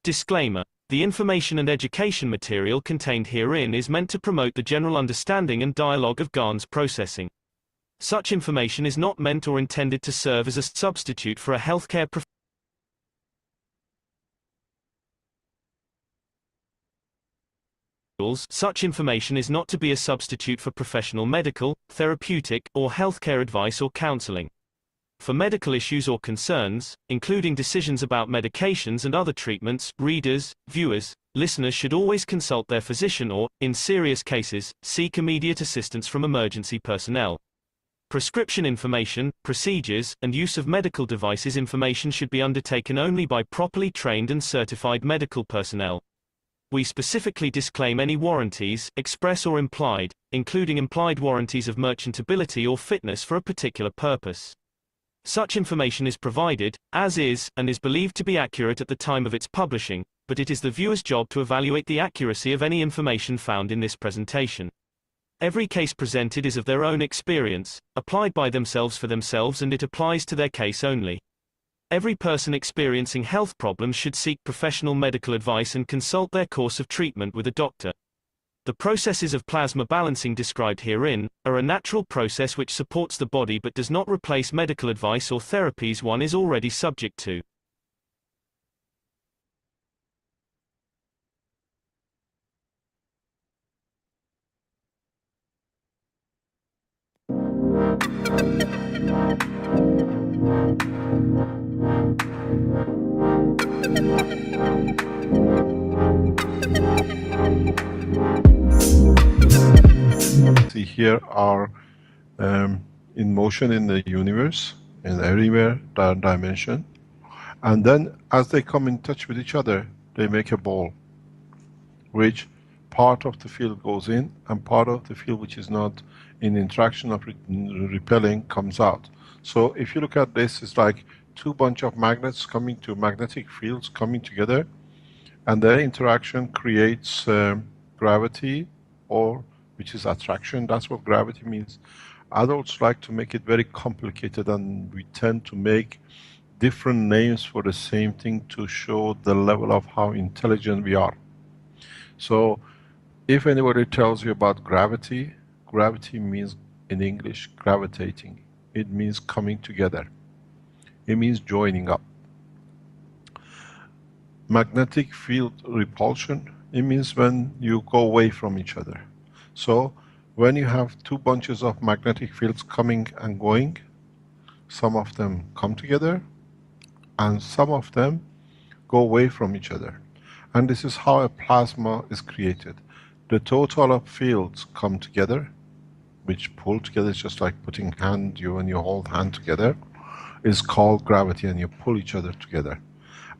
Disclaimer: the information and education material contained herein is meant to promote the general understanding and dialogue of GANs processing. Such information is not meant or intended to serve as a substitute for a healthcare professional. Such information is not to be a substitute for professional medical, therapeutic, or healthcare advice or counseling. For medical issues or concerns, including decisions about medications and other treatments, readers, viewers, listeners should always consult their physician or, in serious cases, seek immediate assistance from emergency personnel. Prescription information, procedures, and use of medical devices information should be undertaken only by properly trained and certified medical personnel. We specifically disclaim any warranties, express or implied, including implied warranties of merchantability or fitness for a particular purpose. Such information is provided, as is, and is believed to be accurate at the time of its publishing, but it is the viewer's job to evaluate the accuracy of any information found in this presentation. Every case presented is of their own experience, applied by themselves for themselves, and it applies to their case only. Every person experiencing health problems should seek professional medical advice and consult their course of treatment with a doctor. The processes of plasma balancing described herein are a natural process which supports the body but does not replace medical advice or therapies one is already subject to. See here are in motion in the universe, in everywhere dimension, and then as they come in touch with each other, they make a ball, which part of the field goes in and part of the field which is not in interaction of repelling comes out. So if you look at this, it's like two bunch of magnets coming to magnetic fields coming together, and their interaction creates gravity, or which is attraction. That's what gravity means. Adults like to make it very complicated, and we tend to make different names for the same thing to show the level of how intelligent we are. So if anybody tells you about gravity, gravity means in English gravitating. It means coming together. It means joining up. Magnetic field repulsion, it means when you go away from each other. So when you have two bunches of magnetic fields coming and going, some of them come together and some of them go away from each other. And this is how a plasma is created. The total of fields come together, which pull together, it's just like putting you and your whole hand together, is called gravity, and you pull each other together.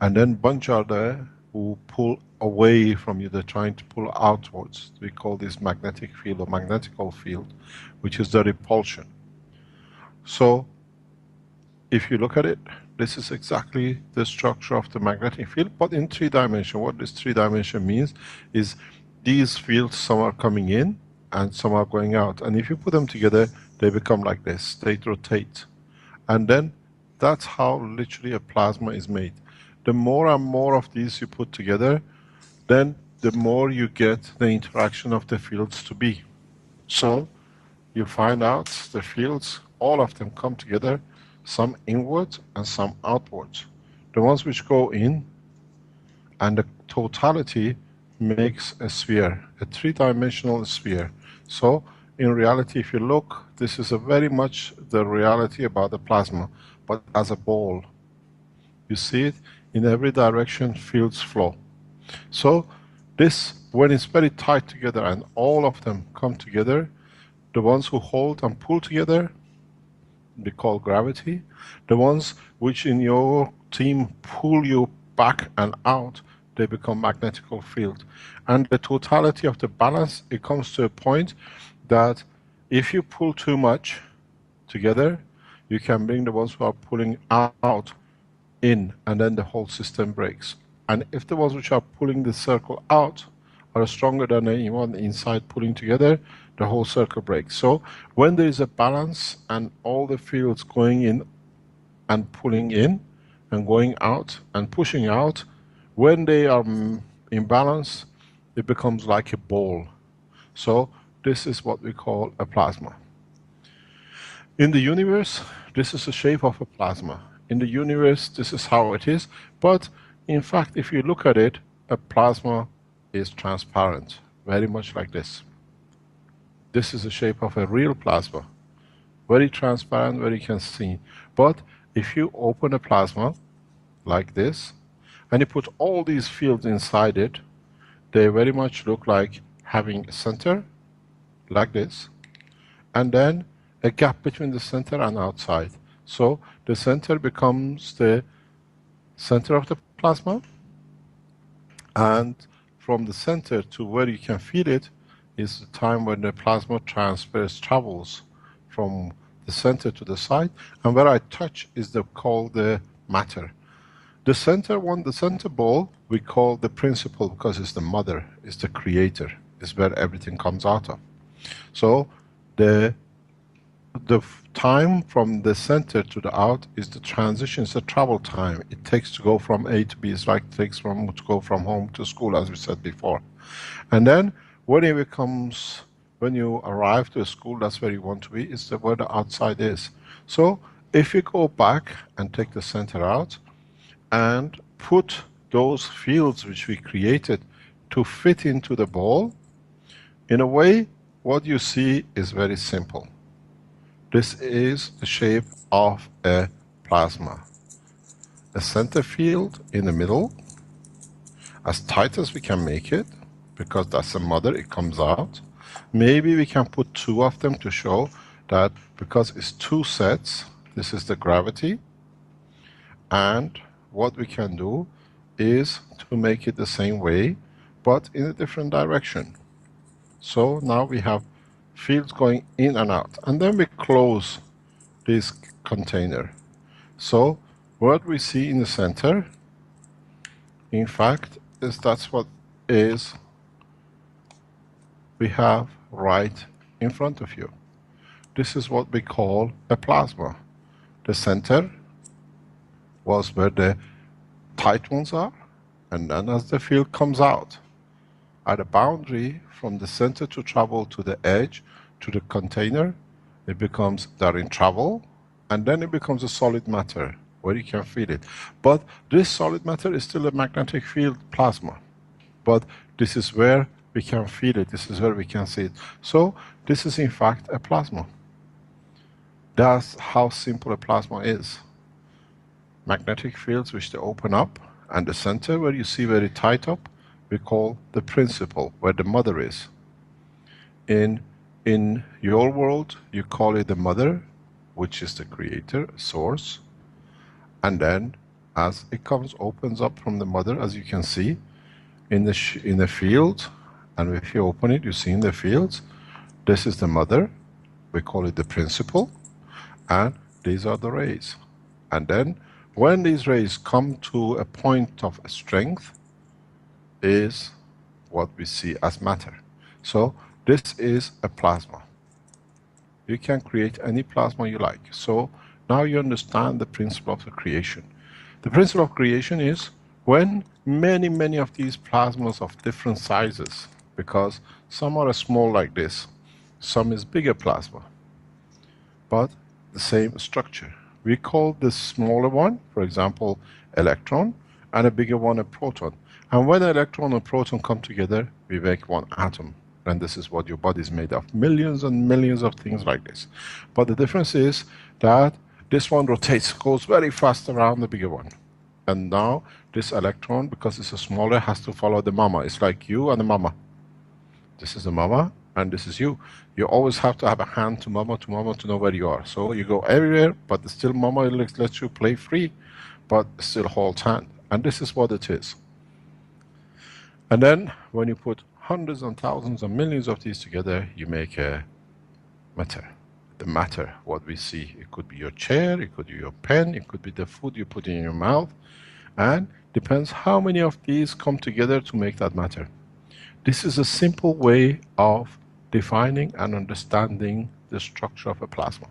And then bunch are there who pull away from you, they're trying to pull outwards. We call this magnetic field or magnetical field, which is the repulsion. So if you look at it, this is exactly the structure of the magnetic field, but in 3 dimension. What this 3 dimension means is these fields, some are coming in and some are going out. And if you put them together, they become like this, they rotate. And then that's how literally a plasma is made. The more and more of these you put together, then the more you get the interaction of the fields to be. So you find out the fields, all of them come together, some inwards and some outwards. The ones which go in and the totality makes a sphere, a 3-dimensional sphere. So in reality, if you look, this is a very much the reality about the plasma, but as a ball. You see it in every direction, fields flow. So this, when it's very tight together and all of them come together, the ones who hold and pull together, they call gravity. The ones which in your team pull you back and out, they become magnetical field. And the totality of the balance, it comes to a point that if you pull too much together, you can bring the ones who are pulling out in, and then the whole system breaks. And if the ones which are pulling the circle out are stronger than anyone inside pulling together, the whole circle breaks. So when there is a balance and all the fields going in and pulling in and going out and pushing out, When they are in balance, it becomes like a ball. So this is what we call a plasma. In the universe, this is the shape of a plasma. In the universe, this is how it is. But in fact, if you look at it, a plasma is transparent, very much like this. This is the shape of a real plasma. Very transparent, very can see. But if you open a plasma like this, and you put all these fields inside it, they very much look like having a center, like this, and then a gap between the center and outside. So the center becomes the center of the plasma, and from the center to where you can feel it is the time when the plasma travels from the center to the side, and where I touch is called the matter. The center one, the center ball, we call the principle because it's the mother, it's the creator, it's where everything comes out of. So the time from the center to the out is the transition, it's the travel time it takes to go from A to B. It's like it takes to go from home to school, as we said before. And then when it becomes, when you arrive to a school, that's where you want to be, it's where the outside is. So if you go back and take the center out and put those fields which we created to fit into the ball, in a way, what you see is very simple. This is the shape of a plasma. A center field in the middle, as tight as we can make it, because that's the mother, it comes out. Maybe we can put two of them to show that because it's two sets, this is the gravity, and what we can do is to make it the same way, but in a different direction. So now we have fields going in and out, and then we close this container. So what we see in the center, in fact, is that's what is we have right in front of you. This is what we call a plasma. The center was where the tight ones are, and then as the field comes out, at a boundary from the center to travel to the edge, to the container, it becomes, they're in travel, and then it becomes a solid matter, where you can feel it. But this solid matter is still a magnetic field plasma. But this is where we can feel it, this is where we can see it. So this is in fact a plasma. That's how simple a plasma is. Magnetic fields which they open up, and the center where you see very tight up, we call the principle, where the mother is. In your world, you call it the mother, which is the creator, source. And then, as it opens up from the mother, as you can see, in the field, and if you open it, you see in the fields, this is the mother, we call it the principle, and these are the rays. And then, when these rays come to a point of strength, is what we see as matter. So this is a plasma. You can create any plasma you like. So now you understand the principle of the creation. The principle of creation is when many of these plasmas of different sizes, because some are small like this, some is bigger plasma, but the same structure. We call the smaller one, for example, electron, and a bigger one a proton. And when an electron and proton come together, we make one atom. And this is what your body is made of. Millions and millions of things like this. But the difference is that this one rotates, goes very fast around the bigger one. And now this electron, because it's a smaller, has to follow the mama. It's like you and the mama. This is the mama, and this is you. You always have to have a hand to mama to know where you are. So you go everywhere, but still mama lets you play free, but still holds hand. And this is what it is. And then when you put hundreds and thousands and millions of these together, you make a matter. The matter, what we see. It could be your chair, it could be your pen, it could be the food you put in your mouth, and depends how many of these come together to make that matter. This is a simple way of defining and understanding the structure of a plasma.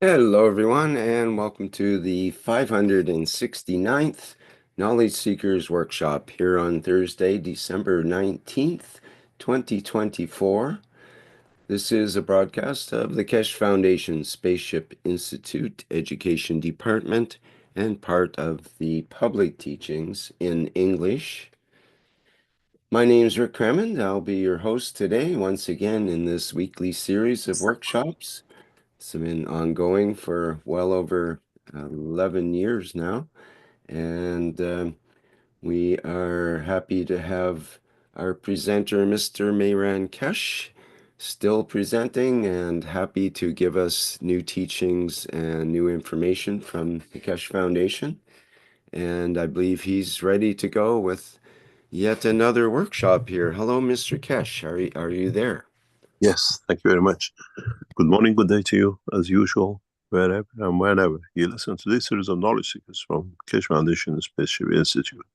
Hello, everyone, and welcome to the 569th Knowledge Seekers Workshop here on Thursday, December 19th, 2024. This is a broadcast of the Keshe Foundation Spaceship Institute Education Department and part of the public teachings in English. My name is Rick Crammond. I'll be your host today, once again, in this weekly series of workshops. It's been ongoing for well over 11 years now, and we are happy to have our presenter, Mr. Mehran Keshe, still presenting and happy to give us new teachings and new information from the Keshe Foundation. And I believe he's ready to go with yet another workshop here. Hello, Mr. Keshe. Are you there? Yes, thank you very much. Good morning, good day to you, as usual, wherever and whenever you listen to this series of knowledge seekers from Keshe Foundation and Spaceship Institute.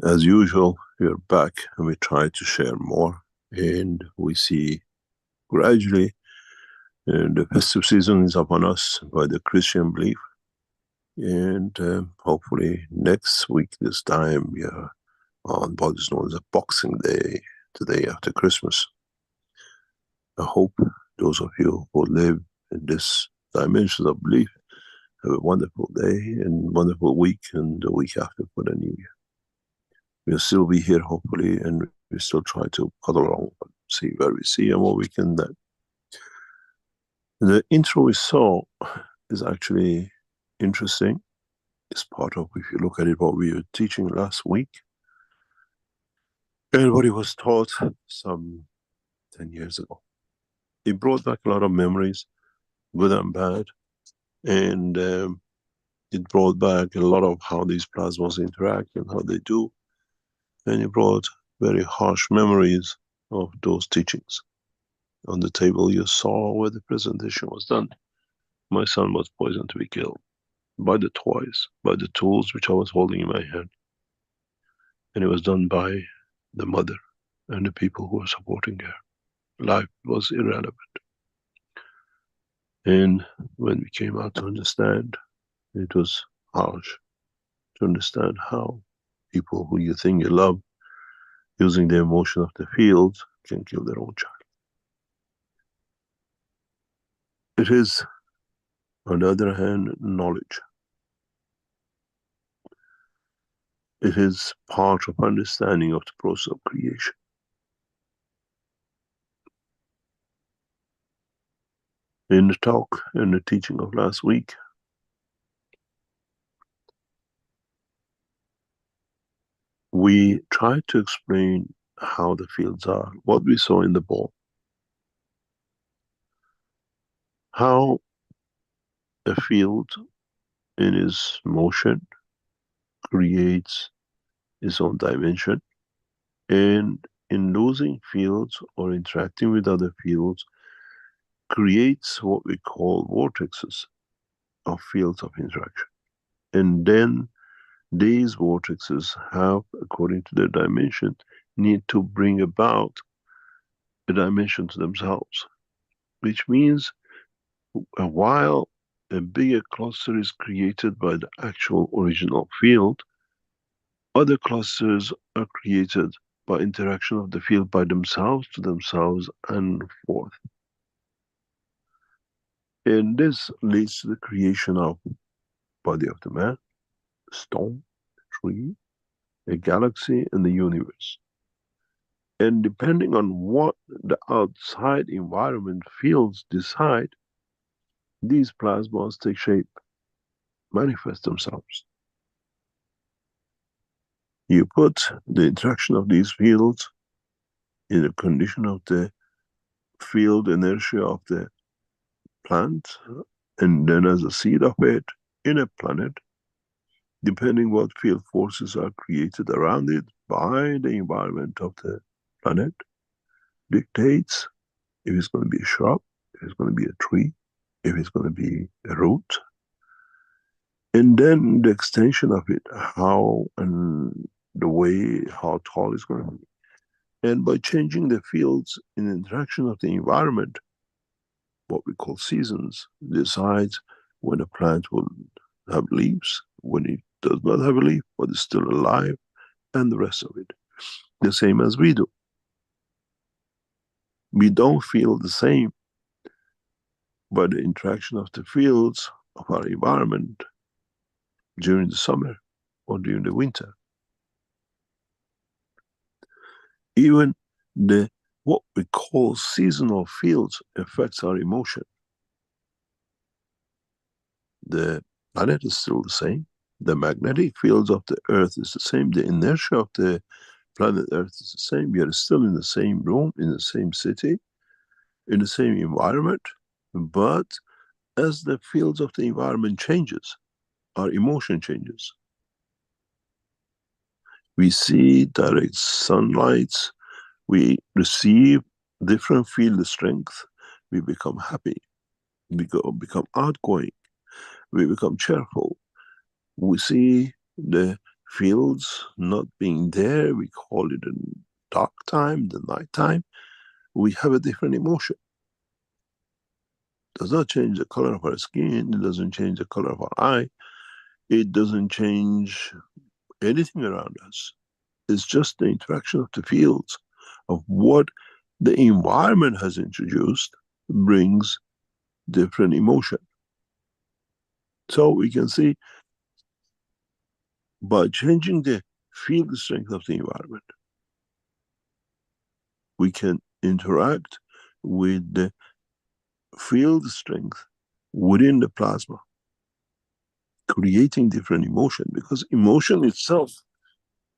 As usual, we are back and we try to share more, and we see gradually the festive season is upon us by the Christian belief, and hopefully next week this time we are on what is known as a Boxing Day, the day after Christmas. I hope those of you who live in this dimension of belief have a wonderful day and wonderful week, and the week after for the new year. We'll still be here hopefully, and we still try to cuddle along and see where we see and what we can do. The intro we saw is actually interesting. It's part of, if you look at it, what we were teaching last week. And what it was taught some 10 years ago. It brought back a lot of memories, good and bad. And it brought back a lot of how these plasmas interact and how they do. And it brought very harsh memories of those teachings. On the table you saw where the presentation was done. My son was poisoned to be killed by the toys, by the tools which I was holding in my hand. And it was done by the mother and the people who were supporting her. Life was irrelevant. And when we came out to understand, it was harsh to understand how people who you think you love, using the emotion of the field, can kill their own child. It is, on the other hand, knowledge. It is part of understanding of the process of creation. In the talk and the teaching of last week, we tried to explain how the fields are, what we saw in the ball, how a field in its motion creates its own dimension, and in losing fields or interacting with other fields creates what we call vortexes of fields of interaction. And then these vortexes have, according to their dimension, need to bring about a dimension to themselves, which means while a bigger cluster is created by the actual original field, other clusters are created by interaction of the field by themselves to themselves and forth. And this leads to the creation of body of the man, stone, tree, a galaxy, and the universe. And depending on what the outside environment fields decide, these plasmas take shape, manifest themselves. You put the interaction of these fields in a condition of the field inertia of the plant, and then as a seed of it in a planet, depending what field forces are created around it by the environment of the planet, dictates if it's going to be a shrub, if it's going to be a tree, if it's going to be a root, and then the extension of it, how and the way, how tall it's going to be. And by changing the fields in interaction of the environment, what we call seasons, decides when a plant will have leaves, when it does not have a leaf, but is still alive, and the rest of it. The same as we do. We don't feel the same by the interaction of the fields of our environment during the summer or during the winter. Even the what we call seasonal fields affects our emotion. The planet is still the same. The magnetic fields of the Earth is the same. The inertia of the planet Earth is the same. We are still in the same room, in the same city, in the same environment. But as the fields of the environment changes, our emotion changes. We see direct sunlight, we receive different field strength, we become happy, we become outgoing, we become cheerful. We see the fields not being there, we call it a dark time, the night time, we have a different emotion. It does not change the color of our skin, it doesn't change the color of our eye, it doesn't change anything around us. It's just the interaction of the fields of what the environment has introduced brings different emotion. So we can see by changing the field strength of the environment, we can interact with the field strength within the plasma, creating different emotion, because emotion itself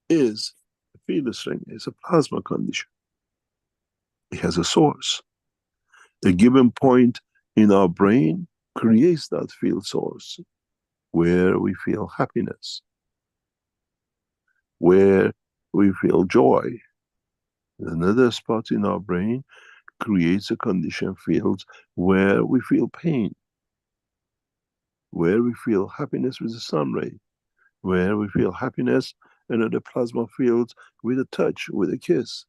is a field strength, is a plasma condition. It has a source. A given point in our brain creates that field source where we feel happiness, where we feel joy. Another spot in our brain creates a condition field where we feel pain, where we feel happiness with a sun ray, where we feel happiness, another plasma field with a touch, with a kiss.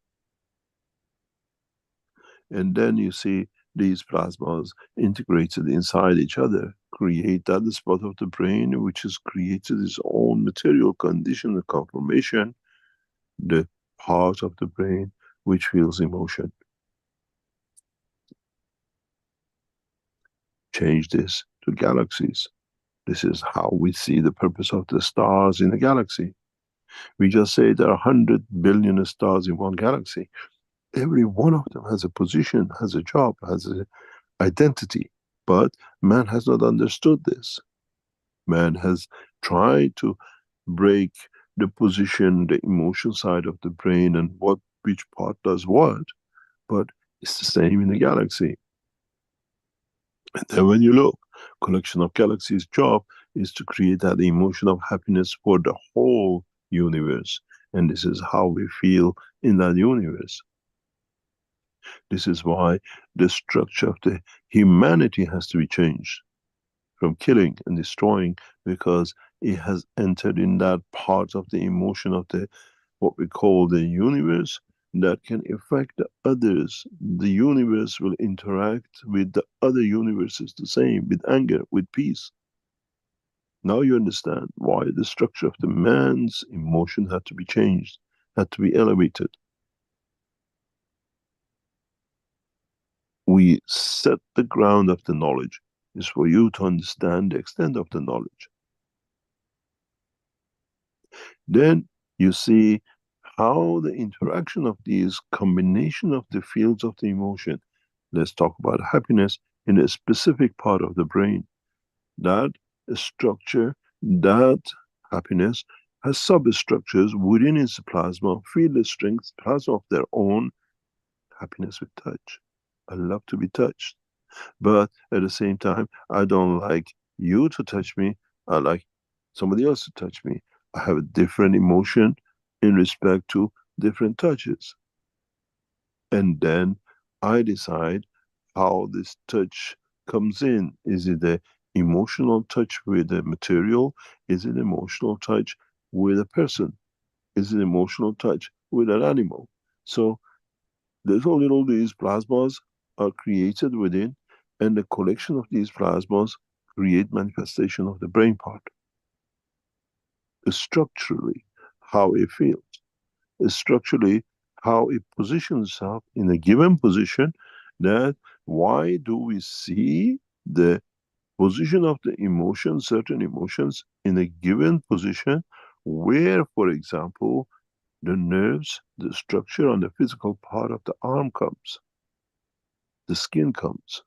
And then you see these plasmas integrated inside each other, create that spot of the brain which has created its own material condition and conformation, the part of the brain which feels emotion. Change this to galaxies. This is how we see the purpose of the stars in a galaxy. We just say there are 100 billion stars in one galaxy. Every one of them has a position, has a job, has an identity. But man has not understood this. Man has tried to break the position, the emotion side of the brain and which part does what, but it's the same in the galaxy. And then when you look, collection of galaxies' job is to create that emotion of happiness for the whole universe. And this is how we feel in that universe. This is why the structure of the humanity has to be changed from killing and destroying, because it has entered in that part of the emotion of the what we call the universe that can affect the others. The universe will interact with the other universes the same, with anger, with peace. Now you understand why the structure of the man's emotion had to be changed, had to be elevated. We set the ground of the knowledge. Is for you to understand the extent of the knowledge. Then you see how the interaction of these combination of the fields of the emotion. Let's talk about happiness in a specific part of the brain. That structure, that happiness has substructures within its plasma, field strength, plasma of their own. Happiness with touch. I love to be touched. But at the same time, I don't like you to touch me. I like somebody else to touch me. I have a different emotion in respect to different touches. And then I decide how this touch comes in. Is it an emotional touch with a material? Is it emotional touch with a person? Is it emotional touch with an animal? So little these plasmas are created within, And the collection of these plasmas create manifestation of the brain part. Structurally, how it feels. Structurally, how it positions itself in a given position. That why do we see the position of the emotion, certain emotions, in a given position where, for example, the nerves, the structure on the physical part of the arm comes, the skin comes,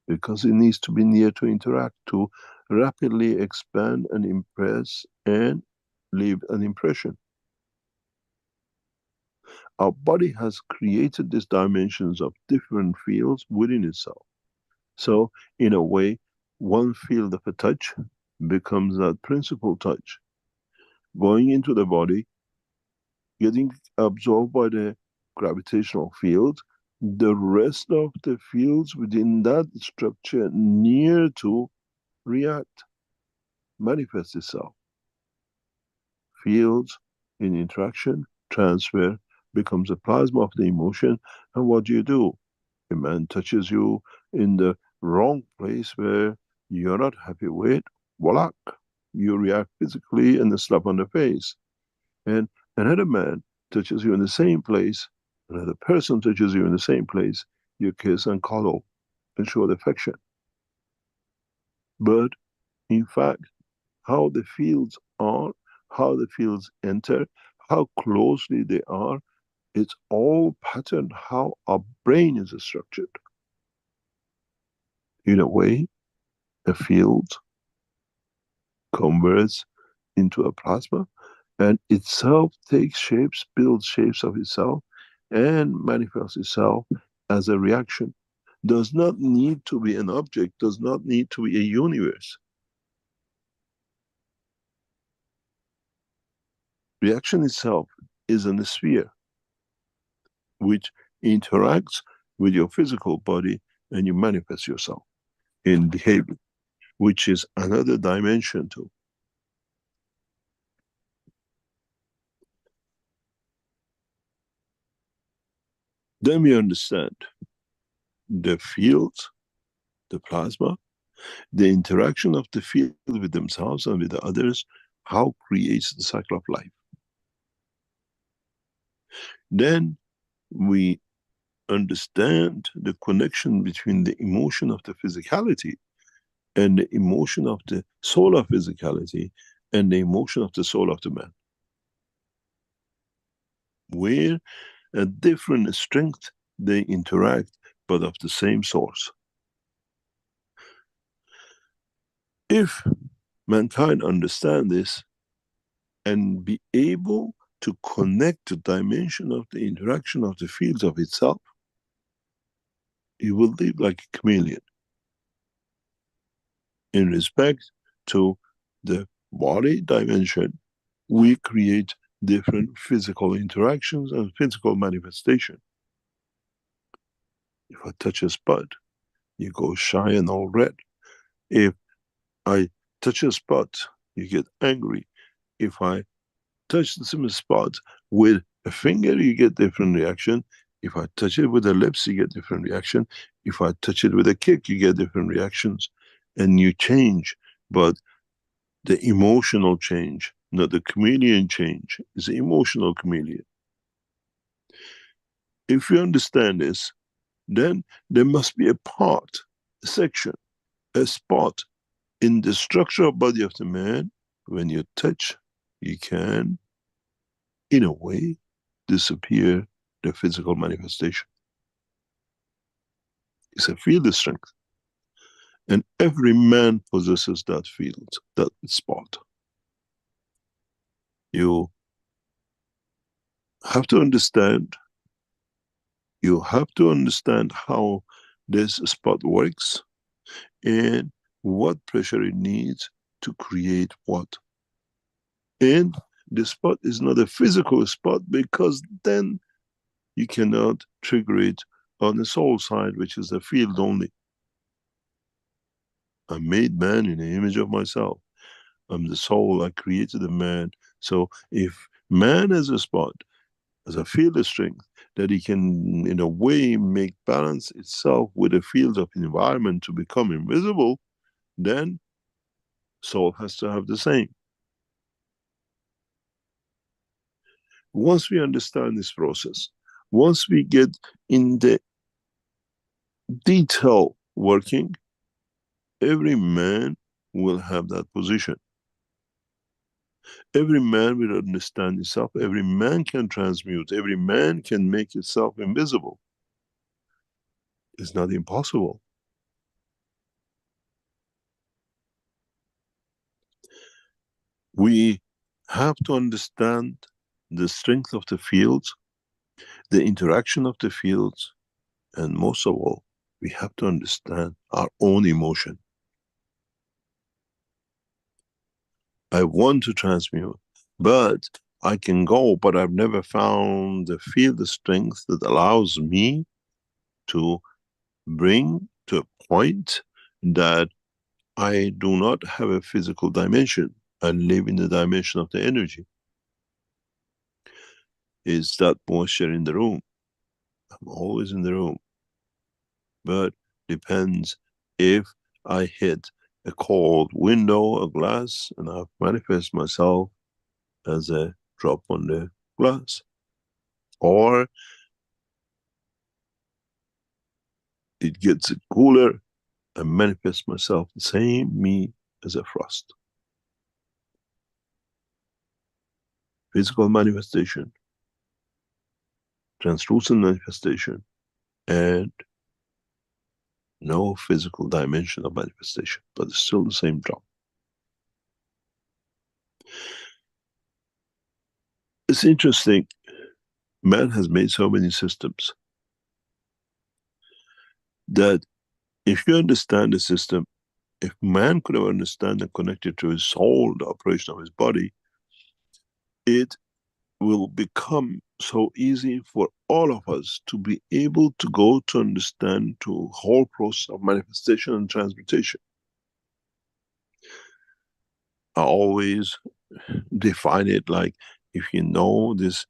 because it needs to be near to interact, to rapidly expand and impress and leave an impression. Our body has created these dimensions of different fields within itself. So, in a way, one field of a touch becomes that principal touch, going into the body, getting absorbed by the gravitational field. The rest of the fields within that structure near to react, manifest itself. Fields in interaction, transfer, becomes a plasma of the emotion. And what do? A man touches you in the wrong place where you're not happy with, voila, you react physically and a slap on the face. And another man touches you in the same place, another person touches you in the same place, you kiss and cuddle and show affection. But in fact, how the fields are, how the fields enter, how closely they are, it's all patterned how our brain is structured. In a way, a field converts into a plasma and itself takes shapes, builds shapes of itself and manifests itself as a reaction. Does not need to be an object, does not need to be a universe. Reaction itself is a sphere which interacts with your physical body and you manifest yourself in behavior, which is another dimension too. Then we understand the fields, the plasma, the interaction of the field with themselves and with the others, how creates the cycle of life. Then we understand the connection between the emotion of the physicality and the emotion of the solar physicality and the emotion of the soul of the man, where at different strength they interact, but of the same source. If mankind understand this and be able to connect the dimension of the interaction of the fields of itself, it will live like a chameleon in respect to the body dimension. We create different physical interactions and physical manifestation. If I touch a spot, you go shy and all red. If I touch a spot, you get angry. If I touch the same spot with a finger, you get different reaction. If I touch it with the lips, you get different reaction. If I touch it with a kick, you get different reactions. And you change, but the emotional change, not the chameleon change, is the emotional chameleon. If you understand this, then there must be a part, a section, a spot in the structural body of the man. When you touch, you can, in a way, disappear the physical manifestation. It's a field strength. And every man possesses that field, that spot. You have to understand, how this spot works and what pressure it needs to create what. And the spot is not a physical spot, because then you cannot trigger it on the soul side, which is the field only. I made man in the image of myself. I'm the soul, I created a man. So if man has a spot as a field strength, that it can in a way make balance itself with the field of environment to become invisible, then soul has to have the same. Once we understand this process, once we get in the detail working, every man will have that position. Every man will understand himself, every man can transmute, every man can make itself invisible. It's not impossible. We have to understand the strength of the fields, the interaction of the fields, and most of all, we have to understand our own emotion. I want to transmute, but I can go, but I've never found the field strength that allows me to bring to a point that I do not have a physical dimension. I live in the dimension of the energy. Is that moisture in the room? I'm always in the room. But depends if I hit a cold window, a glass, and I manifest myself as a drop on the glass. Or it gets cooler, I manifest myself the same me as a frost. Physical manifestation, translucent manifestation, and no physical dimension of manifestation, but it's still the same drop. It's interesting, man has made so many systems that if you understand the system, if man could have understand and connected to his soul, the operation of his body, it will become so easy for all of us to be able to go to understand to whole process of manifestation and transmutation. I always define it like, if you know this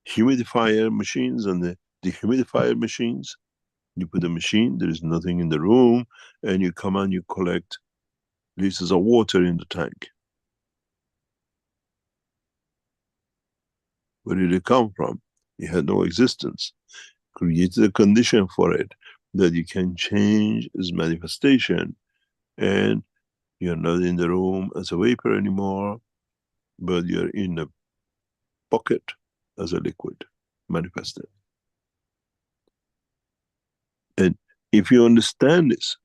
humidifier machines and the dehumidifier machines, you put a machine, there is nothing in the room, and you come and you collect liters of water in the tank. Where did it come from? It had no existence. Created a condition for it that you can change its manifestation, and you're not in the room as a vapor anymore, but you're in a bucket as a liquid manifested. And if you understand this,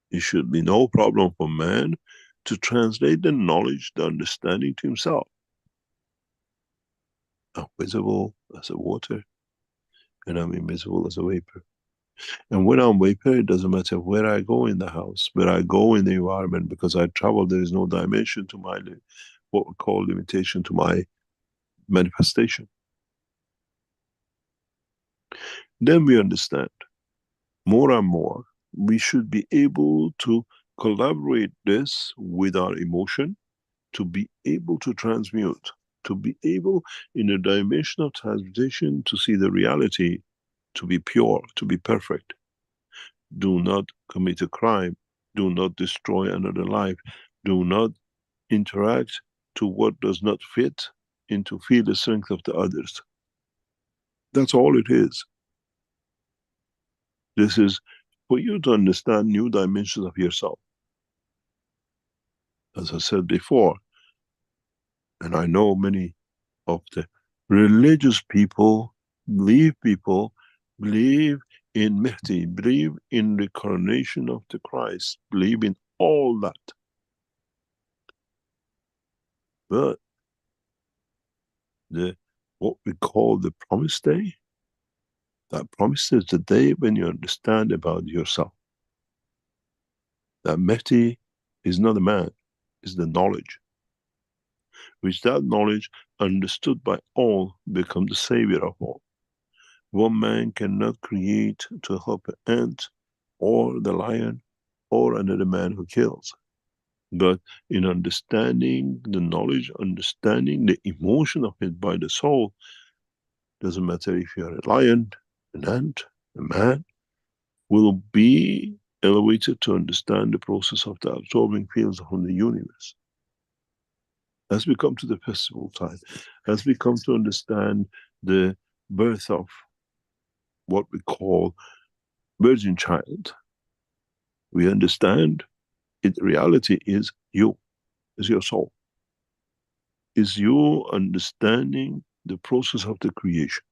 it should be no problem for man to translate the knowledge, the understanding to himself. I'm visible as a water, and I'm invisible as a vapor. And when I'm vapor, it doesn't matter where I go in the house, where I go in the environment, because I travel, there is no dimension to my, what we call limitation to my manifestation. Then we understand more and more, we should be able to collaborate this with our emotion, to be able to transmute, to be able in a dimension of transmutation to see the reality, to be pure, to be perfect. Do not commit a crime. Do not destroy another life. Do not interact to what does not fit into feel the strength of the others. That's all it is. This is for you to understand new dimensions of yourself. As I said before, and I know many of the religious people, believe in Mehdi, believe in the coronation of the Christ, believe in all that. But what we call the promise day, that promise is the day when you understand about yourself. That Mehdi is not a man, is the knowledge. Which that knowledge, understood by all, become the savior of all. One man cannot create to help an ant, or the lion, or another man who kills. But in understanding the knowledge, understanding the emotion of it by the soul Doesn't matter if you're a lion, an ant, a man, will be elevated to understand the process of the absorbing fields from the universe. As we come to the festival time, as we come to understand the birth of what we call virgin child, we understand it. Reality is you, is your soul, is you understanding the process of the creation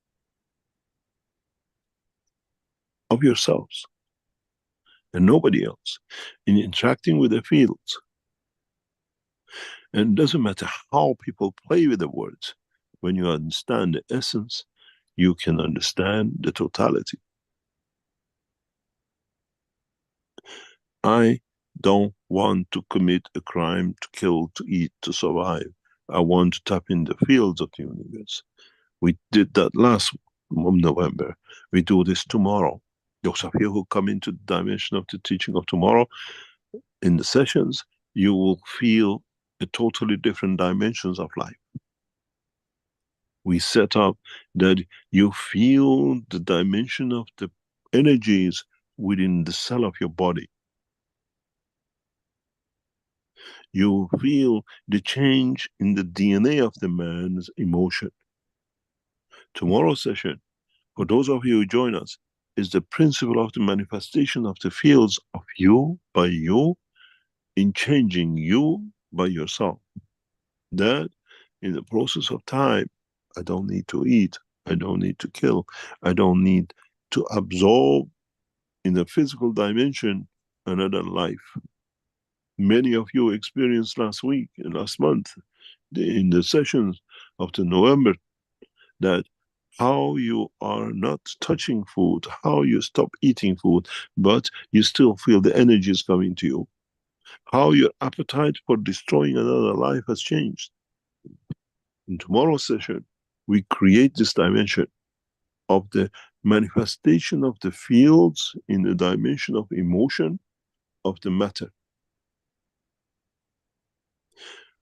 of yourselves and nobody else, in interacting with the fields. And it doesn't matter how people play with the words, when you understand the essence, you can understand the totality. I don't want to commit a crime, to kill, to eat, to survive. I want to tap in the fields of the universe. We did that last November. We do this tomorrow. Those of you who come into the dimension of the teaching of tomorrow, in the sessions, you will feel a totally different dimensions of life. We set up that you feel the dimension of the energies within the cell of your body. You feel the change in the DNA of the man's emotion. Tomorrow's session, for those of you who join us, is the principle of the manifestation of the fields of you by you, in changing you by yourself. That in the process of time, I don't need to eat, I don't need to kill, I don't need to absorb in the physical dimension another life. Many of you experienced last week and last month in the sessions of the November that how you are not touching food, how you stop eating food, but you still feel the energy is coming to you. How your appetite for destroying another life has changed. In tomorrow's session, we create this dimension of the manifestation of the fields in the dimension of emotion of the matter.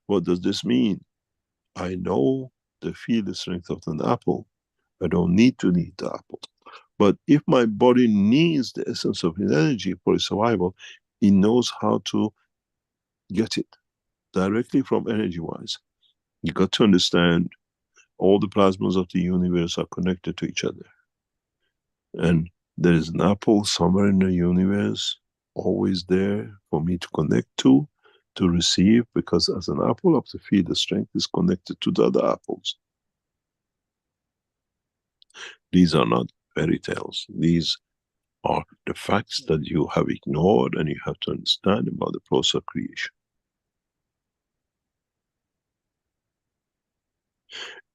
What does this mean? I know the field strength of an apple. I don't need to eat the apple. But if my body needs the essence of energy for its survival, it knows how to get it directly from energy-wise. You got to understand all the plasmas of the universe are connected to each other. And there is an apple somewhere in the universe, always there for me to connect to receive, because as an apple of the field, the strength is connected to the other apples. These are not fairy tales. These are the facts that you have ignored and you have to understand about the process of creation.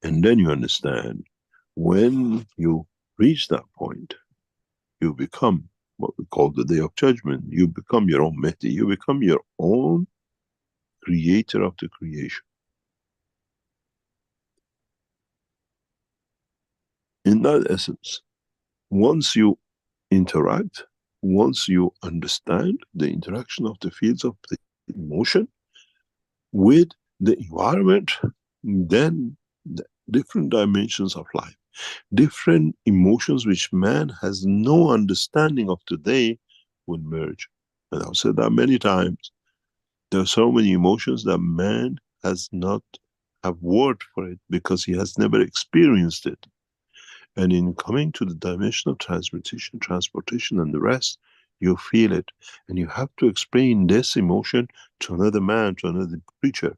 And then you understand, when you reach that point, you become what we call the day of judgment. You become your own Mehdi. You become your own creator of the creation. In that essence, once you interact, once you understand the interaction of the fields of the emotion with the environment, then the different dimensions of life, different emotions which man has no understanding of today, will merge. And I've said that many times. There are so many emotions that man has not have word for it because he has never experienced it. And in coming to the dimension of transmutation, transportation and the rest, you feel it. And you have to explain this emotion to another man, to another creature,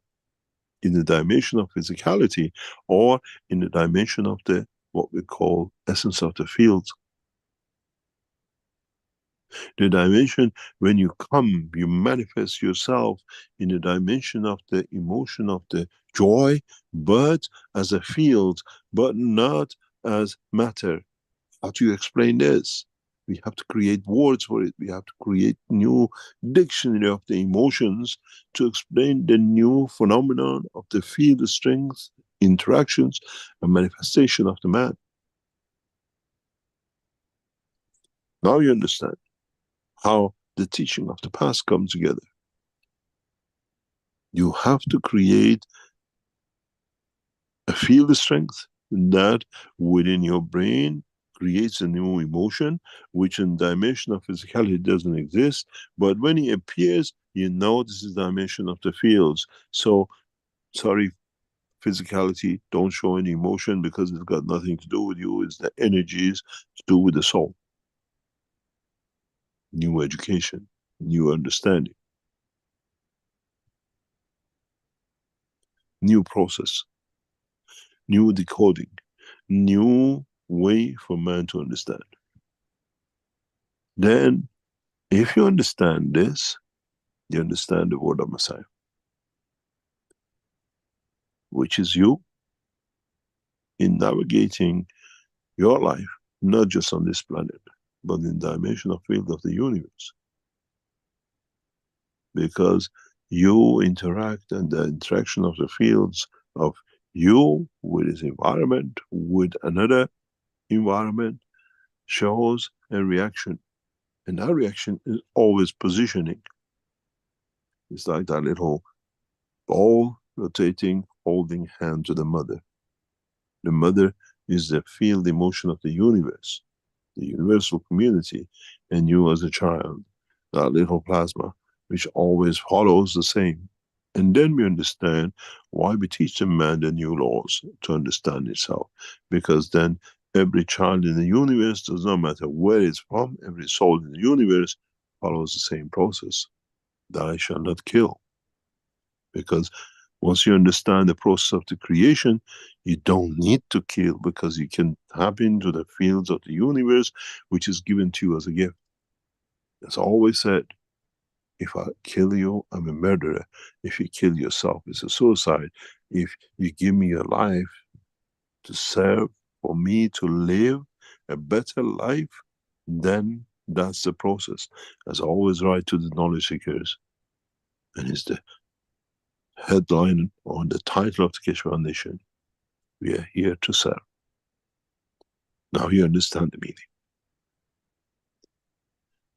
in the dimension of physicality, or in the dimension of the, what we call, essence of the fields. The dimension, when you come, you manifest yourself in the dimension of the emotion of the joy, but as a field, but not as matter. How do you explain this? We have to create words for it. We have to create new dictionary of the emotions to explain the new phenomenon of the field strength, interactions, and manifestation of the man. Now you understand how the teaching of the past comes together. You have to create a field strength that within your brain creates a new emotion, which in dimension of physicality doesn't exist. But when it appears, you know this is the dimension of the fields. So, sorry, physicality, don't show any emotion because it's got nothing to do with you. It's the energies to do with the soul. New education, new understanding, new process, new decoding, new way for man to understand. Then, if you understand this, you understand the word of Messiah, which is you in navigating your life, not just on this planet, but in the dimensional field of the universe. Because you interact, and the interaction of the fields of you with its environment, with another environment, shows a reaction. And that reaction is always positioning. It's like that little ball rotating, holding hand to the mother. The mother is the field emotion of the universe, the universal community, and you as a child, that little plasma, which always follows the same. And then we understand why we teach the man the new laws to understand itself. Because then every child in the universe, does not matter where it's from, every soul in the universe follows the same process. Thou shalt not kill. Because once you understand the process of the creation, you don't need to kill, because you can tap into the fields of the universe, which is given to you as a gift. As I always said, if I kill you, I'm a murderer. If you kill yourself, it's a suicide. If you give me your life to serve, for me to live a better life, then that's the process. As I always write to the knowledge seekers, and it's the headline on the title of the Keshe Foundation, we are here to serve. Now you understand the meaning.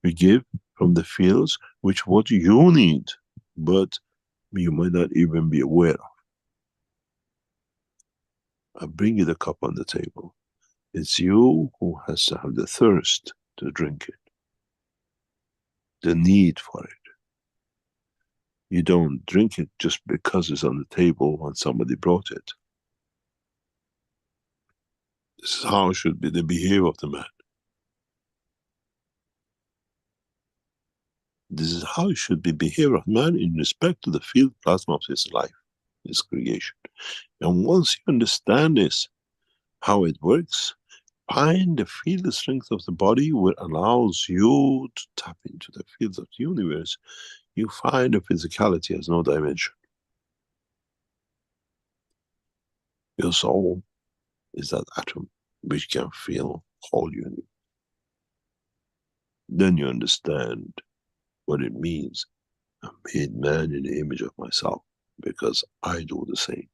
We give from the fields which what you need, but you might not even be aware of. I bring you the cup on the table. It's you who has to have the thirst to drink it, the need for it. You don't drink it just because it's on the table when somebody brought it. This is how it should be the behavior of the man. This is how it should be behavior of man in respect to the field plasma of his life, his creation. And once you understand this, how it works, find the field strength of the body where allows you to tap into the fields of the universe. You find the physicality has no dimension. Your soul is that atom which can feel whole universe. Then you understand what it means. I made man in the image of myself, because I do the same.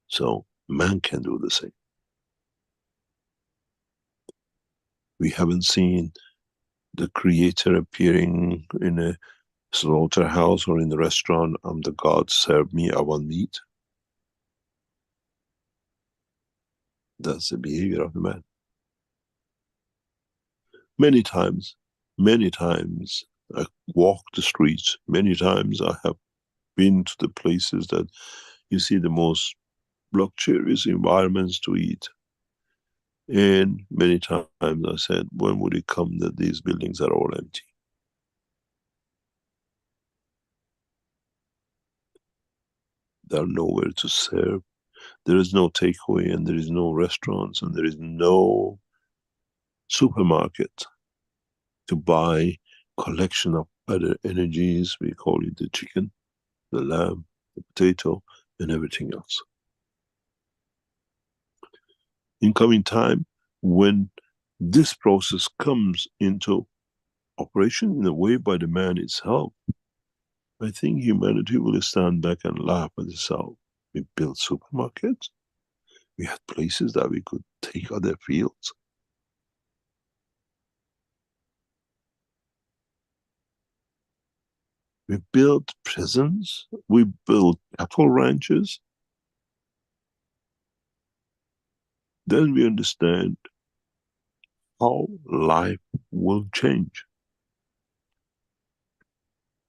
So man can do the same. We haven't seen the creator appearing in a slaughterhouse or in the restaurant. I'm the god, serve me, I want meat. That's the behavior of the man. Many times I walk the streets, many times I have been to the places that you see the most luxurious environments to eat. And many times I said, when would it come that these buildings are all empty? There are nowhere to serve. There is no takeaway, and there is no restaurants, and there is no supermarket to buy collection of other energies. We call it the chicken, the lamb, the potato, and everything else. In coming time, when this process comes into operation in a way by the man itself, I think humanity will stand back and laugh at itself. We built supermarkets. We had places that we could take other fields. We build prisons, we build cattle ranches. Then we understand how life will change.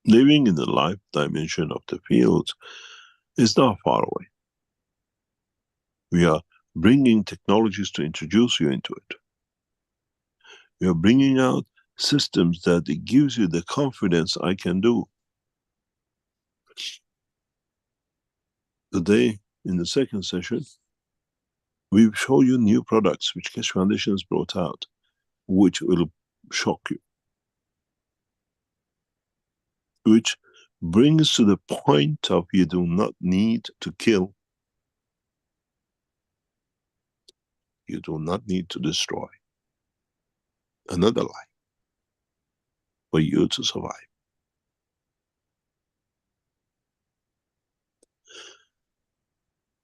Living in the life dimension of the fields is not far away. We are bringing technologies to introduce you into it. We are bringing out systems that it gives you the confidence I can do. Today, in the second session, we show you new products which Keshe Foundation has brought out, which will shock you. Which brings to the point of you do not need to kill. You do not need to destroy another life for you to survive.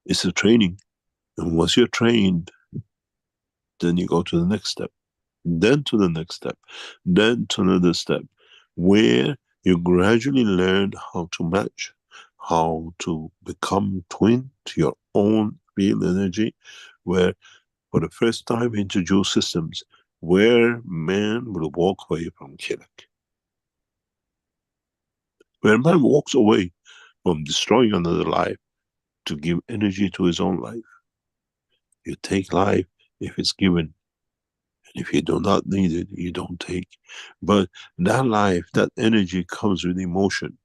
It's a training. And once you're trained, then you go to the next step, then to the next step, then to another step, where you gradually learn how to match, how to become twin to your own field energy, where for the first time we introduce systems where man will walk away from killing. Where man walks away from destroying another life to give energy to his own life. You take life if it's given. And if you do not need it, you don't take. But that life, that energy comes with emotion.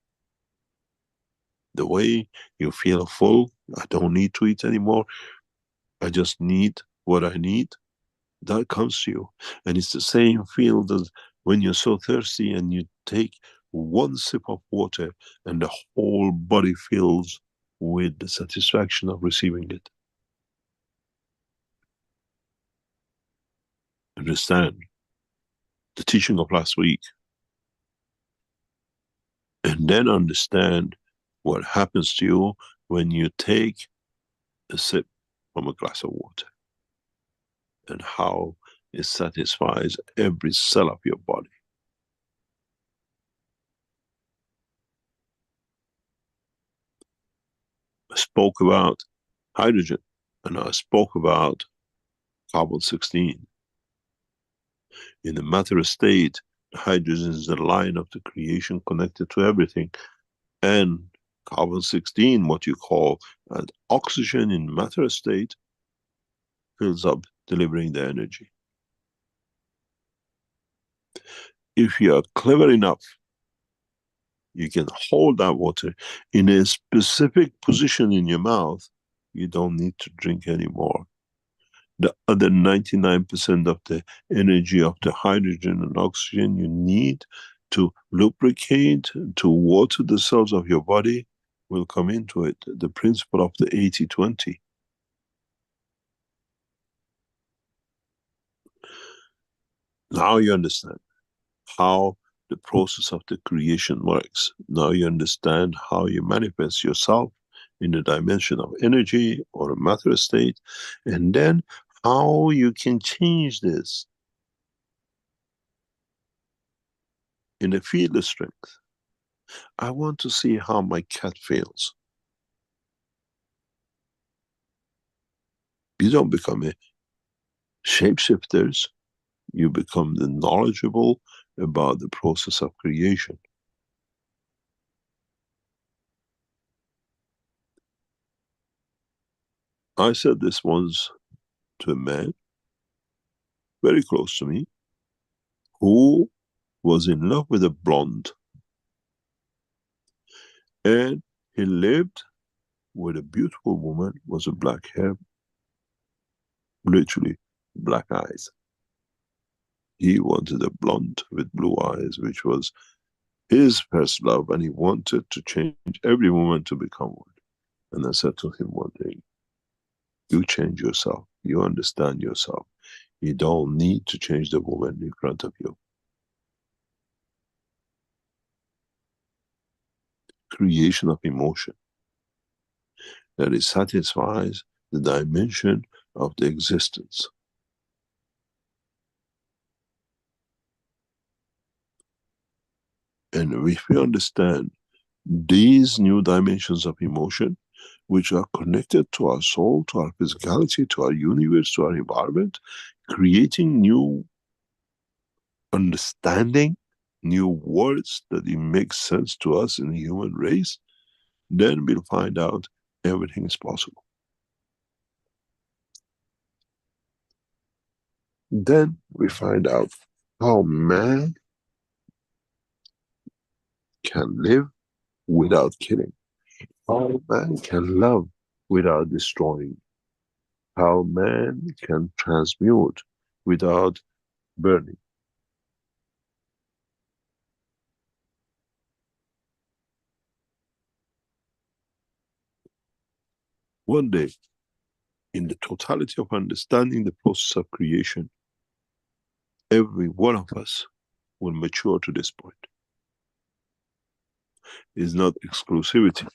The way you feel full, I don't need to eat anymore, I just need what I need, that comes to you. And it's the same feel as when you're so thirsty and you take one sip of water and the whole body fills with the satisfaction of receiving it. Understand the teaching of last week, and then understand what happens to you when you take a sip from a glass of water, and how it satisfies every cell of your body. I spoke about hydrogen, and I spoke about carbon-16. In the matter state, hydrogen is the line of the creation connected to everything, and carbon-16, what you call an oxygen in matter state, fills up, delivering the energy. If you are clever enough, you can hold that water in a specific position in your mouth. You don't need to drink anymore. The other 99% of the energy of the hydrogen and oxygen you need to lubricate, to water the cells of your body, will come into it. The principle of the 80-20. Now you understand how the process of the creation works. Now you understand how you manifest yourself in the dimension of energy or a matter state, and then how you can change this in a field of strength. I want to see how my cat feels. You don't become a shapeshifters, you become the knowledgeable about the process of creation. I said this once to a man very close to me, who was in love with a blonde, and he lived with a beautiful woman, was a black hair, literally black eyes. He wanted a blonde with blue eyes, which was his first love, and he wanted to change every woman to become one. And I said to him one day, you change yourself, you understand yourself, you don't need to change the woman in front of you. Creation of emotion that it satisfies the dimension of the existence. And if we understand these new dimensions of emotion, which are connected to our soul, to our physicality, to our universe, to our environment, creating new understanding, new words that it makes sense to us in the human race, then we'll find out everything is possible. Then we find out how man can live without killing, how man can love without destroying, how man can transmute without burning. One day, in the totality of understanding the process of creation, every one of us will mature to this point. It's not exclusivity,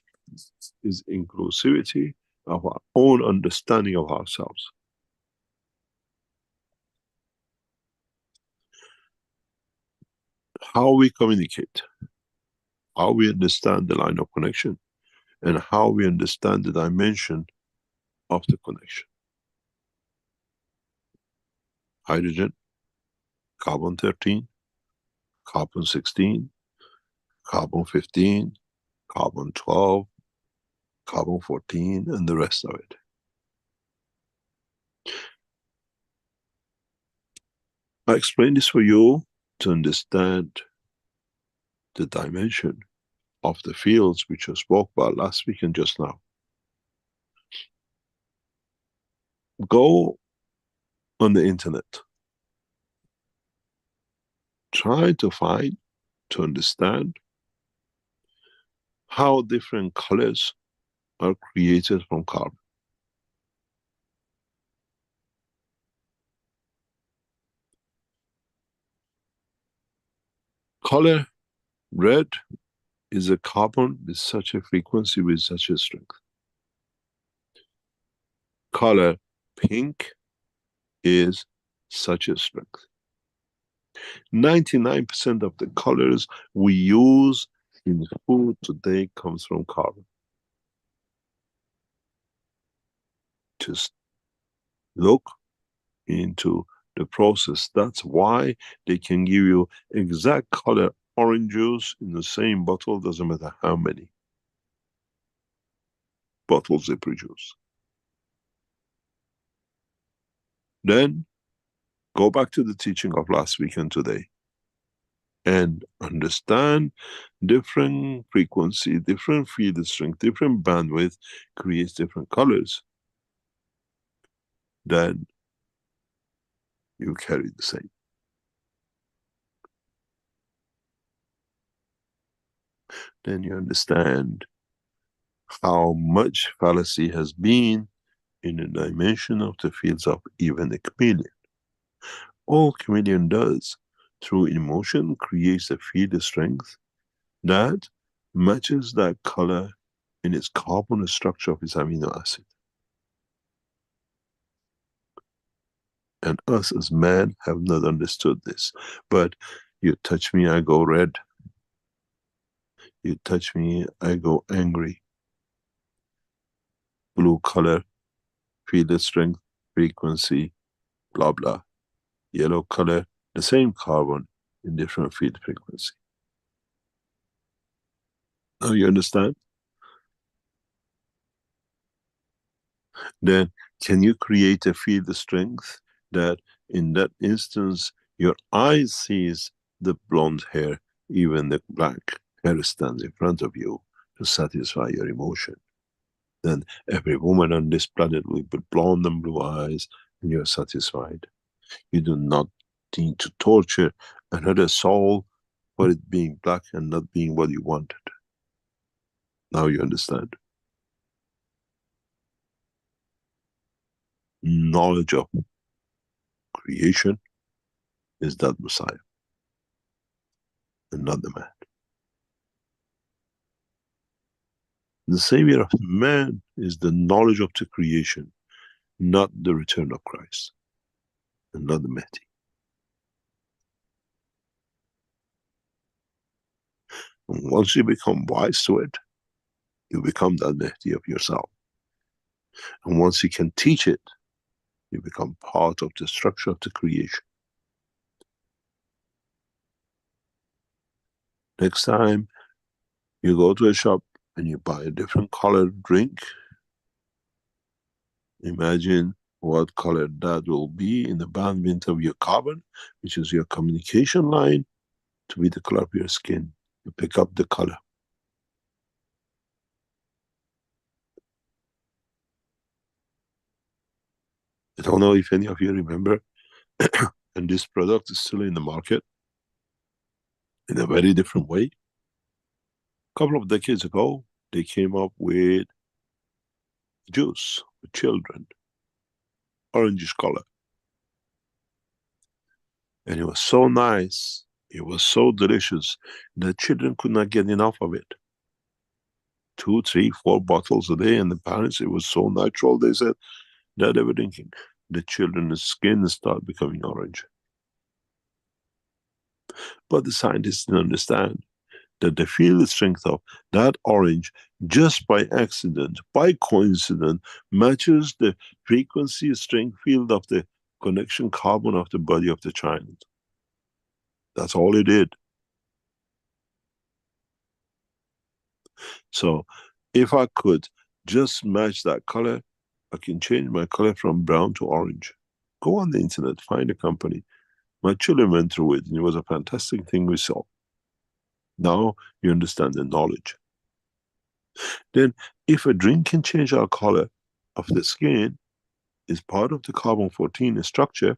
it's inclusivity of our own understanding of ourselves. How we communicate, how we understand the line of connection, and how we understand the dimension of the connection. Hydrogen, carbon 13, carbon 16, carbon 15, carbon 12, carbon 14, and the rest of it. I explained this for you to understand the dimension of the fields which I spoke about last week and just now. Go on the internet. Try to find, to understand how different colors are created from carbon. Color red is a carbon with such a frequency, with such a strength. Color pink is such a strength. 99% of the colors we use in food today comes from carbon. Just look into the process. That's why they can give you exact color orange juice in the same bottle, doesn't matter how many bottles they produce. Then go back to the teaching of last week and today and understand different frequency, different field strength, different bandwidth creates different colors. Then you carry the same. Then you understand how much fallacy has been in the dimension of the fields of even a chameleon. All chameleon does, through emotion, creates a field strength that matches that color in its carbon structure of its amino acid. And us as man have not understood this. But you touch me, I go red. You touch me, I go angry. Blue color, field strength, frequency, blah blah. Yellow color, the same carbon in different field frequency. Now you understand? Then can you create a field strength that in that instance your eye sees the blonde hair, even the black hair stands in front of you to satisfy your emotion? Then every woman on this planet will be blonde and blue eyes and you're satisfied. You do not need to torture another soul for it being black and not being what you wanted. Now you understand. Knowledge of creation is that Messiah and not the man. The savior of man is the knowledge of the creation, not the return of Christ and not the Mahdi. And once you become wise to it, you become that Mehdi of yourself. And once you can teach it, you become part of the structure of the creation. Next time you go to a shop and you buy a different colored drink, imagine what color that will be in the bandwidth of your carbon, which is your communication line, to be the color of your skin. You pick up the color. I don't know if any of you remember, and this product is still in the market in a very different way. A couple of decades ago, they came up with juice for children, orangish color. And it was so nice, it was so delicious, that children could not get enough of it. 2, 3, 4 bottles a day, and the parents, it was so natural, they said, that they were drinking. The children's skin started becoming orange. But the scientists didn't understand that the field strength of that orange, just by accident, by coincidence, matches the frequency strength field of the connection carbon of the body of the child. That's all it did. So if I could just match that color, I can change my color from brown to orange. Go on the internet, find a company. My children went through it, and it was a fantastic thing we saw. Now you understand the knowledge. Then, if a drink can change our color of the skin, is part of the carbon-14 structure,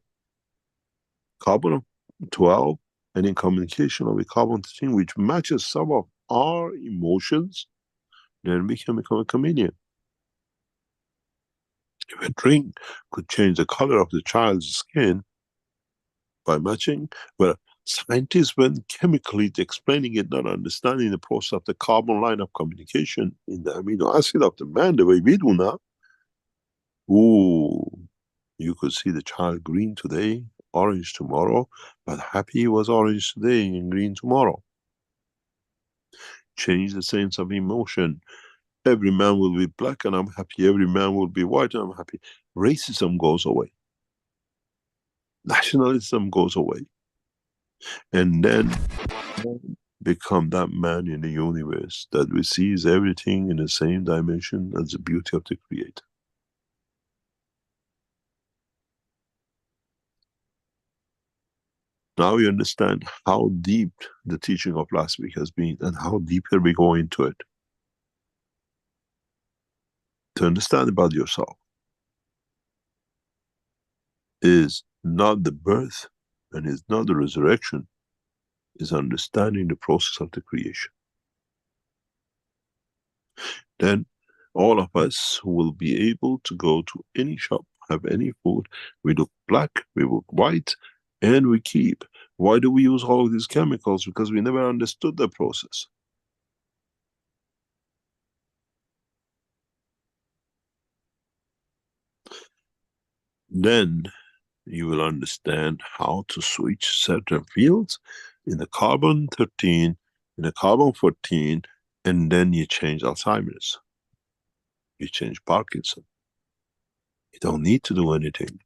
carbon-12, and in communication with carbon-13, which matches some of our emotions, then we can become a chameleon. If a drink could change the color of the child's skin by matching, well, scientists went chemically explaining it, not understanding the process of the carbon line of communication in the amino acid of the man, the way we do now. Ooh, you could see the child green today, orange tomorrow, but happy he was orange today and green tomorrow. Change the sense of emotion. Every man will be black and I'm happy. Every man will be white and I'm happy. Racism goes away. Nationalism goes away. And then become that man in the universe that we sees everything in the same dimension as the beauty of the Creator. Now you understand how deep the teaching of last week has been and how deeper we go into it. To understand about yourself is not the birth and is not the resurrection, is understanding the process of the creation. Then all of us will be able to go to any shop, have any food, we look black, we look white, and we keep. Why do we use all of these chemicals? Because we never understood the process. Then you will understand how to switch certain fields in the carbon-13, in the carbon-14, and then you change Alzheimer's. You change Parkinson. You don't need to do anything.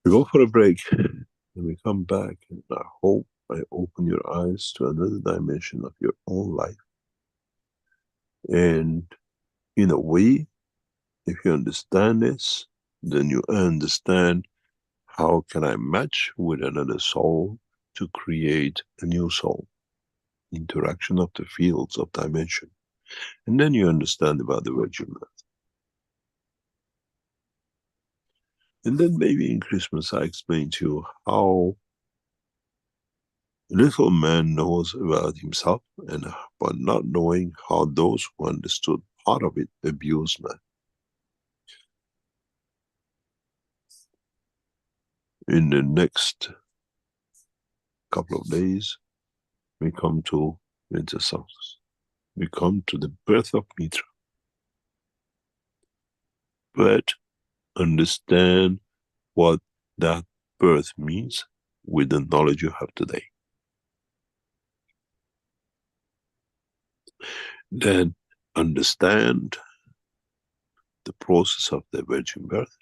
We go for a break, and we come back, and I hope I open your eyes to another dimension of your own life. And in a way, if you understand this, then you understand how can I match with another soul to create a new soul. Interaction of the fields of dimension. And then you understand about the virgin birth. And then maybe in Christmas I explain to you how little man knows about himself, and but not knowing how those who understood part of it abuse man. In the next couple of days, we come to winter solstice. We come to the birth of Mitra. But understand what that birth means with the knowledge you have today. Then understand the process of the virgin birth.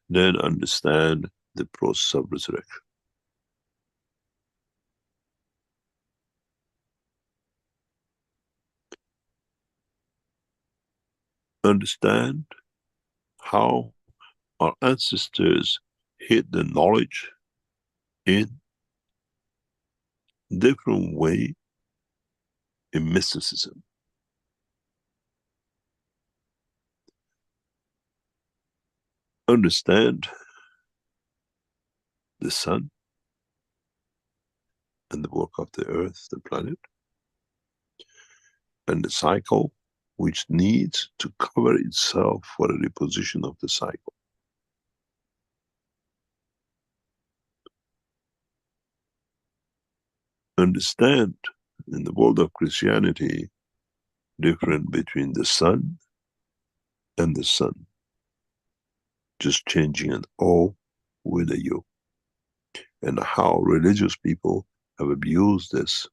Then understand the process of resurrection. Understand how our ancestors hid the knowledge in different way in mysticism. Understand the sun and the work of the earth, the planet, and the cycle which needs to cover itself for a reposition of the cycle. Understand in the world of Christianity difference between the sun and the sun, just changing an O with a U, and how religious people have abused this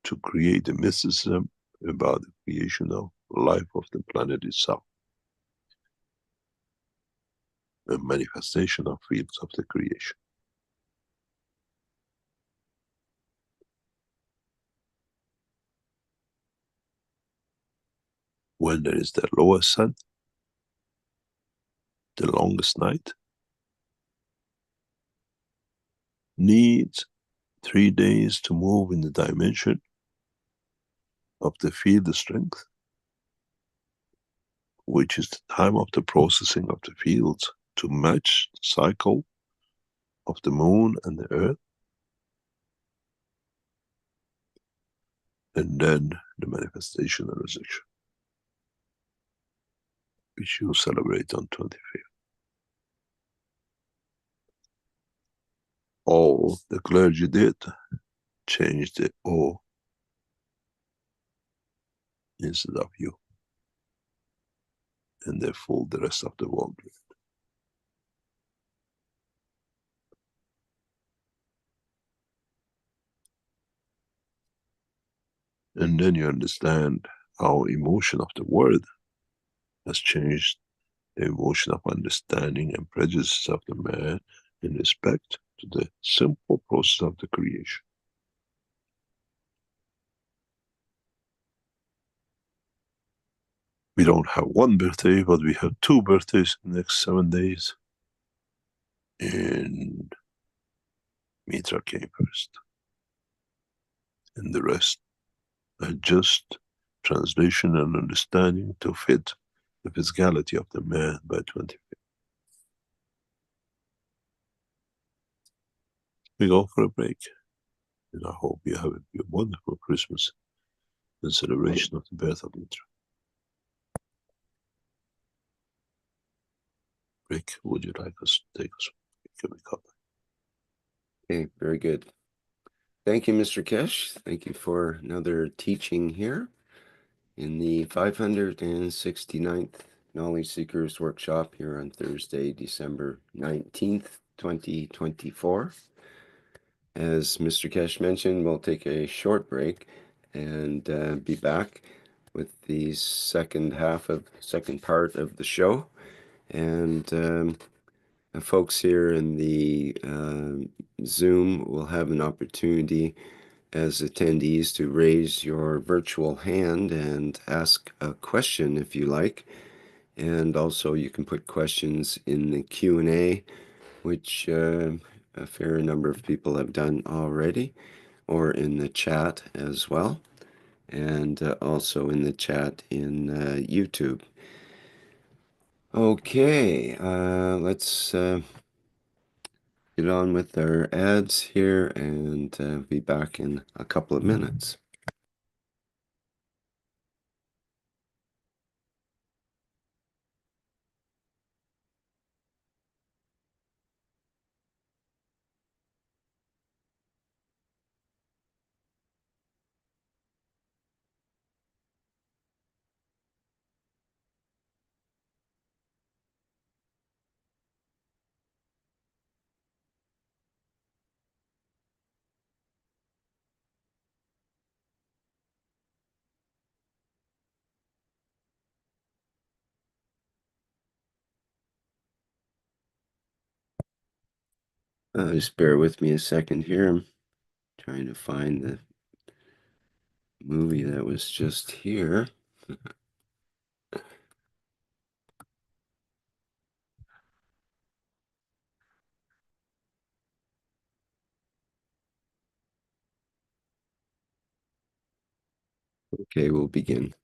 to create a mysticism about the creation of life of the planet itself, a manifestation of fields of the creation. When there is the lowest sun, the longest night, needs 3 days to move in the dimension of the field strength, which is the time of the processing of the fields to match the cycle of the moon and the earth, and then the manifestation and resurrection, which you celebrate on 25th. All the clergy did change the O instead of U, and they fooled the rest of the world with it. And then you understand how emotion of the word has changed the emotion of understanding and prejudices of the man in respect to the simple process of the creation. We don't have one birthday, but we have 2 birthdays in the next 7 days. And Mitra came first. And the rest are just translation and understanding to fit the physicality of the man by 25th. We go for a break. And I hope you have a wonderful Christmas and celebration of the birth of Mitra. Rick, would you like us to take us? Can we come back? Okay, very good. Thank you, Mr. Keshe. Thank you for another teaching here in the 569th Knowledge Seekers Workshop here on Thursday, December 19th, 2024. As Mr. Keshe mentioned, we'll take a short break and be back with the second part of the show. And folks here in the Zoom will have an opportunity as attendees to raise your virtual hand and ask a question if you like. And also you can put questions in the Q&A, which a fair number of people have done already, or in the chat as well, and also in the chat in YouTube. Okay, let's get on with our ads here and be back in a couple of minutes. Just bear with me a second here. I'm trying to find the movie that was just here. Okay, we'll begin.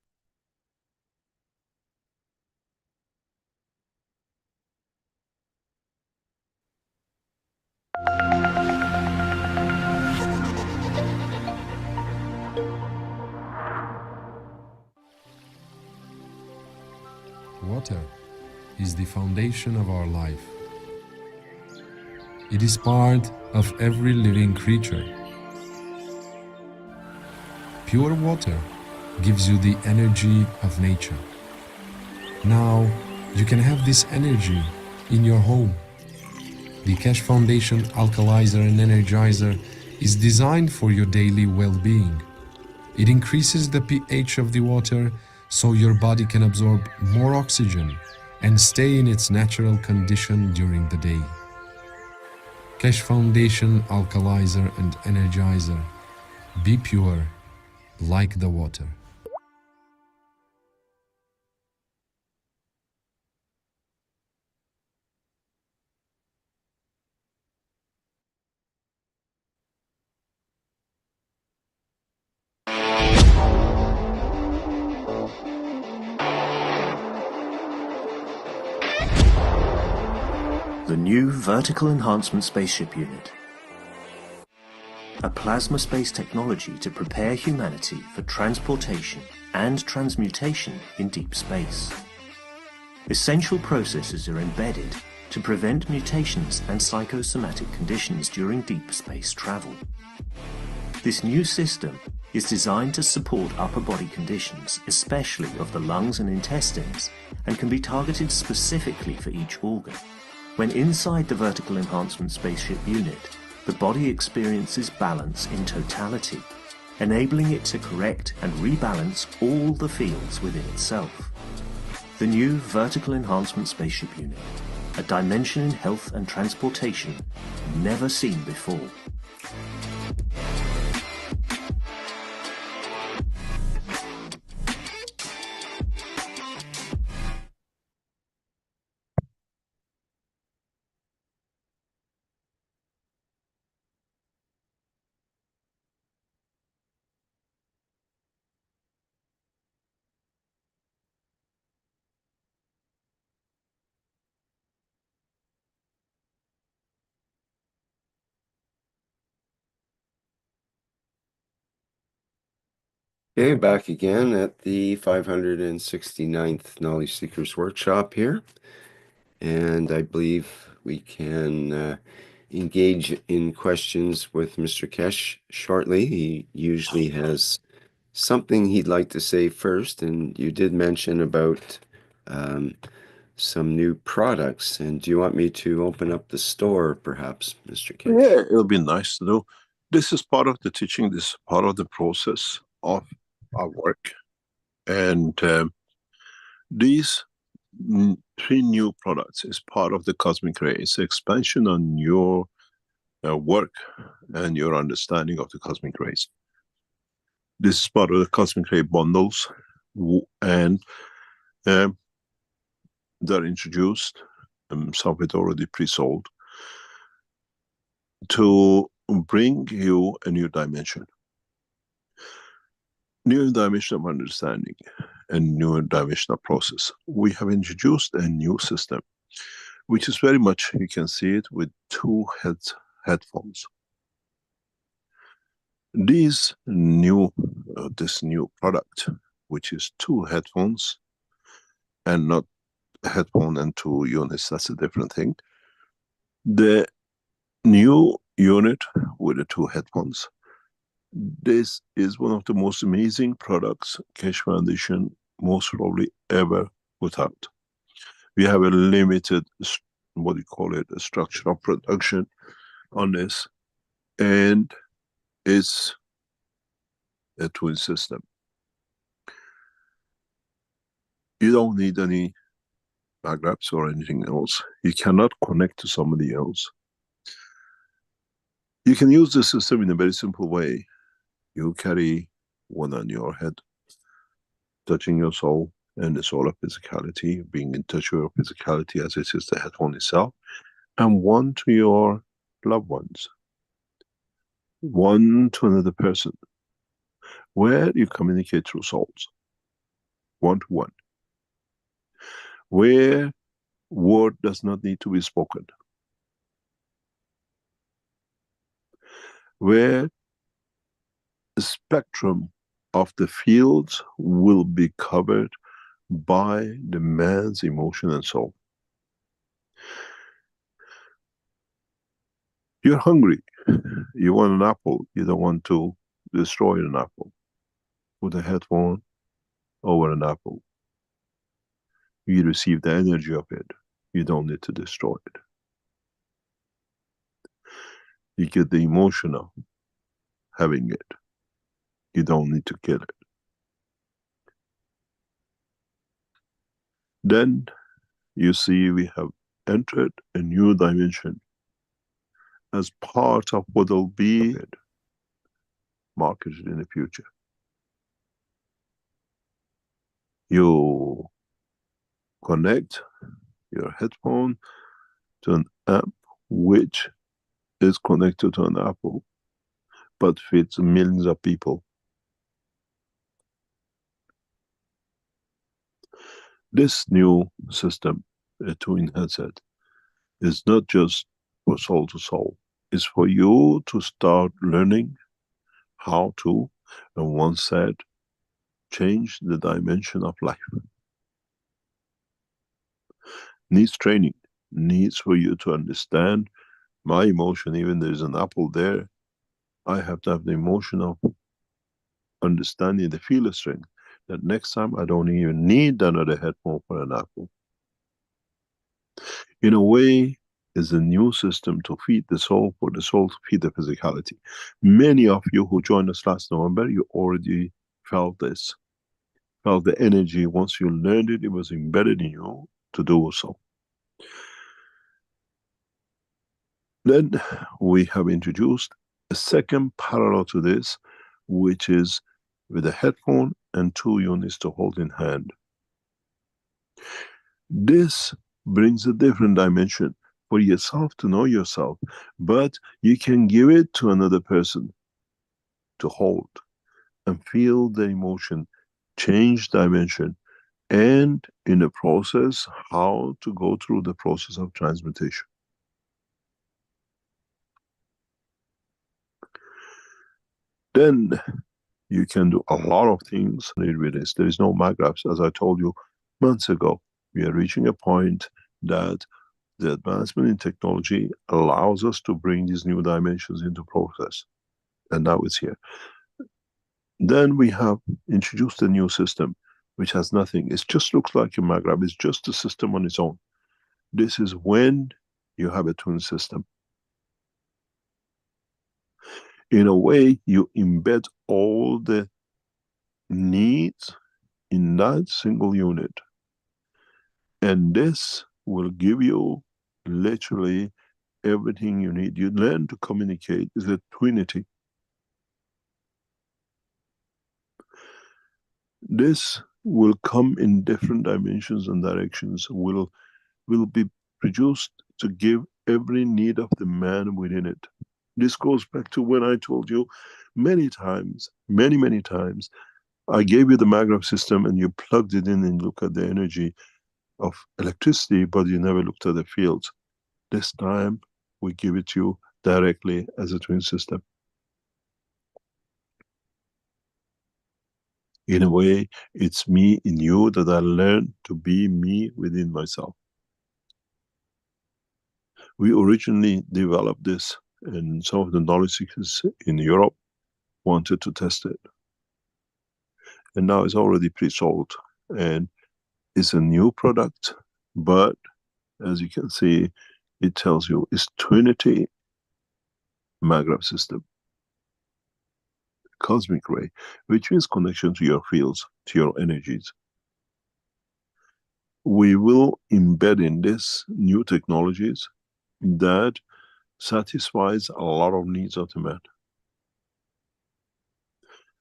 Water is the foundation of our life. It is part of every living creature. Pure water gives you the energy of nature. Now you can have this energy in your home. The Keshe Foundation Alkalizer and Energizer is designed for your daily well-being. It increases the pH of the water so your body can absorb more oxygen and stay in its natural condition during the day. Keshe Foundation Alkalizer and Energizer. Be pure like the water. The new Vertical Enhancement Spaceship Unit. A plasma-space technology to prepare humanity for transportation and transmutation in deep space. Essential processes are embedded to prevent mutations and psychosomatic conditions during deep space travel. This new system is designed to support upper body conditions, especially of the lungs and intestines, and can be targeted specifically for each organ. When inside the Vertical Enhancement Spaceship Unit, the body experiences balance in totality, enabling it to correct and rebalance all the fields within itself. The new Vertical Enhancement Spaceship Unit, a dimension in health and transportation never seen before. Okay, back again at the 569th Knowledge Seekers Workshop here. And I believe we can engage in questions with Mr. Keshe shortly. He usually has something he'd like to say first, and you did mention about some new products. And do you want me to open up the store, perhaps, Mr. Keshe? Yeah, it'll be nice to do. This is part of the teaching. This is part of the process of our work. And these three new products is part of the Cosmic Ray. It's expansion on your work and your understanding of the Cosmic Rays. This is part of the Cosmic Ray bundles, and they're introduced, some of it already pre-sold, to bring you a new dimension. New dimension of understanding and new dimension of process. We have introduced a new system, which is very much, you can see it with two headphones. This new product, which is two headphones and not a headphone and two units, that's a different thing. The new unit with the two headphones, this is one of the most amazing products Keshe Foundation most probably ever put out. We have a limited, what do you call it, a structure of production on this, and it's a twin system. You don't need any magnets or anything else. You cannot connect to somebody else. You can use the system in a very simple way. You carry one on your head, touching your soul and the soul of physicality, being in touch with your physicality as it is the headphone itself, and one to your loved ones, one to another person, where you communicate through souls, one to one, where word does not need to be spoken, where the spectrum of the fields will be covered by the man's emotion and soul. You're hungry, you want an apple, you don't want to destroy an apple. Put a headphone over an apple. You receive the energy of it, you don't need to destroy it. You get the emotion of having it, you don't need to kill it. Then you see we have entered a new dimension as part of what will be marketed in the future. You connect your headphone to an app which is connected to an Apple, but fits millions of people. This new system, a twin headset, is not just for soul to soul. It's for you to start learning how to, and once said, change the dimension of life. Needs training, needs for you to understand my emotion. Even there's an apple there, I have to have the emotion of understanding the feel strength, that next time I don't even need another headphone for an apple. In a way, is a new system to feed the soul, for the soul to feed the physicality. Many of you who joined us last November, you already felt this, felt the energy. Once you learned it, it was embedded in you to do so. Then we have introduced a second parallel to this, which is with a headphone and 2 units to hold in hand. This brings a different dimension for yourself to know yourself, but you can give it to another person to hold and feel the emotion, change dimension, and in the process, how to go through the process of transmutation. Then you can do a lot of things with this. There is no magraphs, as I told you months ago. We are reaching a point that the advancement in technology allows us to bring these new dimensions into process. And now it's here. Then we have introduced a new system, which has nothing. It just looks like a magraph. It's just a system on its own. This is when you have a twin system. In a way, you embed all the needs in that single unit. And this will give you literally everything you need. You learn to communicate. It's a twinity. This will come in different dimensions and directions, will be produced to give every need of the man within it. This goes back to when I told you many times, many times, I gave you the magraph system and you plugged it in and look at the energy of electricity, but you never looked at the fields. This time, we give it to you directly as a twin system. In a way, it's me in you that I learn to be me within myself. We originally developed this, and some of the knowledge seekers in Europe wanted to test it. And now it's already pre-sold, and it's a new product, but as you can see, it tells you it's Trinity magraph system. Cosmic ray, which means connection to your fields, to your energies. We will embed in this new technologies that satisfies a lot of needs of the man.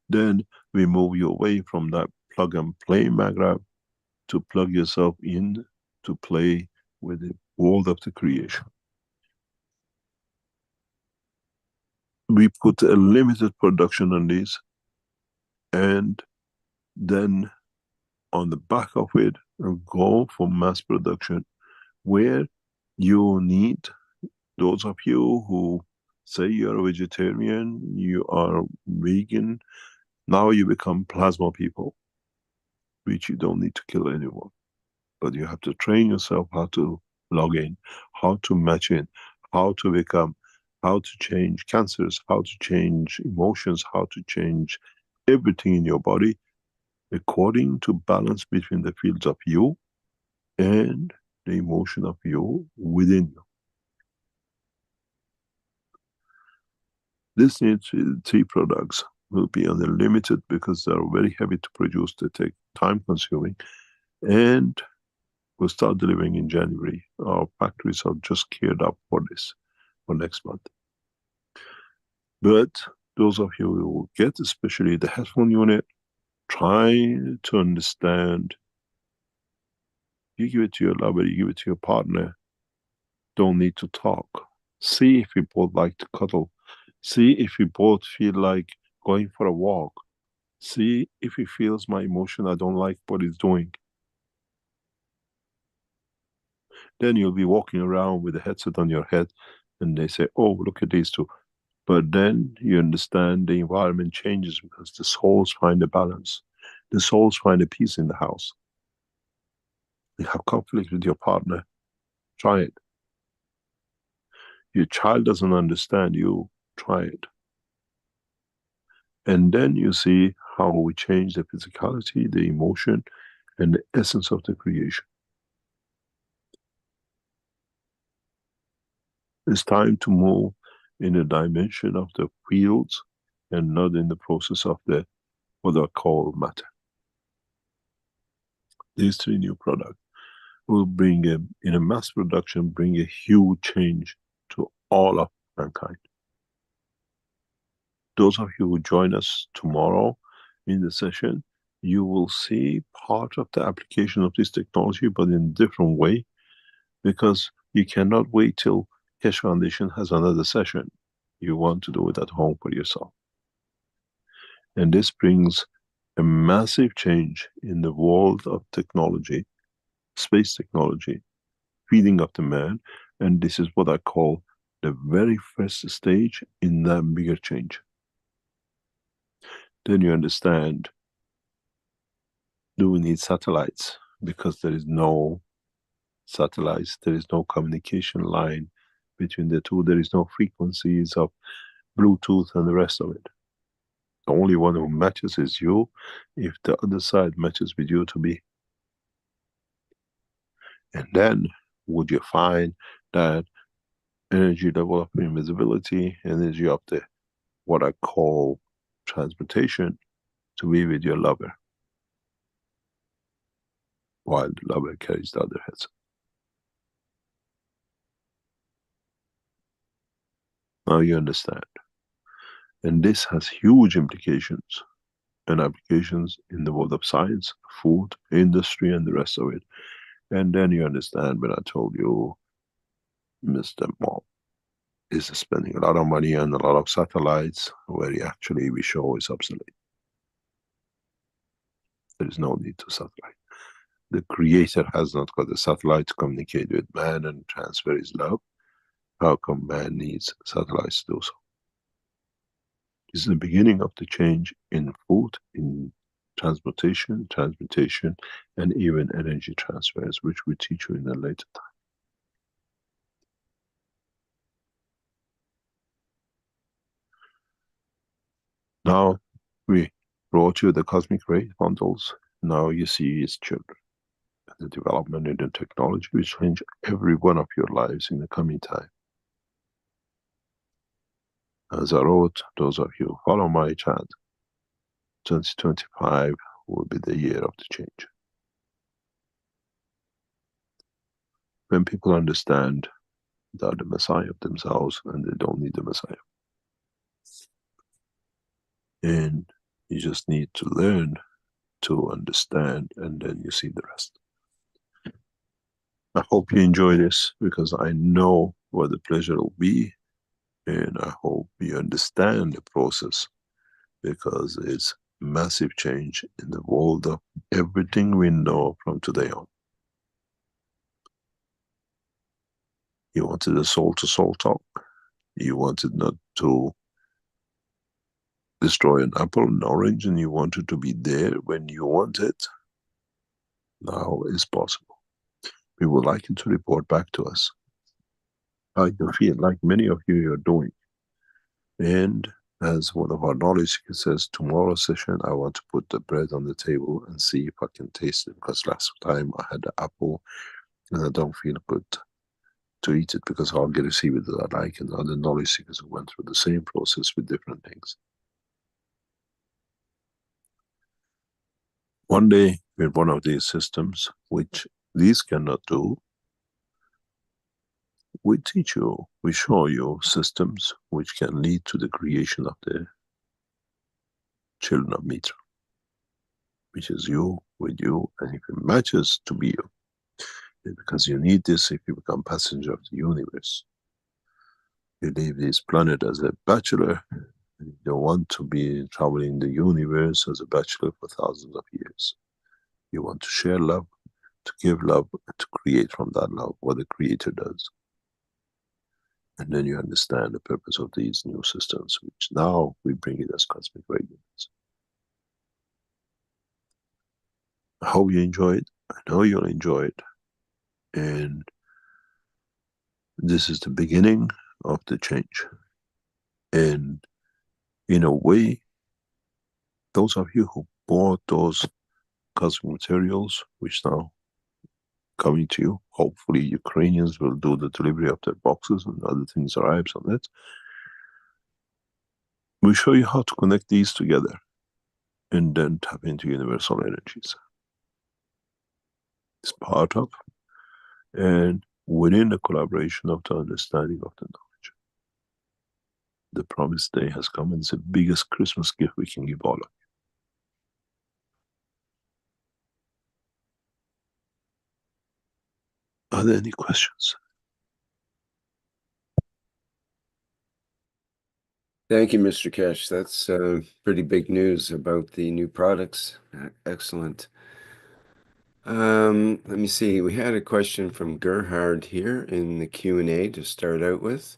Then we move you away from that plug and play maggrab to plug yourself in to play with the world of the creation. We put a limited production on these, and then on the back of it, go for mass production, where you need, those of you who say you're a vegetarian, you are vegan, now you become plasma people, which you don't need to kill anyone. But you have to train yourself how to log in, how to match in, how to become, how to change cancers, how to change emotions, how to change everything in your body according to balance between the fields of you and the emotion of you within you. This needs 3 products will be on the limited because they are very heavy to produce, they take time consuming, and we'll start delivering in January. Our factories are just geared up for this, for next month. But those of you who will get especially the headphone unit, try to understand. You give it to your lover, you give it to your partner, don't need to talk. See if you both like to cuddle. See if you both feel like going for a walk. See if he feels my emotion, I don't like what he's doing. Then you'll be walking around with a headset on your head and they say, oh, look at these two. But then you understand the environment changes because the souls find a balance. The souls find a peace in the house. You have conflict with your partner, try it. Your child doesn't understand you, try it. And then you see how we change the physicality, the emotion, and the essence of the creation. It's time to move in a dimension of the fields and not in the process of the what I call matter. These 3 new products will bring in a mass production, bring a huge change to all of mankind. Those of you who join us tomorrow in the session, you will see part of the application of this technology, but in a different way, because you cannot wait till Keshe Foundation has another session. You want to do it at home for yourself. And this brings a massive change in the world of technology, space technology, feeding of the man, and this is what I call the very first stage in that bigger change. Then you understand, do we need satellites? Because there is no satellites, there is no communication line between the two, there is no frequencies of Bluetooth and the rest of it. The only one who matches is you, if the other side matches with you to be. And then would you find that energy level of invisibility, energy of the what I call transmutation, to be with your lover, while the lover carries the other heads. Now you understand. And this has huge implications and applications in the world of science, food, industry, and the rest of it. And then you understand when I told you, Mr. Mob is spending a lot of money on a lot of satellites, where he actually we show is obsolete. There is no need to satellite. The creator has not got a satellite to communicate with man and transfer his love. How come man needs satellites to do so? This is the beginning of the change in food, in transmutation, and even energy transfers, which we teach you in a later time. Now, we brought you the cosmic ray bundles. Now you see its children. The development in the technology will change every one of your lives in the coming time. As I wrote, those of you who follow my chat, 2025 will be the year of the change. When people understand They are the Messiah of themselves and they don't need the Messiah. And you just need to learn to understand, and then you see the rest. I hope you enjoy this, because I know what the pleasure will be, and I hope you understand the process, because it's massive change in the world of everything we know from today on. You wanted a soul-to-soul talk. You wanted not to destroy an apple, an orange, and you wanted to be there when you want it. Now it's possible. We would like you to report back to us how you feel, like many of you are doing. And as one of our knowledge seekers says, tomorrow's session, I want to put the bread on the table and see if I can taste it, because last time I had the apple and I don't feel good to eat it, because I'll get to see what I like, and other knowledge seekers who went through the same process with different things. One day, with one of these systems, which these cannot do, we teach you, we show you systems which can lead to the creation of the children of Mitra, which is you, with you, and if it matches, to be you. Because you need this if you become passenger of the universe. You leave this planet as a bachelor, and you don't want to be traveling the universe as a bachelor for thousands of years. You want to share love, to give love, and to create from that love what the Creator does. And then you understand the purpose of these new systems, which now we bring it as cosmic radiance. I hope you enjoy it. I know you'll enjoy it. And this is the beginning of the change. And in a way, those of you who bought those cosmic materials, which now coming to you, hopefully Ukrainians will do the delivery of their boxes and other things arrives on it. We show you how to connect these together and then tap into universal energies. It's part of and within the collaboration of the understanding of the knowledge. The promised day has come, and it's the biggest Christmas gift we can give all of you. Are there any questions? Thank you, Mr. Keshe. That's pretty big news about the new products. Excellent. Let me see. We had a question from Gerhard here in the Q&A to start out with.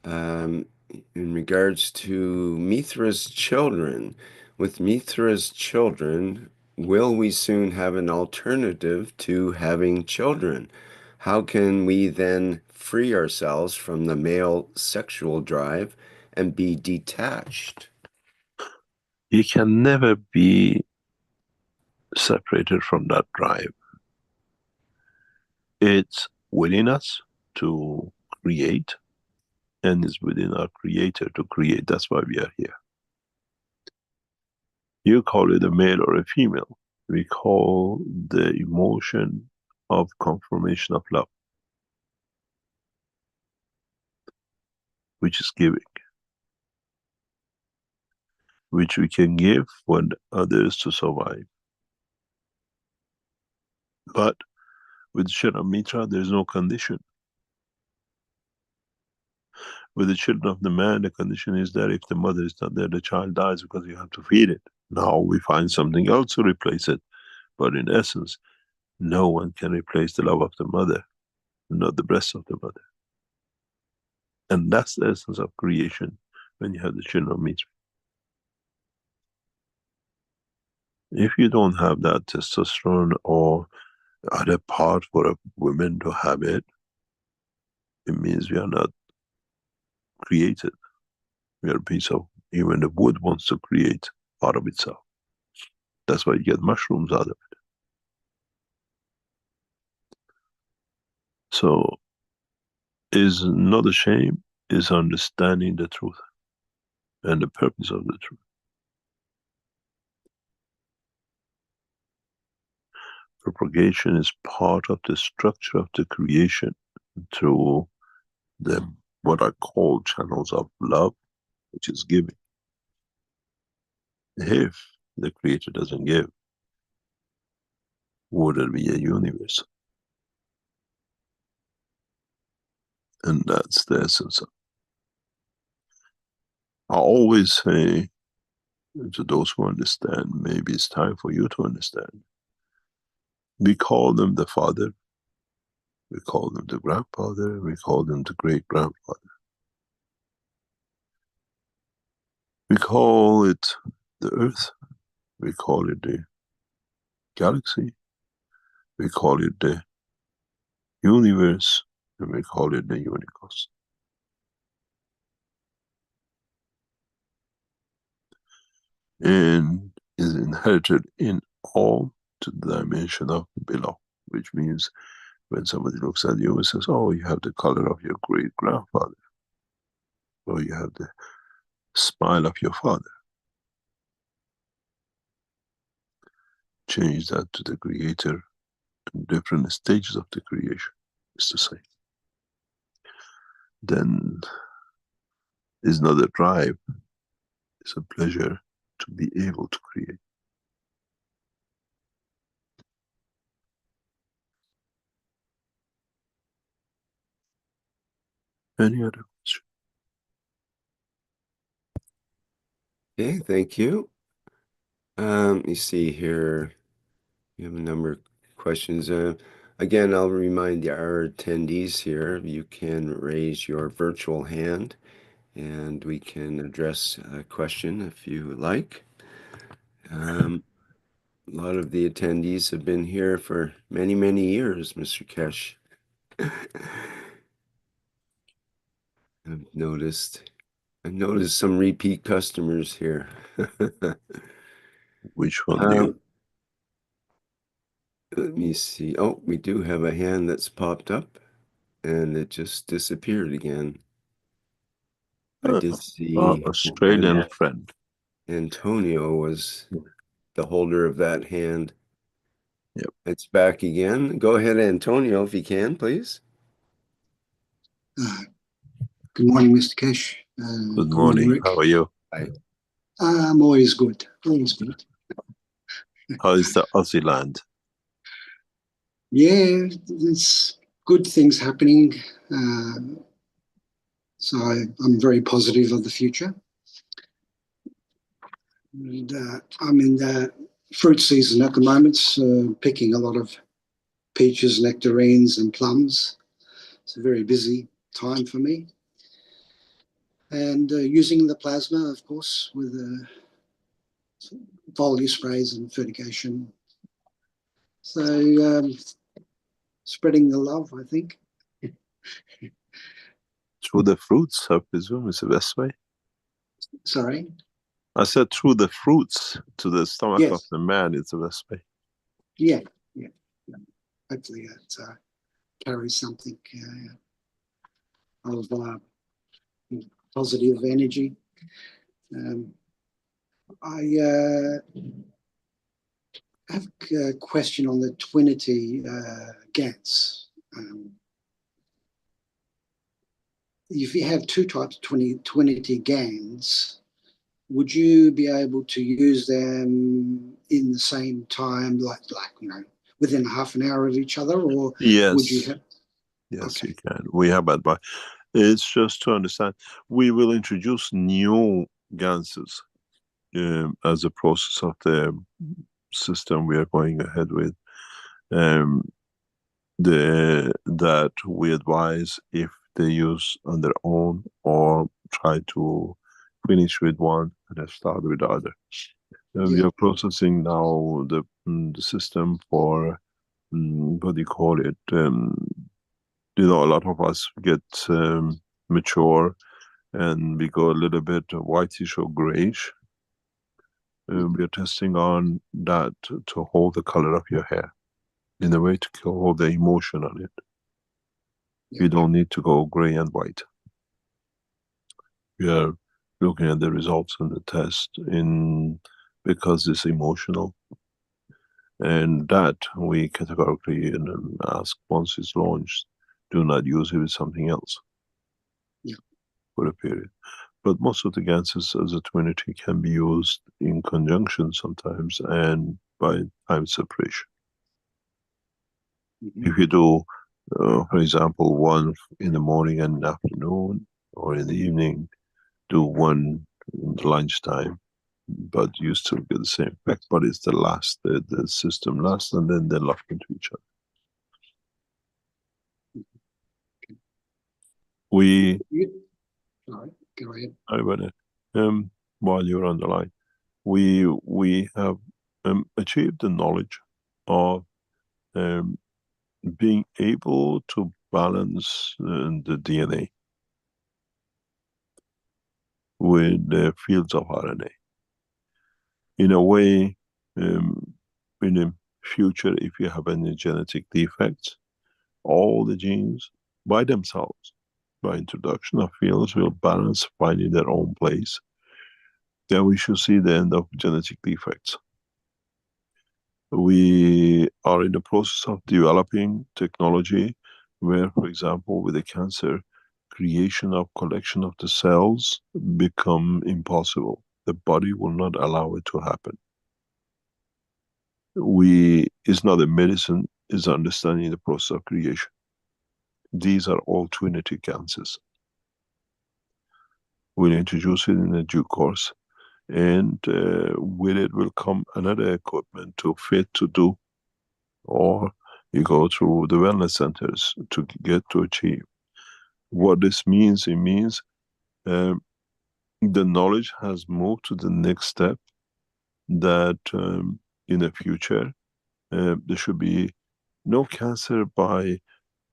In regards to Mithra's children. With Mithra's children, will we soon have an alternative to having children? How can we then free ourselves from the male sexual drive and be detached? You can never be separated from that drive. It's within us to create, and it's within our Creator to create. That's why we are here. You call it a male or a female. We call the emotion of confirmation of love, which is giving, which we can give for others to survive. But with children of Mitra, there's no condition. With the children of the man, the condition is that if the mother is not there, the child dies because you have to feed it. Now we find something else to replace it. But in essence, no one can replace the love of the mother, not the breast of the mother. And that's the essence of creation when you have the children of Mitra. If you don't have that testosterone or other part for a woman to have it, it means we are not created. We are a piece of, even the wood wants to create out of itself. That's why you get mushrooms out of it. So, is not a shame, is understanding the truth and the purpose of the truth. Propagation is part of the structure of the creation through the what I call channels of love, which is giving. If the Creator doesn't give, would it be a universe? And that's the essence. I always say to those who understand, maybe it's time for you to understand. We call them the father, we call them the grandfather, we call them the great grandfather. We call it the earth, we call it the galaxy, we call it the universe, and we call it the unicos. And is inherited in all to the dimension of below, which means when somebody looks at you and says, oh, you have the color of your great grandfather, or you have the smile of your father. Change that to the Creator in different stages of the creation. It's the same. Then it's not a drive, it's a pleasure to be able to create. Any other question? Okay, thank you. You see here, we have a number of questions. Again, I'll remind our attendees here, you can raise your virtual hand and we can address a question if you like. A lot of the attendees have been here for many, many years, Mr. Keshe. I've noticed some repeat customers here. Which one do you? Let me see. Oh, we do have a hand that's popped up and it just disappeared again. I did see Australian friend. Antonio was the holder of that hand. Yep. It's back again. Go ahead, Antonio, if you can, please. Good morning, Mr. Keshe. Good morning. Rick. How are you? Hi. I'm always good. Always good. How is the Aussie land? Yeah, there's good things happening. So I'm very positive of the future. And I'm in the fruit season at the moment, picking a lot of peaches, nectarines, and plums. It's a very busy time for me. And using the plasma, of course, with foliar sprays and fertigation. So spreading the love, I think. Through the fruits, I presume, is the best way. Sorry? I said through the fruits to the stomach Yes. of the man is the best way. Yeah. Hopefully it carries something of positive energy. I have a question on the twinity GANs. If you have two types of twinity GANs, would you be able to use them in the same time, like within half an hour of each other, or Yes. would you have? Yes, Okay. you can. We have advice. It's just to understand. We will introduce new ganses as a process of the system we are going ahead with. That we advise if they use on their own or try to finish with one and then start with the other. We are processing now the system for what do you call it? A lot of us get mature and we go a little bit whitish or grayish. We are testing on that to hold the color of your hair in a way to hold the emotion on it. You don't need to go gray and white. We are looking at the results on the test because it's emotional. And that we categorically ask once it's launched, do not use it with something else. for a period. But most of the ganses as a trinity can be used in conjunction sometimes and by time separation. If you do, for example, one in the morning and in the afternoon, or in the evening, do one in the lunchtime, but you still get the same effect, but it's the system lasts, and then they lock into each other. We... Sorry, go ahead. While you're on the line, we have achieved the knowledge of being able to balance the DNA with the fields of RNA. In a way, in the future, if you have any genetic defects, all the genes by themselves, by introduction of fields, will balance, finding their own place. Then we should see the end of genetic defects. We are in the process of developing technology where, for example, with the cancer, creation of collection of the cells become impossible. The body will not allow it to happen. It's not a medicine, it's understanding the process of creation. These are all trinity cancers. We'll introduce it in a due course, and with it will come another equipment to fit to do, or you go through the wellness centers to get to achieve. What this means, it means the knowledge has moved to the next step, that in the future there should be no cancer by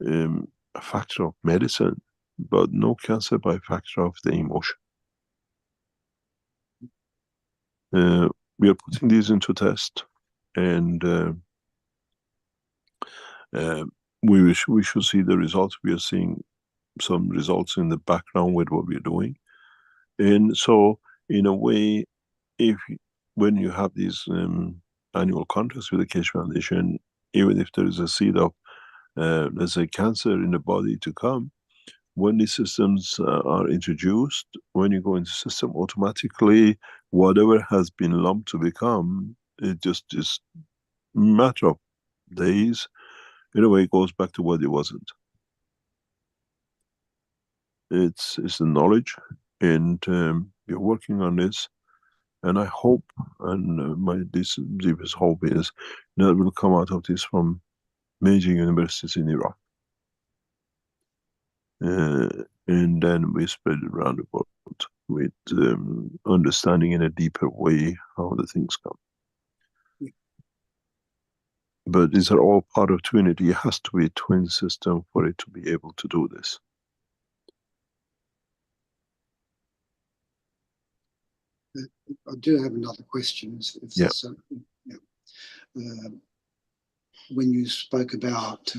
a factor of medicine, but no cancer by factor of the emotion. We are putting these into test, and we should see the results. We are seeing some results in the background with what we're doing. And so, in a way, when you have these annual contracts with the Keshe Foundation, even if there is a seed of, let's say, cancer in the body to come, when these systems are introduced, when you go into the system, automatically, whatever has been lumped to become, it just is a matter of days. In a way, it goes back to what it wasn't. It's the knowledge, and we're working on this. And I hope, and my deepest hope is, that will come out of this from major universities in Iraq. And then we spread it around the world with understanding in a deeper way how the things come. But these are all part of Trinity. It has to be a twin system for it to be able to do this. I do have another question. When you spoke about,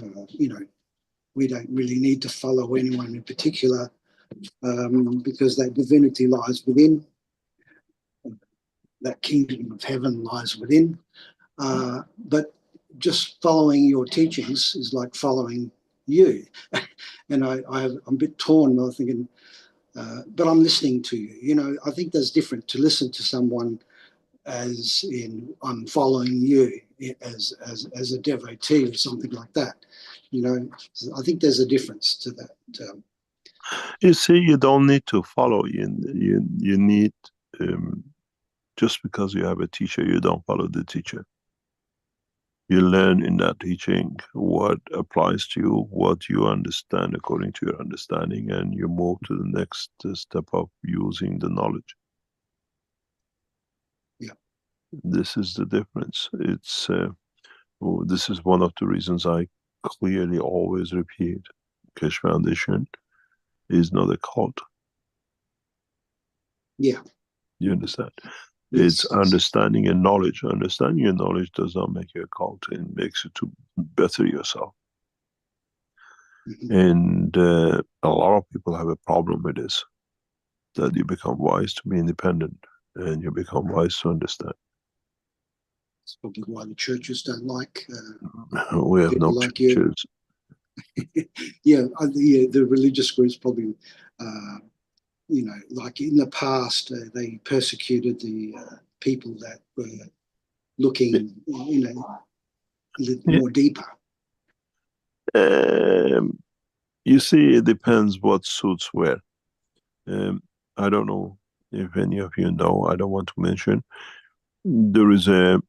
we don't really need to follow anyone in particular because that divinity lies within, that kingdom of heaven lies within. But just following your teachings is like following you. And I'm a bit torn. I'm thinking, but I'm listening to you. I think there's different to listen to someone as in I'm following you as a devotee or something like that. I think there's a difference to that. You see, you don't need to follow. You need, just because you have a teacher, you don't follow the teacher. You learn in that teaching what applies to you, what you understand according to your understanding, and you move to the next step of using the knowledge. Yeah. This is the difference. This is one of the reasons I clearly always repeat, Keshe Foundation is not a cult. Yeah. You understand? Yes. It's understanding and knowledge. Understanding and knowledge does not make you a cult. It makes you to better yourself. And a lot of people have a problem with this, that you become wise to be independent and you become wise to understand. That's probably why the churches don't like we have no like churches. Yeah, the religious groups probably like in the past, they persecuted the people that were looking, a little more deeper. You see, it depends what suits where. I don't know if any of you know, I don't want to mention. There is a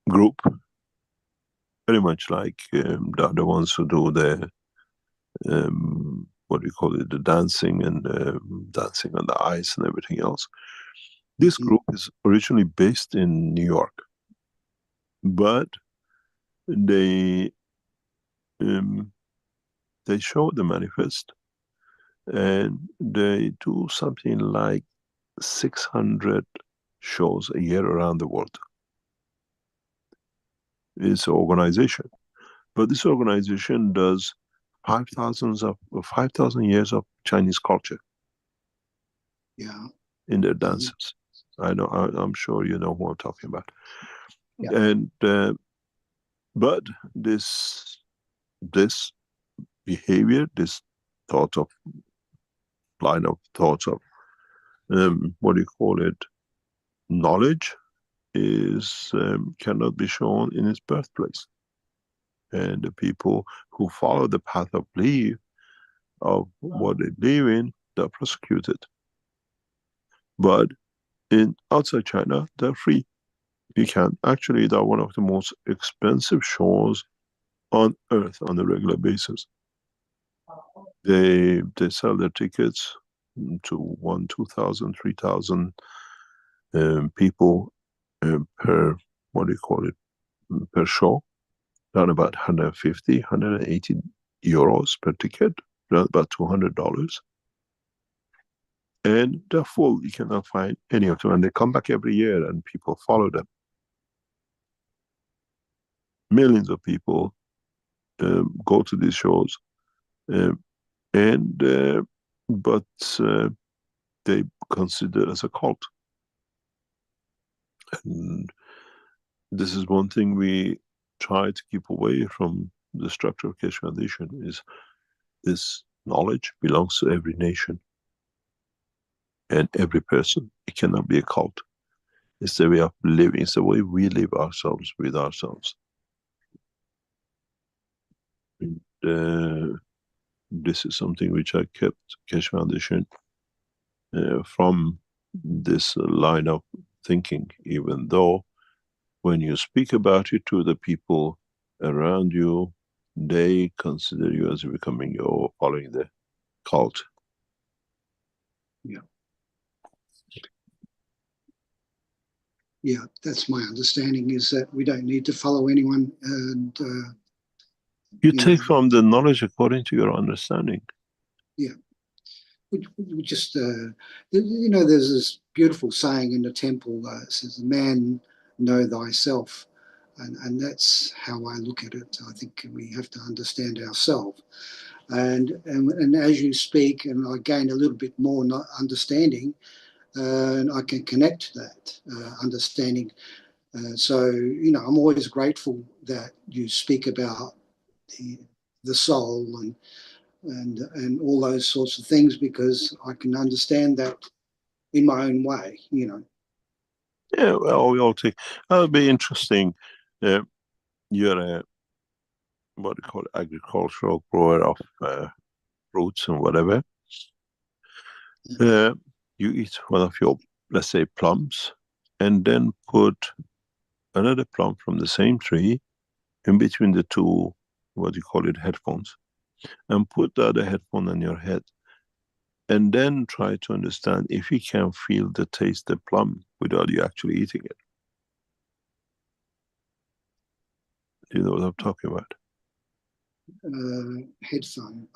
group, very much like the other ones who do the, what do you call it, the dancing and dancing on the ice and everything else. This group is originally based in New York, but they show the manifest, and they do something like 600 shows a year around the world. It's an organization, but this organization does 5,000 years of Chinese culture. Yeah. In their dances. I know. I'm sure you know who I'm talking about. Yeah. And but this behavior, this line of thoughts of what do you call it, knowledge, is cannot be shown in its birthplace. And the people who follow the path of belief of what they believe in, they're persecuted. But outside China, they're free. You can actually, they're one of the most expensive shows on earth on a regular basis. They sell their tickets to 1,000, 2,000, 3,000 people per, what do you call it, per show. Around about 150, 180 euros per ticket, around about $200. And they're full. You cannot find any of them. And they come back every year and people follow them. Millions of people go to these shows, but they consider as a cult. And this is one thing we try to keep away from the structure of Keshe Foundation, is this knowledge belongs to every nation and every person. It cannot be a cult. It's the way of living. It's the way we live ourselves with ourselves. And, this is something which I kept Keshe Foundation from this line of thinking, even though when you speak about it to the people around you, they consider you as becoming or following the cult. Yeah. Yeah, that's my understanding, is that we don't need to follow anyone, and you take from the knowledge according to your understanding. Yeah. We just, there's this beautiful saying in the temple, it says, "Man, know thyself." And that's how I look at it. I think we have to understand ourselves. And as you speak, and I gain a little bit more understanding, and I can connect to that understanding. So, I'm always grateful that you speak about the soul and all those sorts of things, because I can understand that in my own way, Yeah, well, we all take. That'll be interesting. You're a, what do you call it, agricultural grower of fruits and whatever. You eat one of your, let's say, plums, and then put another plum from the same tree in between the two, what do you call it, headphones, and put the other headphone on your head, and then try to understand if you can feel the taste of plum without you actually eating it. Do you know what I'm talking about? Headphone.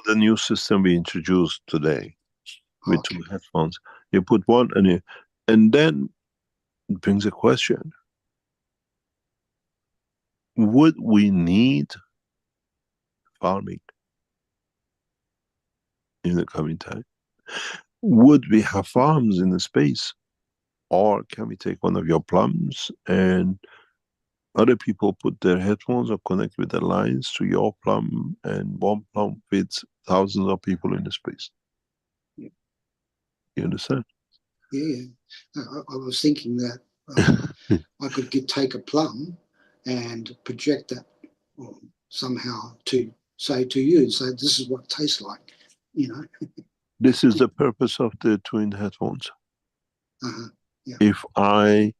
The new system we introduced today with two headphones. You put one and then it brings a question. Would we need farming in the coming time? Would we have farms in the space? Or can we take one of your plums and other people put their headphones or connect with the lines to your plum, and one plum fits thousands of people in the space? You understand? Yeah. I was thinking that I could take a plum and project that somehow to say to you, say this is what it tastes like, you know. This is the purpose of the twin headphones. Yeah. If I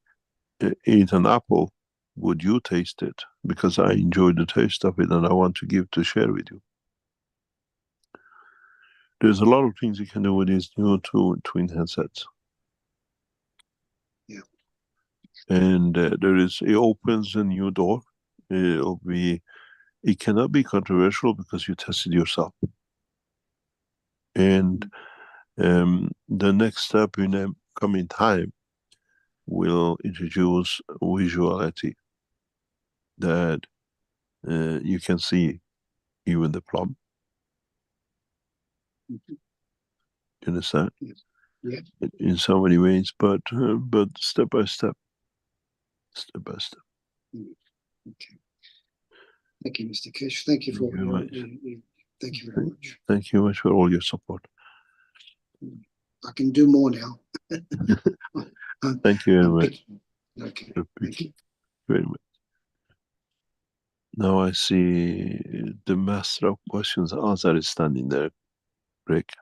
eat an apple, would you taste it? Because I enjoy the taste of it and I want to share with you. There's a lot of things you can do with these new twin headsets. Yeah. And it opens a new door. It cannot be controversial because you tested yourself. And the next step in a coming time will introduce visuality that you can see even the plum. You understand? Yeah. In so many ways, but step by step. Step by step. Okay. Thank you, Mr. Keshe. Thank you for thank you very much. Thank you much for all your support. I can do more now. Thank you very much. Okay. Thank you very much. Now I see the master of questions, Azar, is standing there. Rick.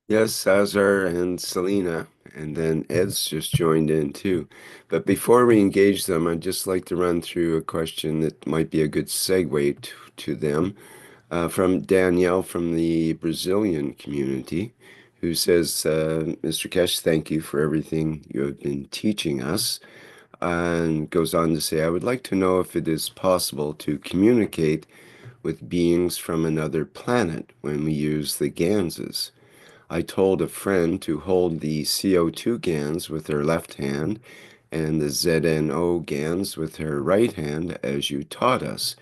Yes, Azar and Selena, and then Ed's just joined in too. But before we engage them, I'd just like to run through a question that might be a good segue to them from Danielle from the Brazilian community, who says, Mr. Keshe, thank you for everything you have been teaching us. And goes on to say, I would like to know if it is possible to communicate with beings from another planet when we use the ganses. I told a friend to hold the CO2 gans with her left hand and the ZNO gans with her right hand as you taught us.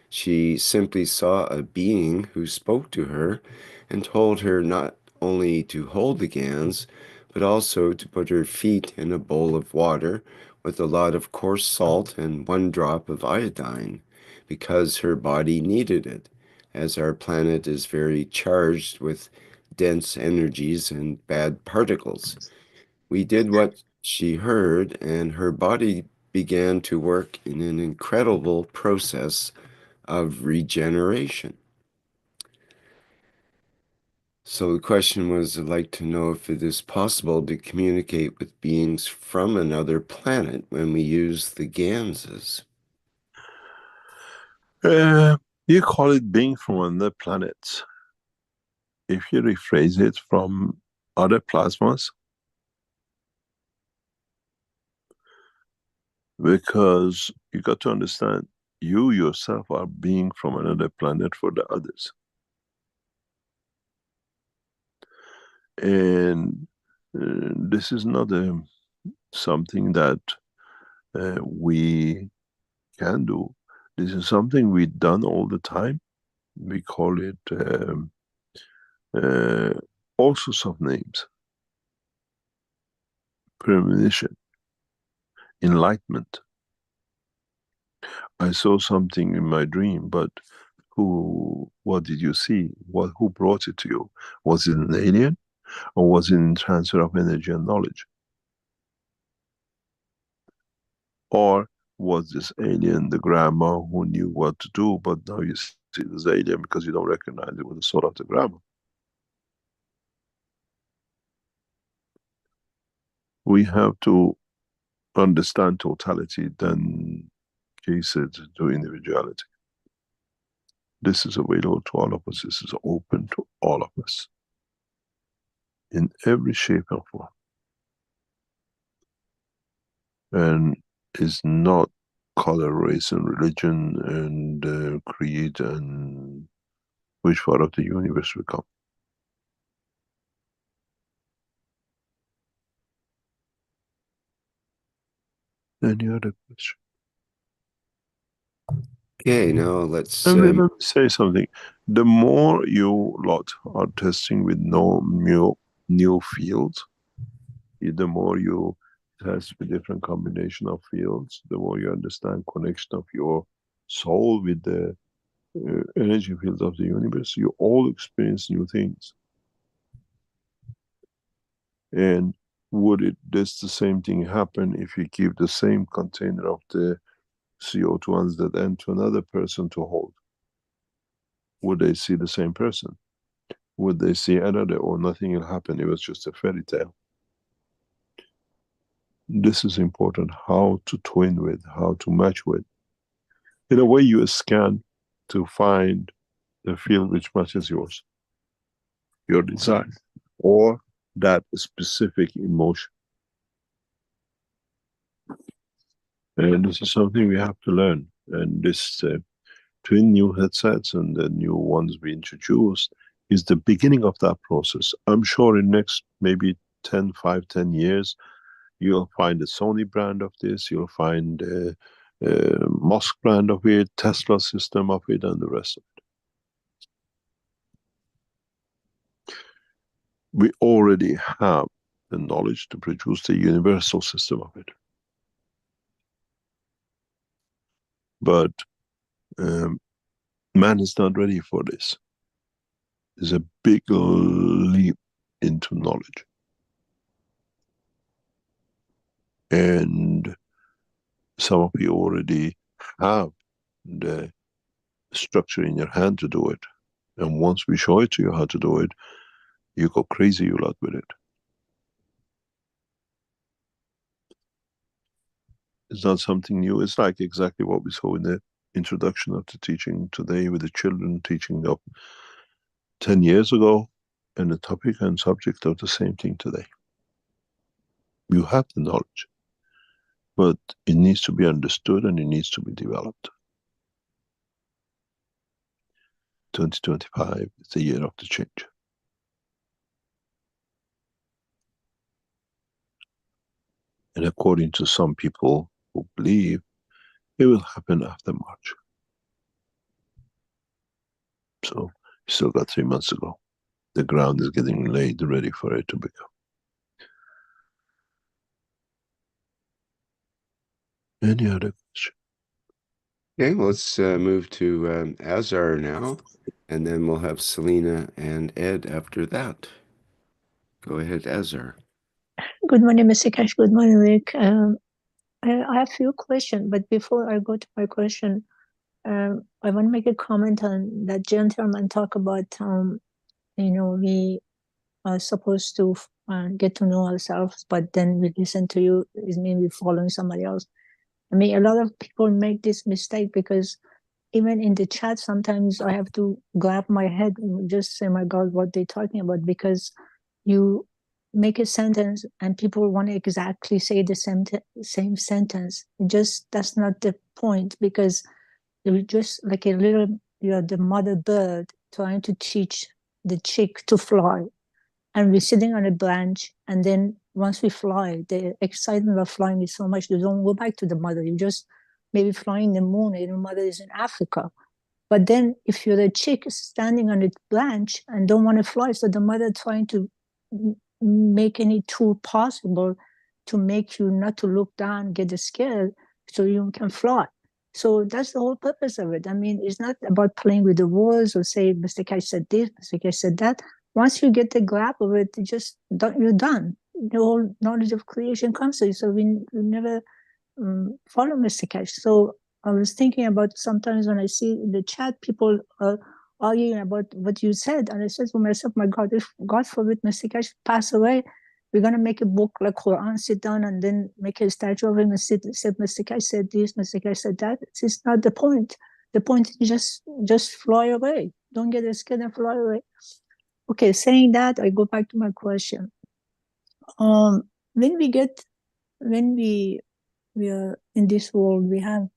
She simply saw a being who spoke to her and told her not only to hold the gans, but also to put her feet in a bowl of water with a lot of coarse salt and 1 drop of iodine, because her body needed it, as our planet is very charged with dense energies and bad particles. We did what she heard, and her body began to work in an incredible process of regeneration. So the question was, I'd like to know if it is possible to communicate with beings from another planet when we use the ganses. You call it being from another planet. If you rephrase it from other plasmas, because you got to understand, you yourself are being from another planet for the others. And this is not something that we can do. This is something we've done all the time. We call it all sorts of names. Premonition, enlightenment. I saw something in my dream, but what did you see? Who brought it to you? Was it an alien? Or was it in transfer of energy and knowledge? Or was this alien the grandma who knew what to do, but now you see this alien because you don't recognize it with the soul of the grandma? We have to understand totality, then case it to individuality. This is available to all of us. This is open to all of us in every shape and form. And is not color, race and religion and creed and which part of the universe we come. Any other question? Okay, now let's... Let me say something. The more you lot are testing with no new fields, the more you test with different combination of fields, the more you understand connection of your soul with the energy fields of the universe, you all experience new things. And would this the same thing happen if you give the same container of the CO2 on that end to another person to hold? Would they see the same person? Would they see another, or nothing will happen? It was just a fairy tale. This is important, how to twin with, how to match with. In a way, you scan to find the field which matches yours, your design, or that specific emotion. And this is something we have to learn. And this twin new headsets and the new ones we introduced is the beginning of that process. I'm sure in next maybe 10 years, you'll find a Sony brand of this, you'll find a Musk brand of it, Tesla system of it, and the rest of it. We already have the knowledge to produce the universal system of it. But man is not ready for this. It's a big leap into knowledge. And some of you already have the structure in your hand to do it. And once we show it to you how to do it, you go crazy, you lot, with it. It's not something new. It's like exactly what we saw in the introduction of the teaching today with the children teaching of 10 years ago, and the topic and subject of the same thing today. You have the knowledge, but it needs to be understood and it needs to be developed. 2025 is the year of the change. And according to some people who believe, it will happen after March. So, still got 3 months to go. The ground is getting laid, ready for it to become. Any other question? Okay, let's move to Azar now, and then we'll have Selena and Ed after that. Go ahead, Azar. Good morning, Mr. Keshe. Good morning, Rick. I have a few questions, but before I go to my question, I want to make a comment on that gentleman talk about, we are supposed to get to know ourselves, but then we listen to you, it means we're following somebody else. I mean, a lot of people make this mistake because even in the chat, sometimes I have to grab my head and just say, my God, what they're talking about, because you make a sentence and people want to exactly say the same sentence. That's not the point, because you're just like you're the mother bird trying to teach the chick to fly. And we're sitting on a branch, and then once we fly, the excitement of flying is so much, you don't go back to the mother. You just maybe flying the moon, and your mother is in Africa. But then if you're a chick standing on a branch and don't want to fly, so the mother trying to make any tool possible to make you not to look down, get scared, so you can fly. So that's the whole purpose of it. I mean, it's not about playing with the words or say, Mr. Keshe said this, Mr. Keshe said that. Once you get the grasp of it, you're done. The whole knowledge of creation comes to you. So we never follow Mr. Keshe. So I was thinking about sometimes when I see in the chat people arguing about what you said, and I said to myself, my God, if God forbid Mr. Keshe pass away, we're going to make a book like Quran, sit down and then make a statue of him and said, Mr. Keshe said this, Mr. Keshe said that. It's not the point. The point is just fly away. Don't get scared and fly away. Okay, saying that, I go back to my question. When we are in this world, we have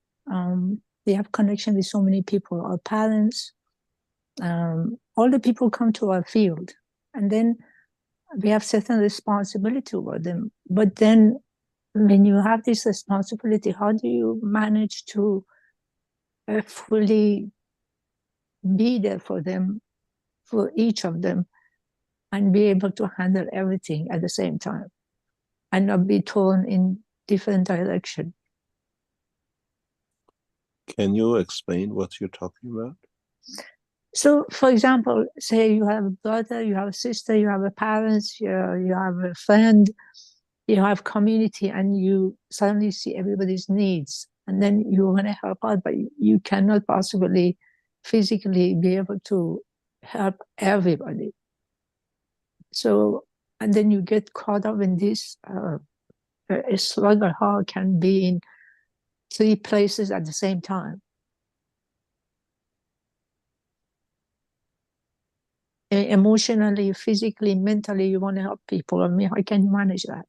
connection with so many people, our parents, all the people come to our field, and then we have certain responsibility over them. But then when you have this responsibility, how do you manage to fully be there for them, for each of them, and be able to handle everything at the same time and not be torn in different directions? Can you explain what you're talking about? So, for example, say you have a brother, you have a sister, you have a parents, you have a friend, you have community, and you suddenly see everybody's needs, and then you want to help out, but you cannot possibly physically be able to help everybody. So, and then you get caught up in this struggle. How can be in 3 places at the same time? Emotionally, physically, mentally, you want to help people. I mean, how can you manage that?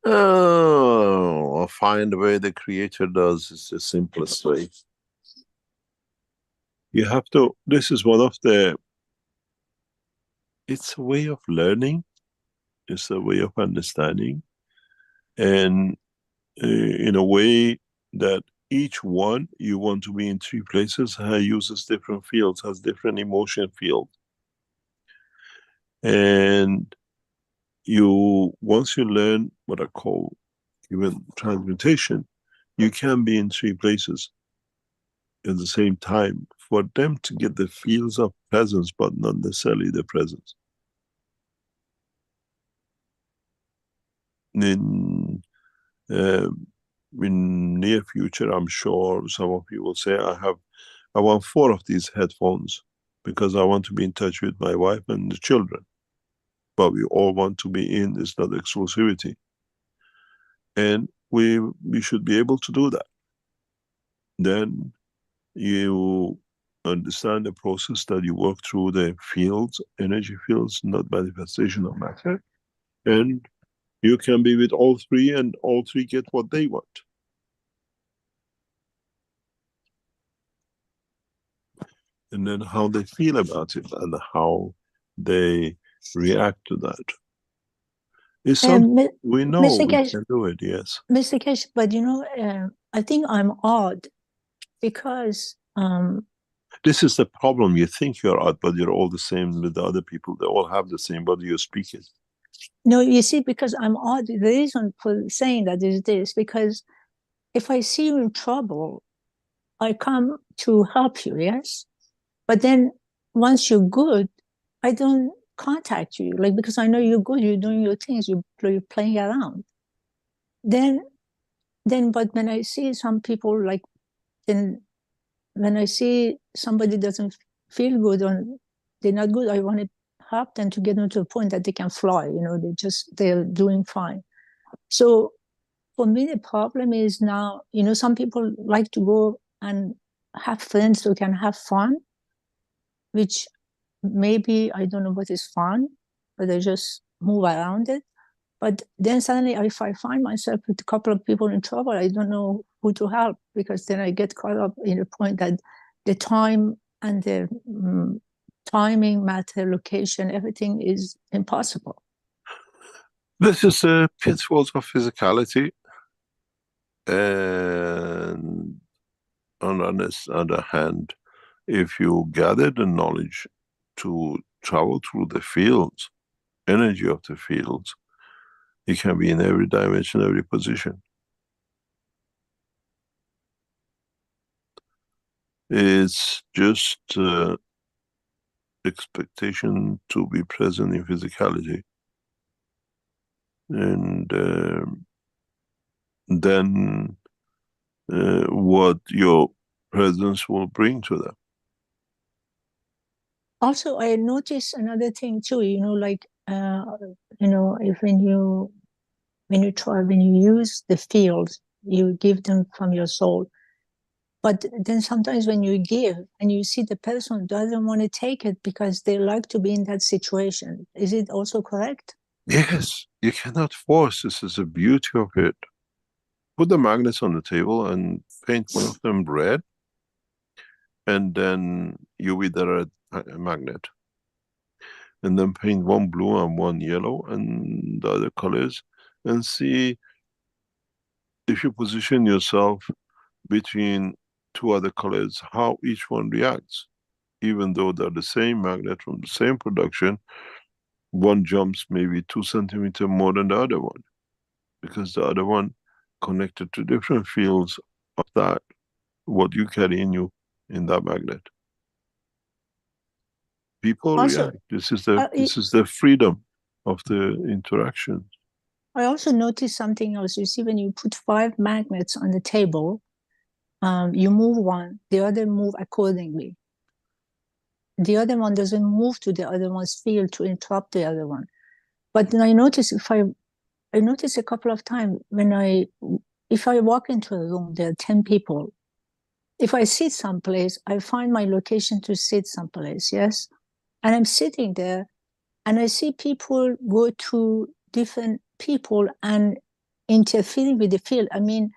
Oh, I'll find the way the Creator does. It's the simplest way. You have to, this is one of the, it's a way of learning. It's a way of understanding. And in a way that each one, you want to be in 3 places, uses different fields, has different emotion field. And once you learn what I call even transmutation, you can be in 3 places at the same time for them to get the fields of presence, but not necessarily the presence. In near future, I'm sure some of you will say, I want 4 of these headphones because I want to be in touch with my wife and the children. But we all want to be in, it's not exclusivity. And we should be able to do that. Then you understand the process that you work through the fields, energy fields, not manifestation of matter. And you can be with all 3 and all 3 get what they want. And then how they feel about it and how they react to that. It's something we know Mr. we Keshe, can do it, yes. Mr. Keshe, but you know, I think I'm odd because this is the problem. You think you're odd, but you're all the same with the other people. They all have the same, but you're speaking. No, you see, because I'm odd. The reason for saying that is this, because if I see you in trouble, I come to help you, yes? But then once you're good, I don't contact you, like, because I know you're good, you're doing your things, you're playing around. But when I see some people, like, then when I see somebody doesn't feel good or they're not good, I want to help them to get them to a point that they can fly, you know, they're doing fine. So for me, the problem is now, you know, some people like to go and have friends who can have fun, which maybe, I don't know what is fun, but they just move around it. But then suddenly, if I find myself with a couple of people in trouble, I don't know who to help, because then I get caught up in the point that the time and the timing, matter, location, everything is impossible. This is the pitfalls of physicality. And on this other hand, if you gather the knowledge to travel through the fields, energy of the fields, you can be in every dimension, every position. It's just expectation to be present in physicality. And then what your presence will bring to them. Also, I noticed another thing too, you know, like, you know, if when you use the fields, you give them from your soul. But then sometimes when you give and you see the person doesn't want to take it because they like to be in that situation, is it also correct? Yes, you cannot force. This is the beauty of it. Put the magnets on the table and paint one of them red, and then you with the red magnet. And then paint one blue and one yellow and the other colors, and see if you position yourself between 2 other colors, how each one reacts. Even though they're the same magnet from the same production, one jumps maybe 2 centimeters more than the other one, because the other one connected to different fields of that, what you carry in you in that magnet. People Also, react. This is the freedom of the interaction. I also noticed something else. You see, when you put 5 magnets on the table, you move one, the other move accordingly. The other one doesn't move to the other one's field to interrupt the other one. But then I noticed I noticed a couple of times if I walk into a room, there are 10 people. If I sit someplace, I find my location to sit someplace, yes? And I'm sitting there and I see people go to different people and interfering with the field. I mean,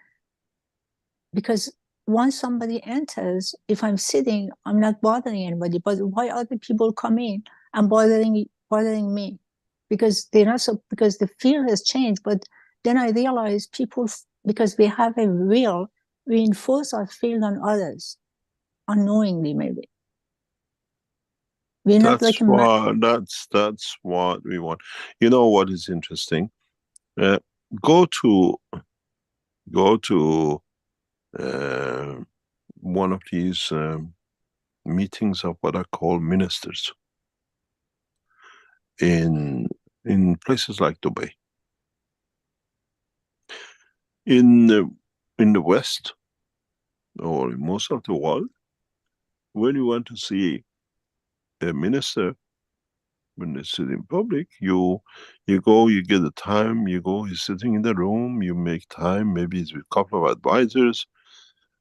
because once somebody enters, if I'm sitting, I'm not bothering anybody, but why other people come in and bothering me? Because they're not so, because the field has changed. But then I realize people, because we have a will, we enforce our field on others, unknowingly maybe. We're not like that's what we want. You know what is interesting? Go to one of these meetings of what I call ministers in places like Dubai. In the West, or in most of the world, when you want to see a minister, when they sit in public, you go, you get the time, you go, he's sitting in the room, you make time, maybe it's with a couple of advisors,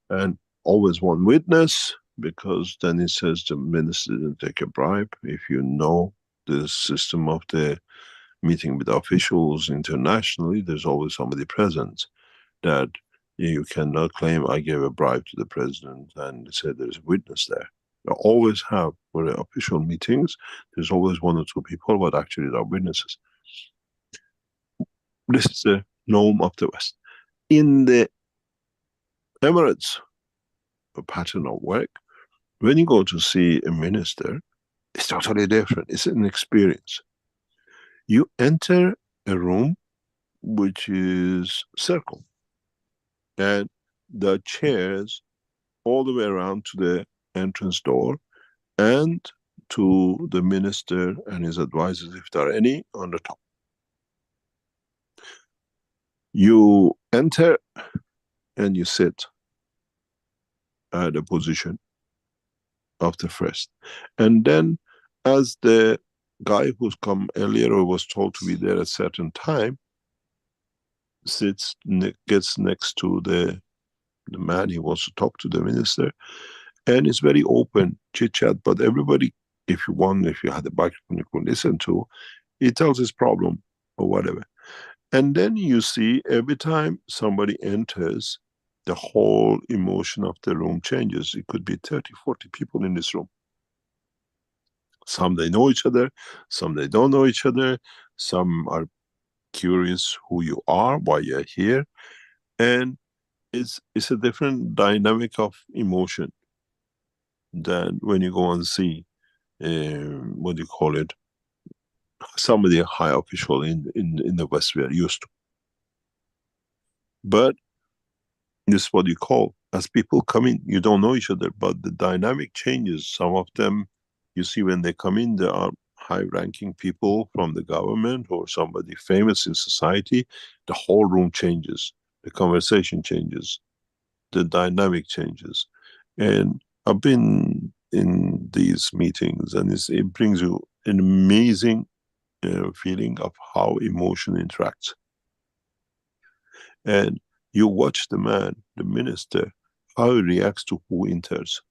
and always one witness, because then it says the minister didn't take a bribe. If you know the system of the meeting with officials internationally, there's always somebody present that you cannot claim I gave a bribe to the president and say there's a witness there. You always have, for the official meetings, there's always 1 or 2 people, but actually there are witnesses. This is the norm of the West. In the Emirates, a pattern of work, when you go to see a minister, it's totally different. It's an experience. You enter a room which is circle, and the chairs all the way around to the entrance door and to the minister and his advisors, if there are any, on the top. You enter and you sit at the position of the first. And then, as the guy who's come earlier or was told to be there at a certain time, gets next to the man he wants to talk to, the minister, and it's very open chit chat. But everybody, if you had a microphone you could listen to, he tells his problem or whatever. And then you see every time somebody enters, the whole emotion of the room changes. It could be 30, 40 people in this room. Some they know each other, some they don't know each other, some are curious who you are, why you're here, and it's a different dynamic of emotion than when you go and see what do you call it, somebody high official in the West we are used to. But this is what you call, as people come in, you don't know each other, but the dynamic changes. Some of them, you see when they come in, they are high-ranking people from the government or somebody famous in society. The whole room changes, the conversation changes, the dynamic changes. And I've been in these meetings, and it brings you an amazing feeling of how emotion interacts. And you watch the man, the minister, how he reacts to who enters.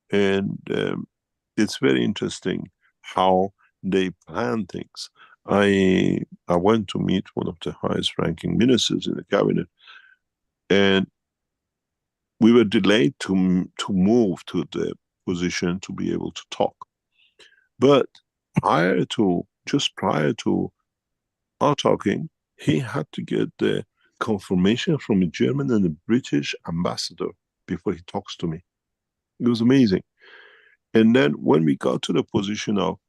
And it's very interesting how they plan things. I went to meet one of the highest ranking ministers in the cabinet, and we were delayed to move to the position to be able to talk. But just prior to our talking, he had to get the confirmation from a German and a British ambassador before he talks to me. It was amazing. And then when we got to the position of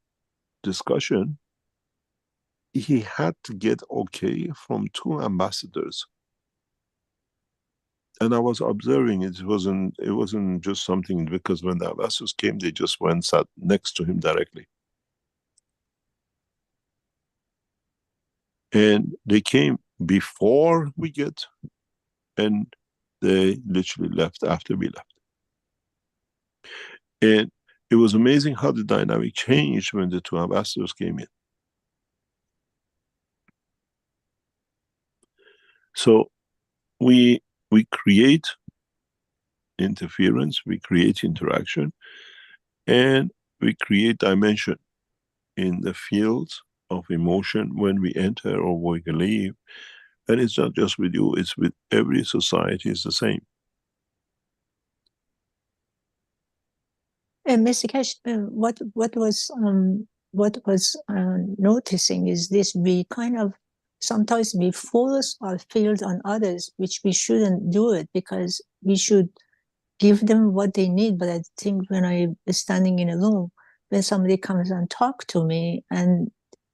discussion, he had to get okay from 2 ambassadors. And I was observing it. It wasn't just something, because when the ambassadors came, they just went sat next to him directly. And they came before we get, and they literally left after we left. And it was amazing how the dynamic changed when the two ambassadors came in. So we create interference, we create interaction, and we create dimension in the fields of emotion when we enter or we leave. And it's not just with you, it's with every society, it's the same. And Mr. Keshe, what was noticing is this: we kind of sometimes we force our field on others, which we shouldn't do it, because we should give them what they need. But I think when I'm standing in a room, when somebody comes and talk to me, and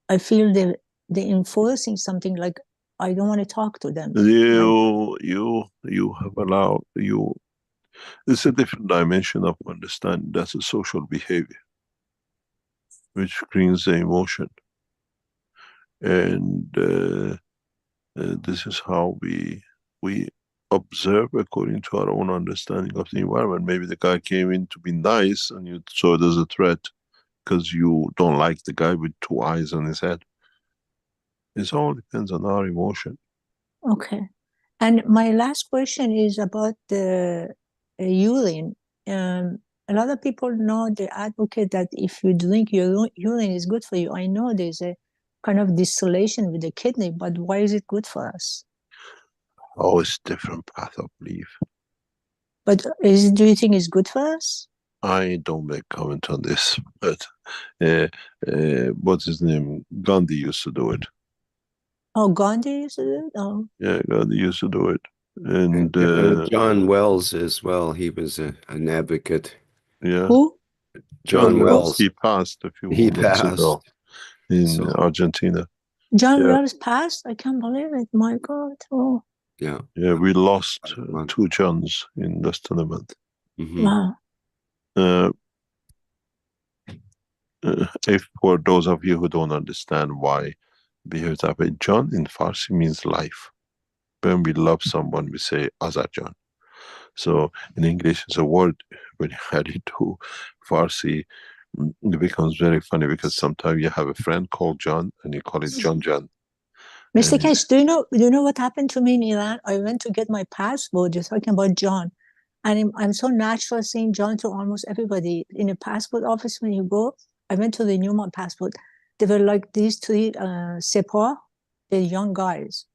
I feel they're enforcing something, like I don't want to talk to them. You have allowed it's a different dimension of understanding. That's a social behavior, which brings the emotion. And this is how we observe according to our own understanding of the environment. Maybe the guy came in to be nice and you saw it as a threat because you don't like the guy with two eyes on his head. It all depends on our emotion. Okay. And my last question is about the urine. A lot of people know, they advocate that if you drink your urine is good for you. I know there's a kind of distillation with the kidney, but why is it good for us? Oh, it's different path of belief. But do you think it's good for us? I don't make comment on this, but what's his name? Gandhi used to do it. Oh, Gandhi used to do it? Oh. Yeah, Gandhi used to do it. And John Wells as well, he was an advocate. Yeah. Who? John Wells. He passed a few He months ago in Argentina. John Wells passed? I can't believe it. My God. Oh. Yeah. Yeah, we lost two Johns in less than a month. Wow. If for those of you who don't understand why behavior that way, John in Farsi means life. When we love someone, we say Azar John. So in English, it's a word. When you add it to Farsi, it becomes very funny, because sometimes you have a friend called John and you call it John John. Mr. Keshe, do you know what happened to me in Iran? I went to get my passport. You're talking about John. And I'm so natural saying John to almost everybody. In a passport office, when you go, I went to renew my passport. They were like these three Sepah, they're young guys.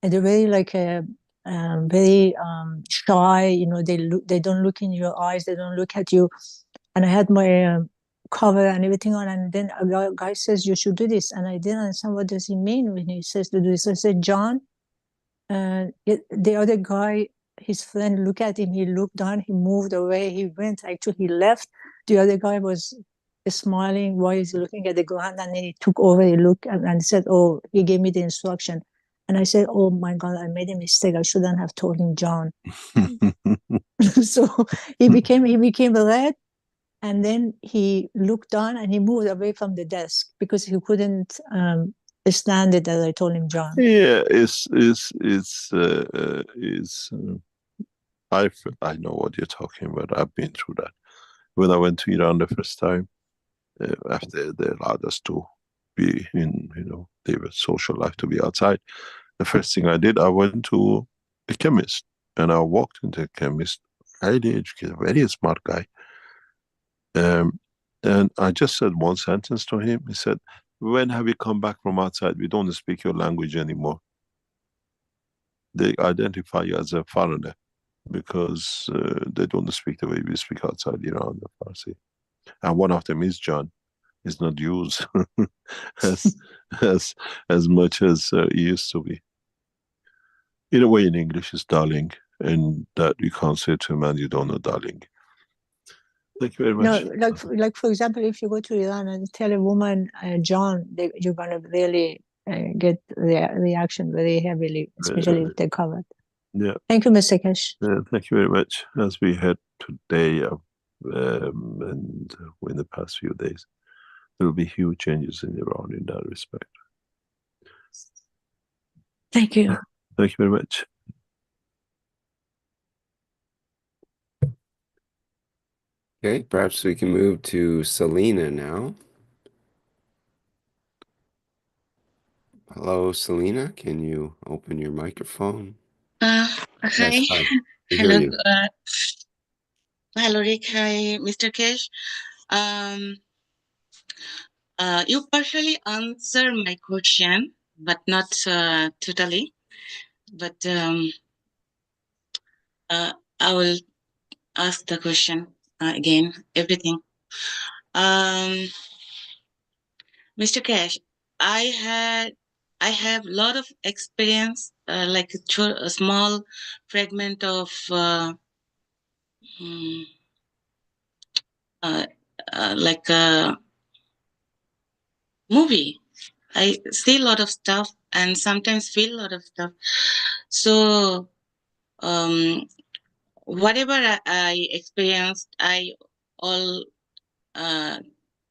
And they're very like very shy, you know, they don't look in your eyes, they don't look at you. And I had my cover and everything on, and then a guy says, you should do this. And I didn't understand, what does he mean when he says to do this? I said, John. The other guy, his friend, looked at him, he looked down, he moved away, he went, actually he left. The other guy was smiling while he's looking at the ground, and then he took over, he looked and said, oh, he gave me the instruction. And I said, oh my God, I made a mistake, I shouldn't have told him John. So he became red, and then he looked down and he moved away from the desk because he couldn't stand it that I told him John. Yeah, I know what you're talking about. I've been through that. When I went to Iran the first time, after they allowed us to be in, they were social life to be outside. The first thing I did, I went to a chemist, and I walked into a chemist, highly educated, very smart guy. And I just said one sentence to him. He said, when have you come back from outside? We don't speak your language anymore. They identify you as a foreigner because they don't speak the way we speak outside Iran, the Farsi. And one of them is John. It's not used as much as it used to be. In a way, in English, it's darling, and that you can't say to a man you don't know darling. Thank you very much. No, like for example, if you go to Iran and tell a woman John, you're gonna really get the reaction very heavily, especially if they're covered. Yeah. Thank you, Mr. Keshe. Thank you very much. As we had today and in the past few days, there will be huge changes in Iran in that respect. Thank you. Thank you very much. Okay, perhaps we can move to Selena now. Hello, Selena. Can you open your microphone? Hi. Yes, hi. We hear Hello. you. Hello, Rick. Hi, Mr. Keshe. You partially answer my question, but not totally. But I will ask the question again. Everything. Mr. Keshe, I have a lot of experience, like a small fragment of like a movie. I see a lot of stuff and sometimes feel a lot of stuff. So whatever I experienced, I all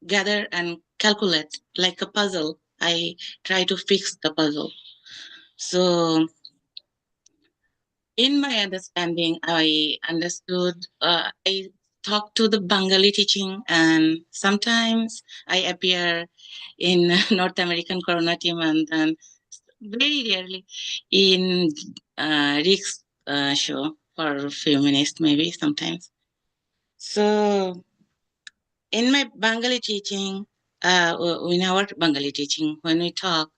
gather and calculate like a puzzle. I try to fix the puzzle. So in my understanding, I understood, I talk to the Bengali teaching, and sometimes I appear in North American Corona team, and then very rarely in Rick's show for a few minutes, maybe sometimes. So in my Bengali teaching, in our Bengali teaching, when we talk,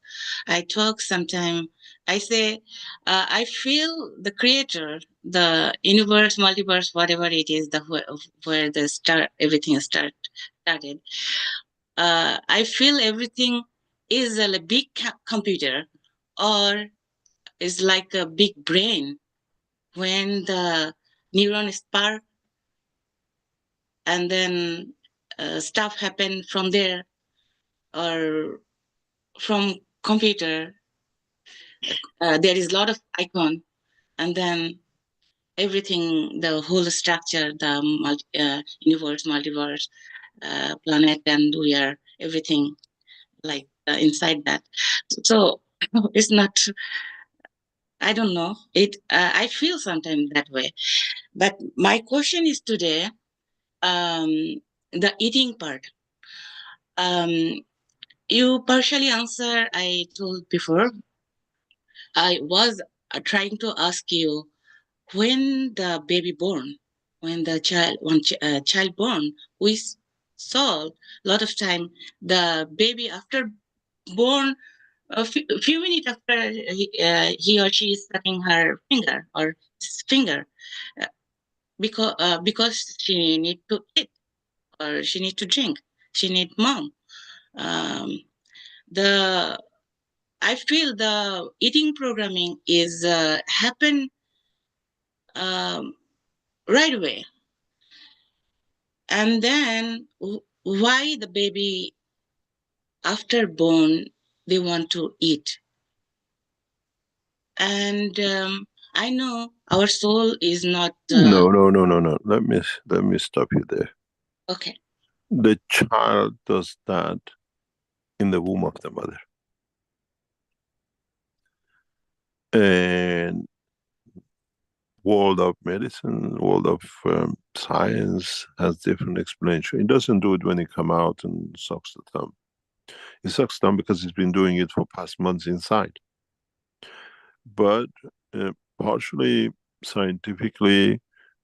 I talk sometimes, I say, I feel the creator, the universe, multiverse, whatever it is, where the everything started. I feel everything is a big computer, or is like a big brain when the neuron spark, and then stuff happen from there, or from computer. There is a lot of icon, and then everything, the whole structure, the universe, multiverse, planet, and we are everything like inside that. So it's not, I don't know, I feel sometimes that way. But my question is today, the eating part. You partially answer, I told before. I was trying to ask you, when the baby born, when the child born, we saw a lot of time the baby after born, a few minutes after he or she is sucking her finger or his finger, because she need to eat, or she need to drink, she need mom. The I feel the eating programming is happen right away, and then why the baby after born they want to eat. And I know our soul is not No. Let me stop you there. okay. The child does that in the womb of the mother. And world of medicine, world of science has different explanation. It doesn't do it when it come out and sucks the thumb. It sucks thumb because it's been doing it for past months inside. But partially scientifically,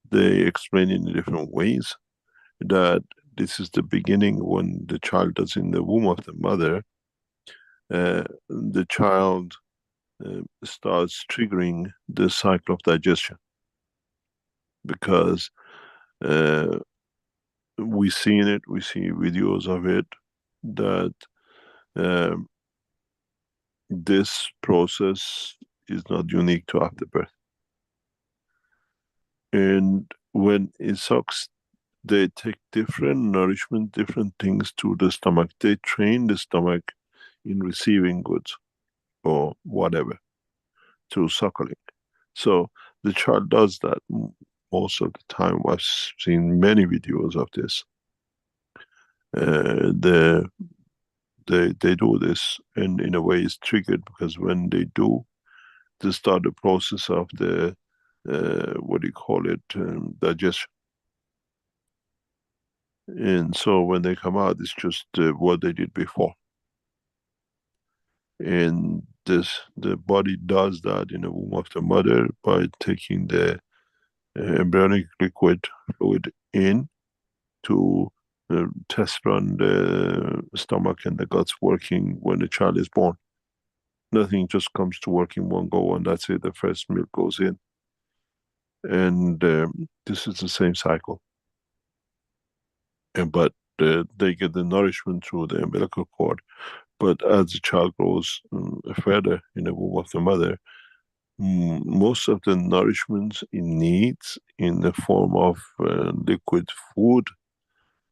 they explain in different ways that this is the beginning when the child is in the womb of the mother. The child starts triggering the cycle of digestion, because we see videos of it, that this process is not unique to after birth. And when it sucks, they take different nourishment, different things to the stomach. They train the stomach in receiving goods or whatever through suckling. So the child does that most of the time. I've seen many videos of this. They do this, and in a way it's triggered because when they do, they start the process of the what do you call it, digestion. And so when they come out, it's just what they did before. And the body does that in the womb of the mother by taking the embryonic liquid fluid in to test run the stomach and the guts working when the child is born. Nothing just comes to work in one go, and that's it. The first milk goes in. And this is the same cycle. But they get the nourishment through the umbilical cord. But as the child grows further in the womb of the mother, most of the nourishment it needs in the form of liquid food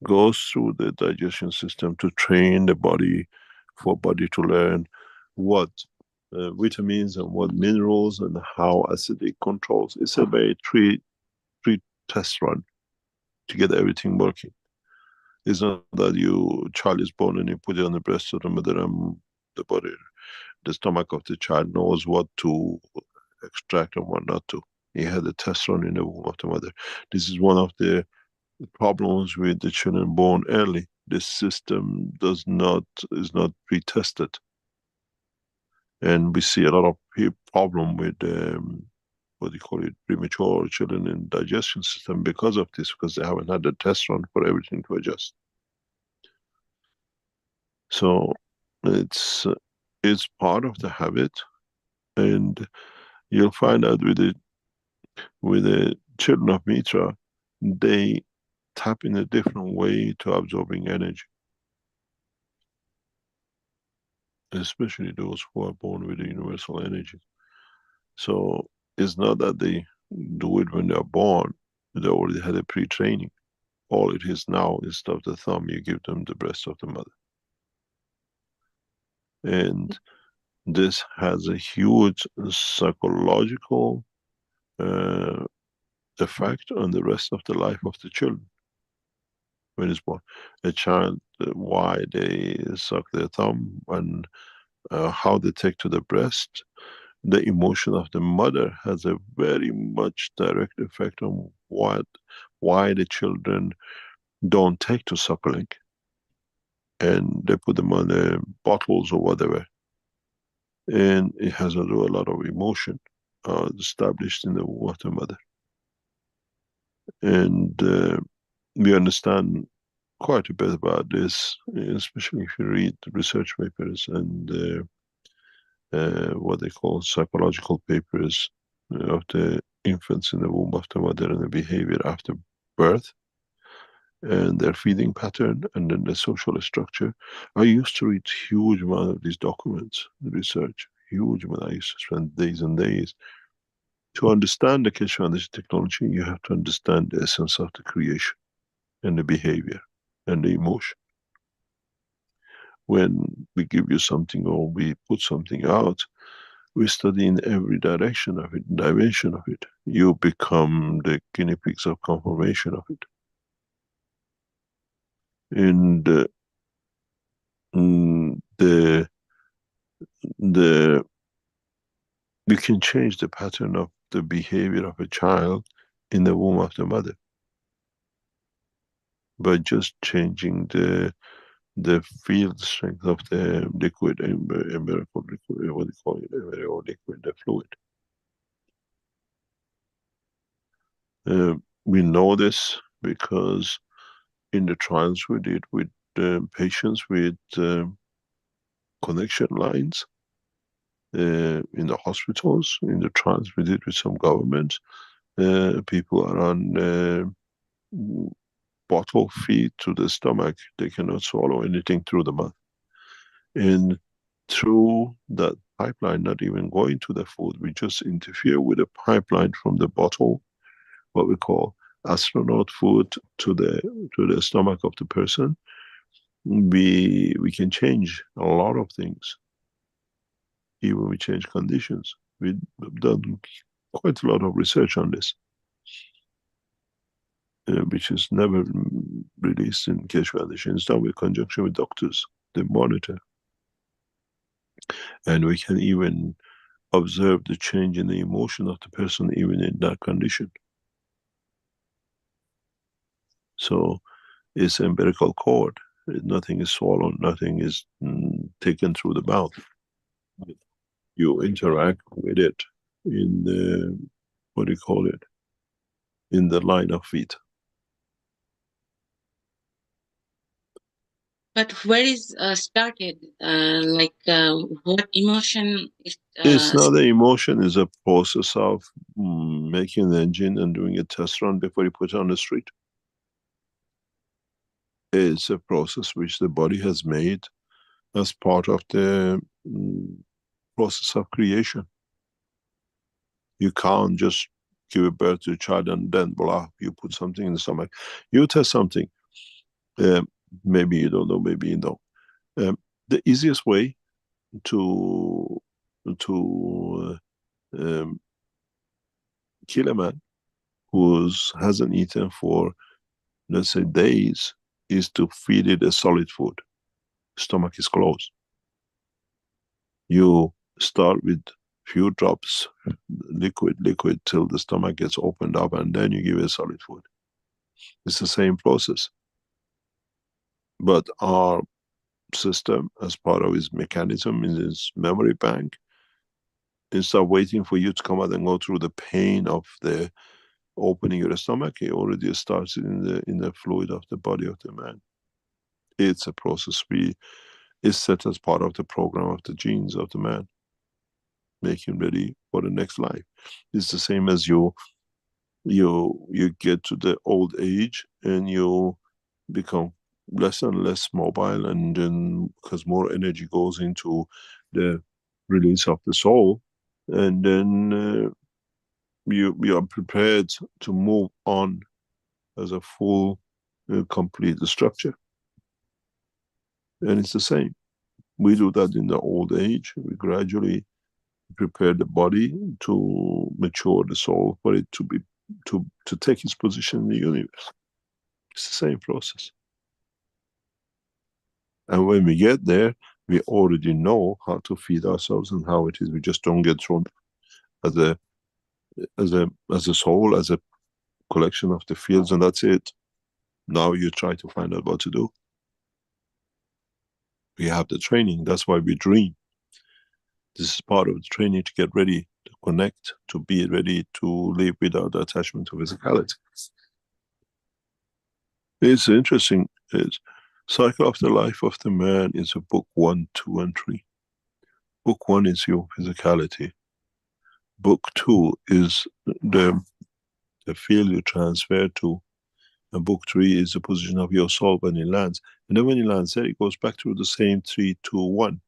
goes through the digestion system to train the body, for body to learn what vitamins and what minerals and how acidic controls. It's a very three test run to get everything working. It's not that you child is born and you put it on the breast of the mother and the body, the stomach of the child knows what to extract and what not to. He had a test run in the womb of the mother. This is one of the problems with the children born early. This system is not pre-tested. And we see a lot of problem with what do you call it, premature children in digestion system because of this, because they haven't had the test run for everything to adjust. So it's part of the habit, and you'll find out with the children of Mitra, they tap in a different way to absorbing energy. Especially those who are born with a universal energy. So it's not that they do it when they are born, they already had a pre-training. All it is now, instead of the thumb, you give them the breast of the mother. And this has a huge psychological effect on the rest of the life of the children. When it's born, a child, why they suck their thumb and how they take to the breast, the emotion of the mother has a very much direct effect on why the children don't take to suckling, and they put them on the bottles or whatever, and it has a lot of emotion established in the womb of the mother. And we understand quite a bit about this, especially if you read research papers and what they call psychological papers of the infants in the womb of the mother and the behavior after birth, and their feeding pattern, and then the social structure. I used to read huge amount of these documents, research, huge amount. I used to spend days and days. To understand the Keshe Foundation technology, you have to understand the essence of the creation and the behavior and the emotion. When we give you something or we put something out, we study in every direction of it, dimension of it. You become the guinea pigs of confirmation of it. And we can change the pattern of the behavior of a child in the womb of the mother by just changing the field strength of the liquid, umbilical liquid, what do you call it, embryo liquid, the fluid. We know this because in the trials we did with patients with connection lines in the hospitals, in the trials we did with some governments, people are on bottle feed to the stomach, they cannot swallow anything through the mouth. And through that pipeline, not even going to the food, we just interfere with a pipeline from the bottle, what we call astronaut food, to the stomach of the person. We can change a lot of things. Even we change conditions. We've done quite a lot of research on this, which is never released in Keshe Foundation. It's done with conjunction with doctors. They monitor. And we can even observe the change in the emotion of the person even in that condition. So it's a umbilical cord. Nothing is swallowed, nothing is taken through the mouth. You interact with it in the, what do you call it, in the line of feet. But where is started? What emotion is? It's not an emotion, it's a process of making the engine and doing a test run before you put it on the street. It's a process which the body has made as part of the process of creation. You can't just give a birth to a child and then voila, you put something in the stomach. You test something. Maybe you don't know, maybe you know. The easiest way to kill a man who hasn't eaten for, let's say, days, is to feed it a solid food. Stomach is closed. You start with few drops, liquid till the stomach gets opened up, and then you give it solid food. It's the same process. But our system, as part of its mechanism, in its memory bank, instead of waiting for you to come out and go through the pain of the opening your stomach, it already starts in the fluid of the body of the man. It's a process is set as part of the program of the genes of the man. Make him ready for the next life. It's the same as you get to the old age and you become less and less mobile, and then because more energy goes into the release of the soul, and then you are prepared to move on as a full complete structure. And it's the same. We do that in the old age. We gradually prepare the body to mature the soul for it to be to take its position in the universe. It's the same process. And when we get there, we already know how to feed ourselves and how it is. We just don't get thrown as a soul, as a collection of the fields, and that's it. Now you try to find out what to do. We have the training, that's why we dream. This is part of the training to get ready to connect, to be ready to live without attachment to physicality. It's interesting, Cycle of the Life of the Man is a book 1, 2, and 3. Book 1 is your physicality. Book 2 is the field you transfer to. And book 3 is the position of your soul when it lands. And then when it lands there, it goes back to the same 3, 2, 1.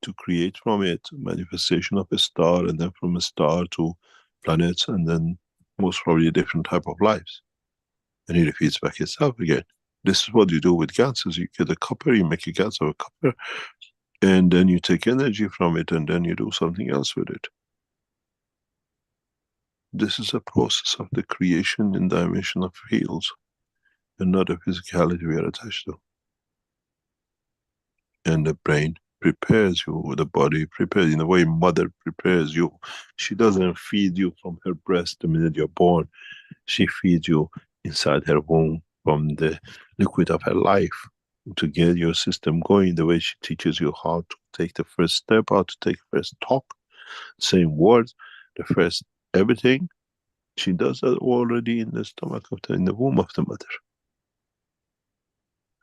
To create from it manifestation of a star, and then from a star to planets, and then most probably a different type of lives. And it repeats back itself again. This is what you do with ganses. You get a copper, you make a gas of a copper, and then you take energy from it, and then you do something else with it. This is a process of the creation in dimension of fields, and not a physicality we are attached to. And the brain prepares you, the body prepares, in a way mother prepares you. She doesn't feed you from her breast the minute you're born. She feeds you inside her womb from the liquid of her life to get your system going, the way she teaches you how to take the first step, how to take the first talk, same words, the first everything. She does that already in the stomach of in the womb of the mother.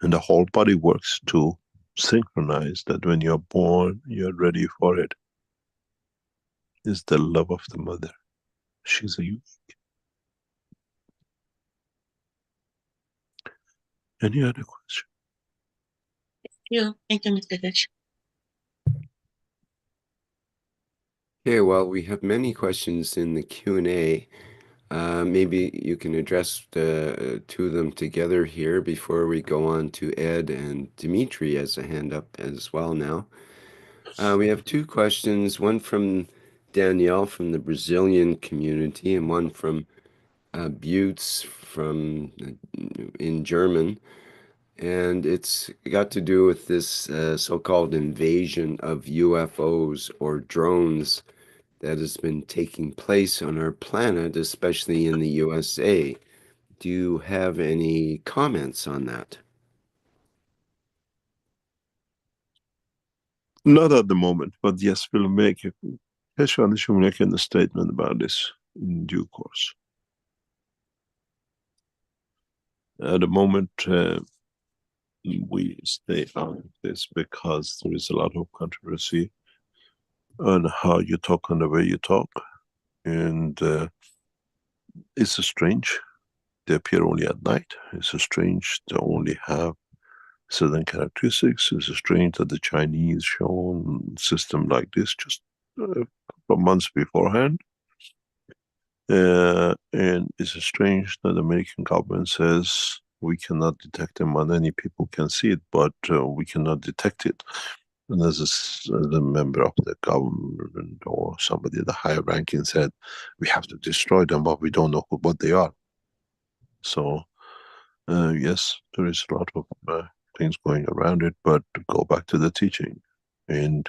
And the whole body works to synchronize that when you're born, you're ready for it. It's the love of the mother. She's a unique. Any other question? Thank you, Mr. Keshe. Okay, well, we have many questions in the Q&A. Maybe you can address the two of them together here before we go on to Ed, and Dimitri has a hand up as well now. We have two questions, one from Danielle from the Brazilian community and one from Buttes from in German. And it's got to do with this so-called invasion of UFOs or drones that has been taking place on our planet, especially in the USA. Do you have any comments on that? Not at the moment, but yes, we'll make it. Keshe Foundation will make a statement about this in due course. At the moment, we stay on this because there is a lot of controversy on how you talk and the way you talk, and it's strange. They appear only at night. It's strange. They only have certain characteristics. It's strange that the Chinese shown system like this just a couple of months beforehand. And it's strange that the American government says we cannot detect them, and many people can see it, but we cannot detect it. And as a member of the government or somebody at the higher ranking said, we have to destroy them, but we don't know what they are. So, yes, there is a lot of things going around it, but go back to the teaching. And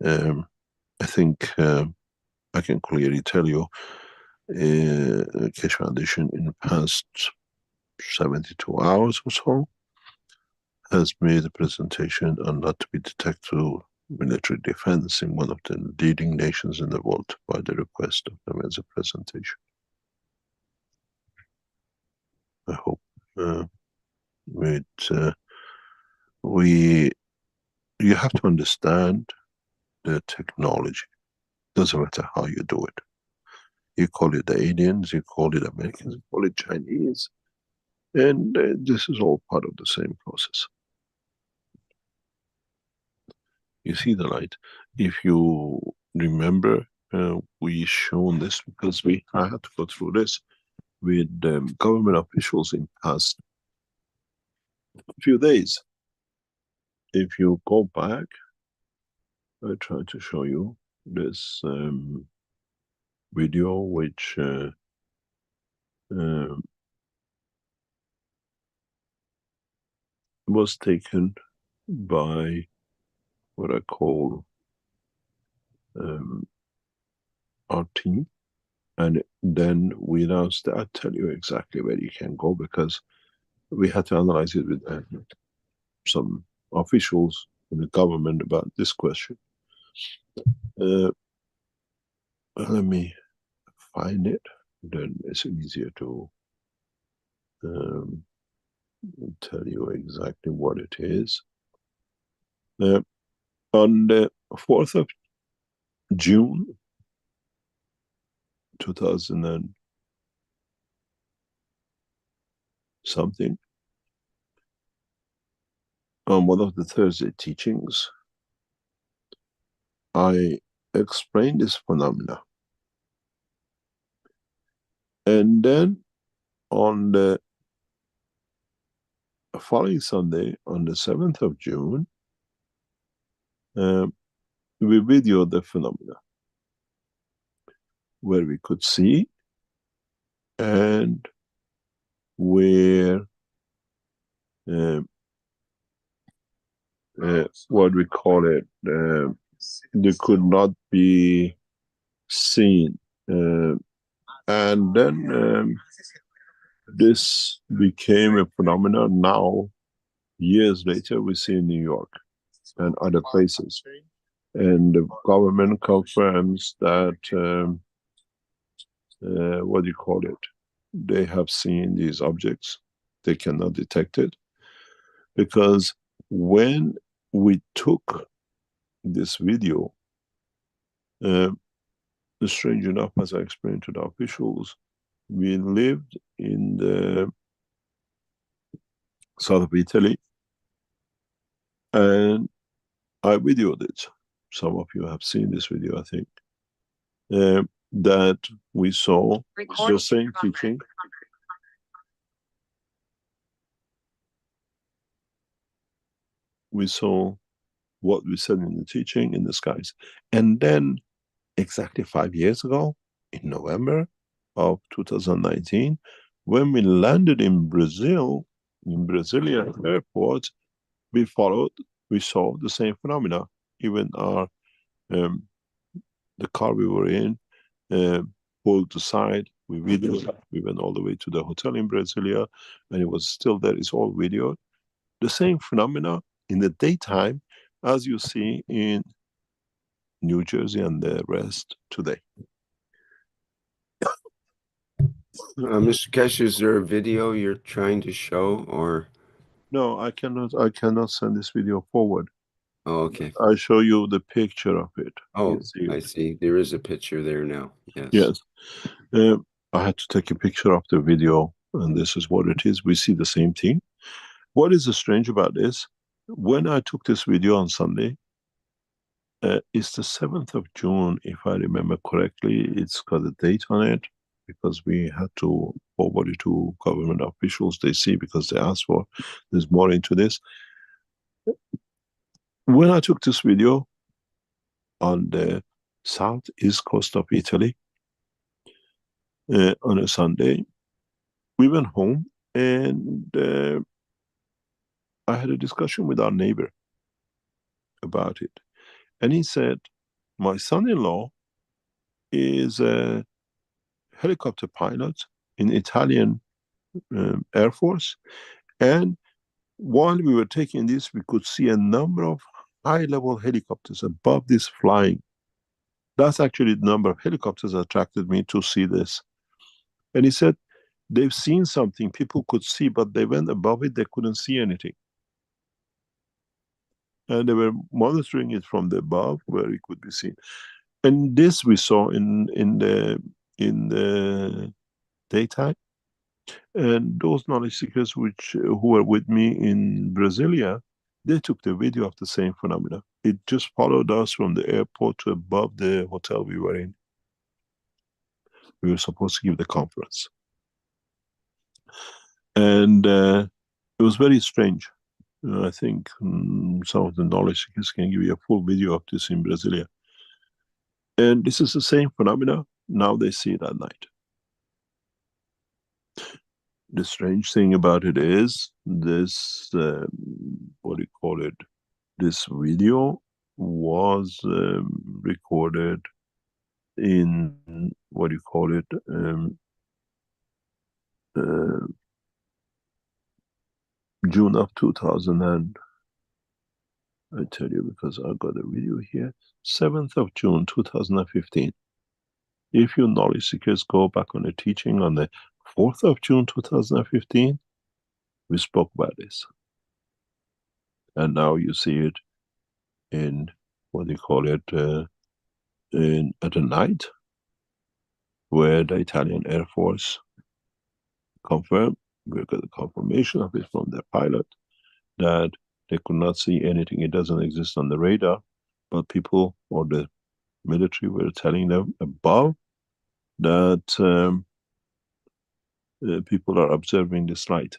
I think I can clearly tell you, Keshe Foundation in the past 72 hours or so has made a presentation on not to be detected through military defense in one of the leading nations in the world by the request of them as a presentation. I hope you have to understand the technology. Doesn't matter how you do it. You call it the aliens, you call it Americans, you call it Chinese, and this is all part of the same process. You see the light. If you remember, we shown this because I had to go through this with government officials in past few days. If you go back, I try to show you this video which was taken by what I call our team, and then we announced, I'll tell you exactly where you can go, because we had to analyze it with some officials in the government about this question. Let me find it, then it's easier to tell you exactly what it is. On the 4th of June 2000 and something, on one of the Thursday teachings, I explained this phenomena. And then on the following Sunday, on the 7th of June, we videoed the phenomena where we could see and where what we call it, they could not be seen. And then this became a phenomenon. Now, years later, we see in New York and other places. And the government confirms that, what do you call it? They have seen these objects. They cannot detect it. Because when we took this video, strange enough, as I explained to the officials, we lived in the south of Italy, and I videoed it. Some of you have seen this video, I think. That we saw the same teaching. We saw what we said in the teaching in the skies. And then exactly 5 years ago, in November of 2019, when we landed in Brazil, in Brasilia airport, we saw the same phenomena. Even the car we were in pulled aside, we videoed, we went all the way to the hotel in Brasilia, and it was still there, it's all videoed. The same phenomena in the daytime as you see in New Jersey and the rest today. Mr. Keshe, is there a video you're trying to show, or? No, I cannot send this video forward. Oh, okay. I show you the picture of it. Oh, I see. There is a picture there now. Yes. Yes. I had to take a picture of the video, and this is what it is. We see the same thing. What is strange about this? When I took this video on Sunday, it's the 7th of June, if I remember correctly. It's got a date on it because we had to forward it to government officials. They see because they asked for. There's more into this. When I took this video on the southeast coast of Italy on a Sunday, we went home and I had a discussion with our neighbor about it. And he said, my son-in-law is a helicopter pilot in Italian Air Force. And while we were taking this, we could see a number of high-level helicopters above this flying. That's actually the number of helicopters that attracted me to see this. And he said, they've seen something people could see, but they went above it, they couldn't see anything. And they were monitoring it from the above where it could be seen. And this we saw in the daytime. And those knowledge seekers who were with me in Brasilia, they took the video of the same phenomena. It just followed us from the airport to above the hotel we were in. We were supposed to give the conference. And it was very strange. I think some of the knowledge seekers can give you a full video of this in Brasilia. And this is the same phenomena. Now they see it at night. The strange thing about it is this, what do you call it? This video was recorded in, what do you call it? June of 2000 and, I tell you because I got a video here, 7th of June 2015. If you knowledge seekers go back on the teaching on the 4th of June 2015, we spoke about this. And now you see it in, what do you call it, at the night, where the Italian Air Force confirmed, we got a confirmation of it from their pilot, that they could not see anything. It doesn't exist on the radar, but people or the military were telling them above that people are observing this light.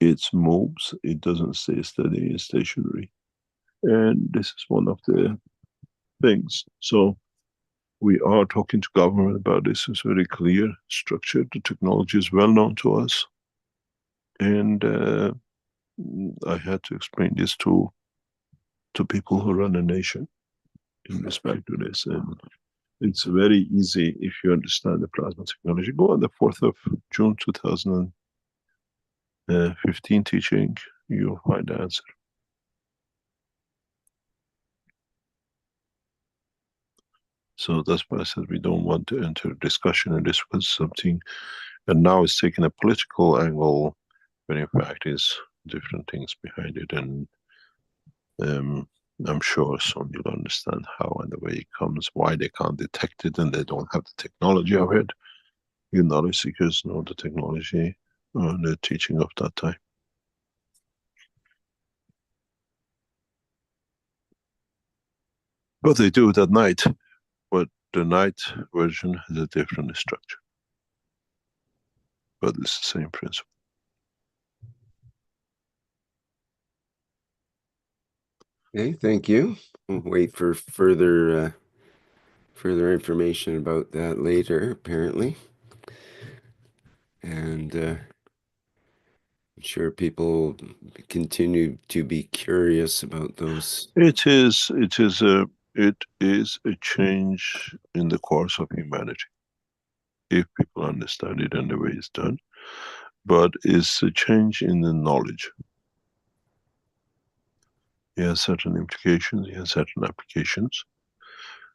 It moves, it doesn't stay steady, it's stationary. And this is one of the things. So we are talking to government about this. It's very clear, structured. The technology is well known to us. And I had to explain this to people who run a nation in respect to this. And it's very easy if you understand the plasma technology. Go on the 4th of June 2015 teaching, you'll find the answer. So that's why I said we don't want to enter discussion in this because something, and now it's taking a political angle when in fact is different things behind it. And I'm sure soon you'll understand how and the way it comes, why they can't detect it and they don't have the technology of it. You knowledge seekers know the technology and the teaching of that time. But they do it at night, but the night version has a different structure. But it's the same principle. Okay, thank you. We'll wait for further information about that later, apparently. And I'm sure people continue to be curious about those. It is a change in the course of humanity, if people understand it and the way it's done. But it's a change in the knowledge. It has certain implications, it has certain applications.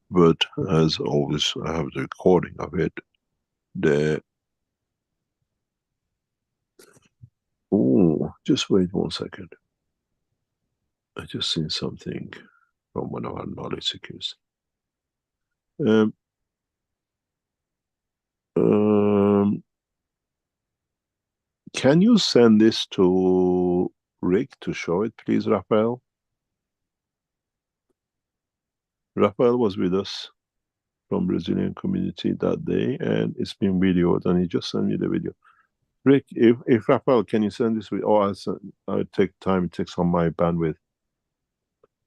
But as always, I have the recording of it. Just wait 1 second. I just seen something from one of our knowledge seekers. Can you send this to Rick to show it, please, Raphael? Raphael was with us from Brazilian community that day, and it's been videoed, and he just sent me the video. Rick, if Raphael, can you send this with? Oh, I'll take time. It takes on my bandwidth.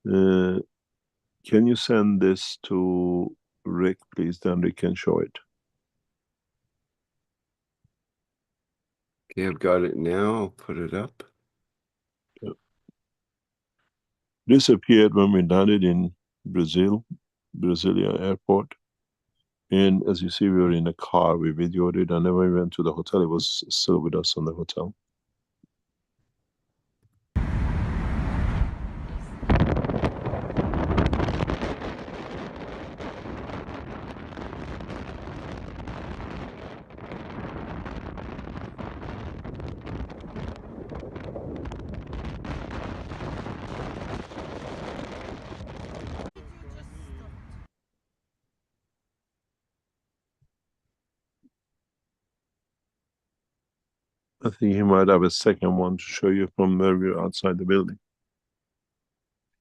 Can you send this to Rick, please? Then Rick can show it. Okay, I've got it now. I'll put it up. This appeared when we landed in Brasilia airport. And as you see, we were in a car, we videoed it, and then when we went to the hotel, it was still with us on the hotel. I think he might have a second one to show you from where we're outside the building.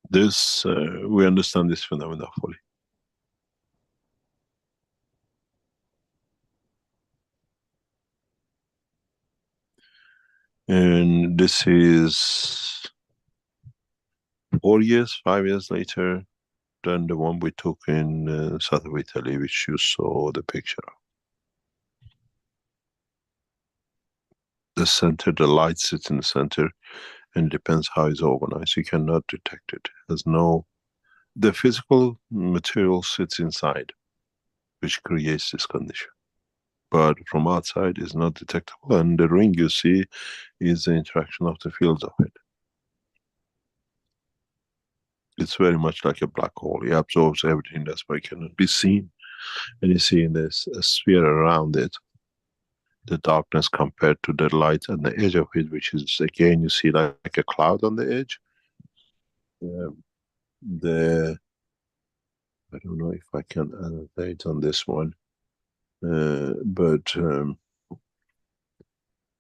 This, we understand this phenomena fully. And this is 4 years, 5 years later than the one we took in south of Italy, which you saw the picture of. The center, the light sits in the center, and it depends how it's organized. You cannot detect it. There's no, the physical material sits inside, which creates this condition. But from outside is not detectable, and the ring you see is the interaction of the fields of it. It's very much like a black hole. It absorbs everything, that's why it cannot be seen. And you see in this a sphere around it, the darkness compared to the light and the edge of it, which is again, you see like a cloud on the edge. I don't know if I can annotate on this one, but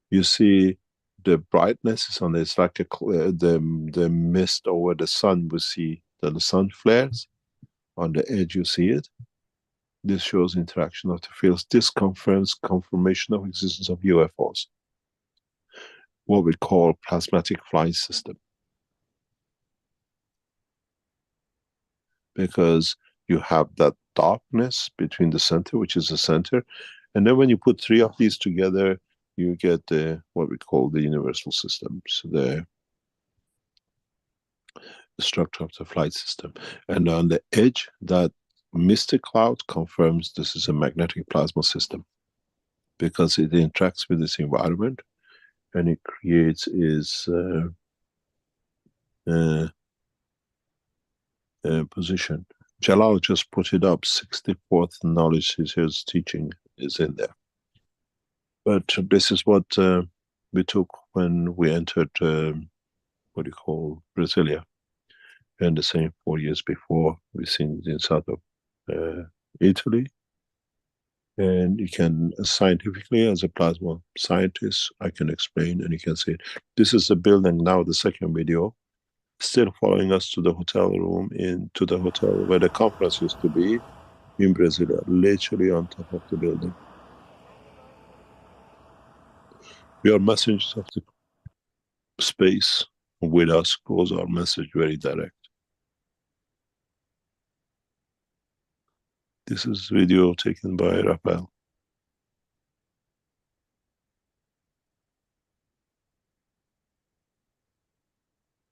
you see the brightness is on this, like the mist over the sun. We see that the sun flares on the edge. You see it. This shows interaction of the fields. This confirms confirmation of existence of UFOs, what we call plasmatic flying system, because you have that darkness between the center, which is the center, and then when you put three of these together, you get the what we call the universal systems, the structure of the flight system. And on the edge, that misty cloud confirms this is a magnetic plasma system, because it interacts with its environment and it creates its position. Jalal just put it up, 64th knowledge his teaching is in there. But this is what we took when we entered what you call Brasilia, and the same 4 years before we seen it in south of Italy. And you can scientifically, as a plasma scientist, I can explain, and you can see it. This is the building now, the second video, still following us to the hotel room, to the hotel where the conference used to be in Brasilia, literally on top of the building. We are messengers of the space. With us goes our message very direct. This is video taken by Rafael.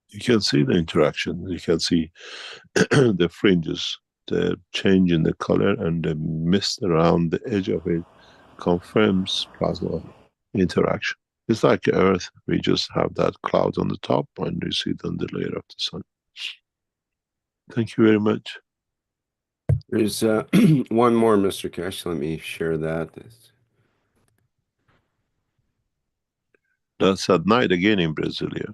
You can see the interaction. You can see the fringes, the change in the color, and the mist around the edge of it confirms plasma interaction. It's like Earth. We just have that cloud on the top and you see it on the layer of the sun. Thank you very much. There's one more, Mr. Keshe. Let me share that. That's at night again in Brazil, yeah.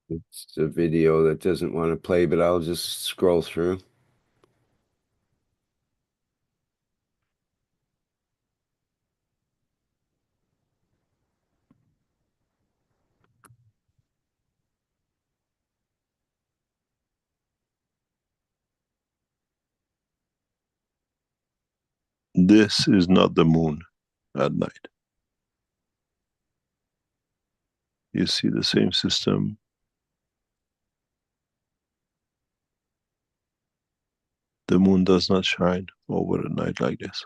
It's a video that doesn't want to play, but I'll just scroll through. This is not the moon at night. You see the same system. The moon does not shine over a night like this.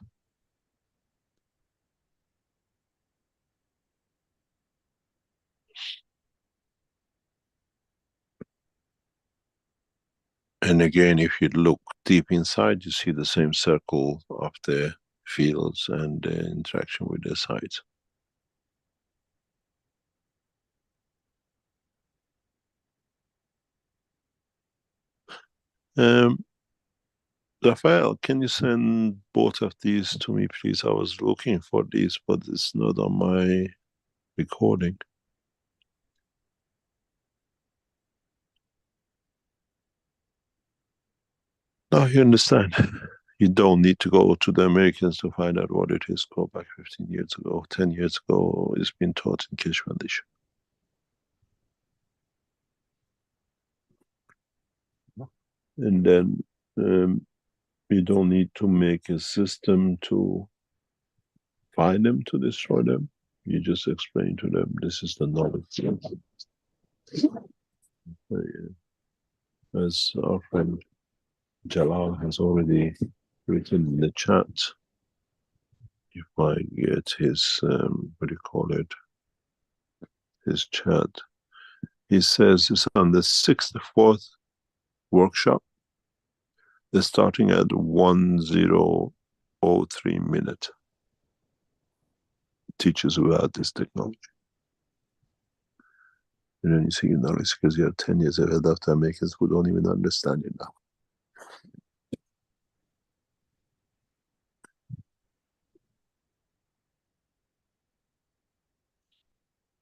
And again, if you look deep inside, you see the same circle of the fields and the interaction with the sides. Rafael, can you send both of these to me, please? I was looking for these, but it's not on my recording. Now you understand. You don't need to go to the Americans to find out what it is. Go back 15 years ago, 10 years ago. It's been taught in Keshe Foundation. And then you don't need to make a system to find them, to destroy them. You just explain to them, this is the knowledge. As our friend Jalal has already written in the chat, if I get his, what do you call it, his chat, he says it's on the 64th workshop. They're starting at 1003 minute. Teaches about this technology. And then you see knowledge because you're 10 years ahead of the Americans who don't even understand it now.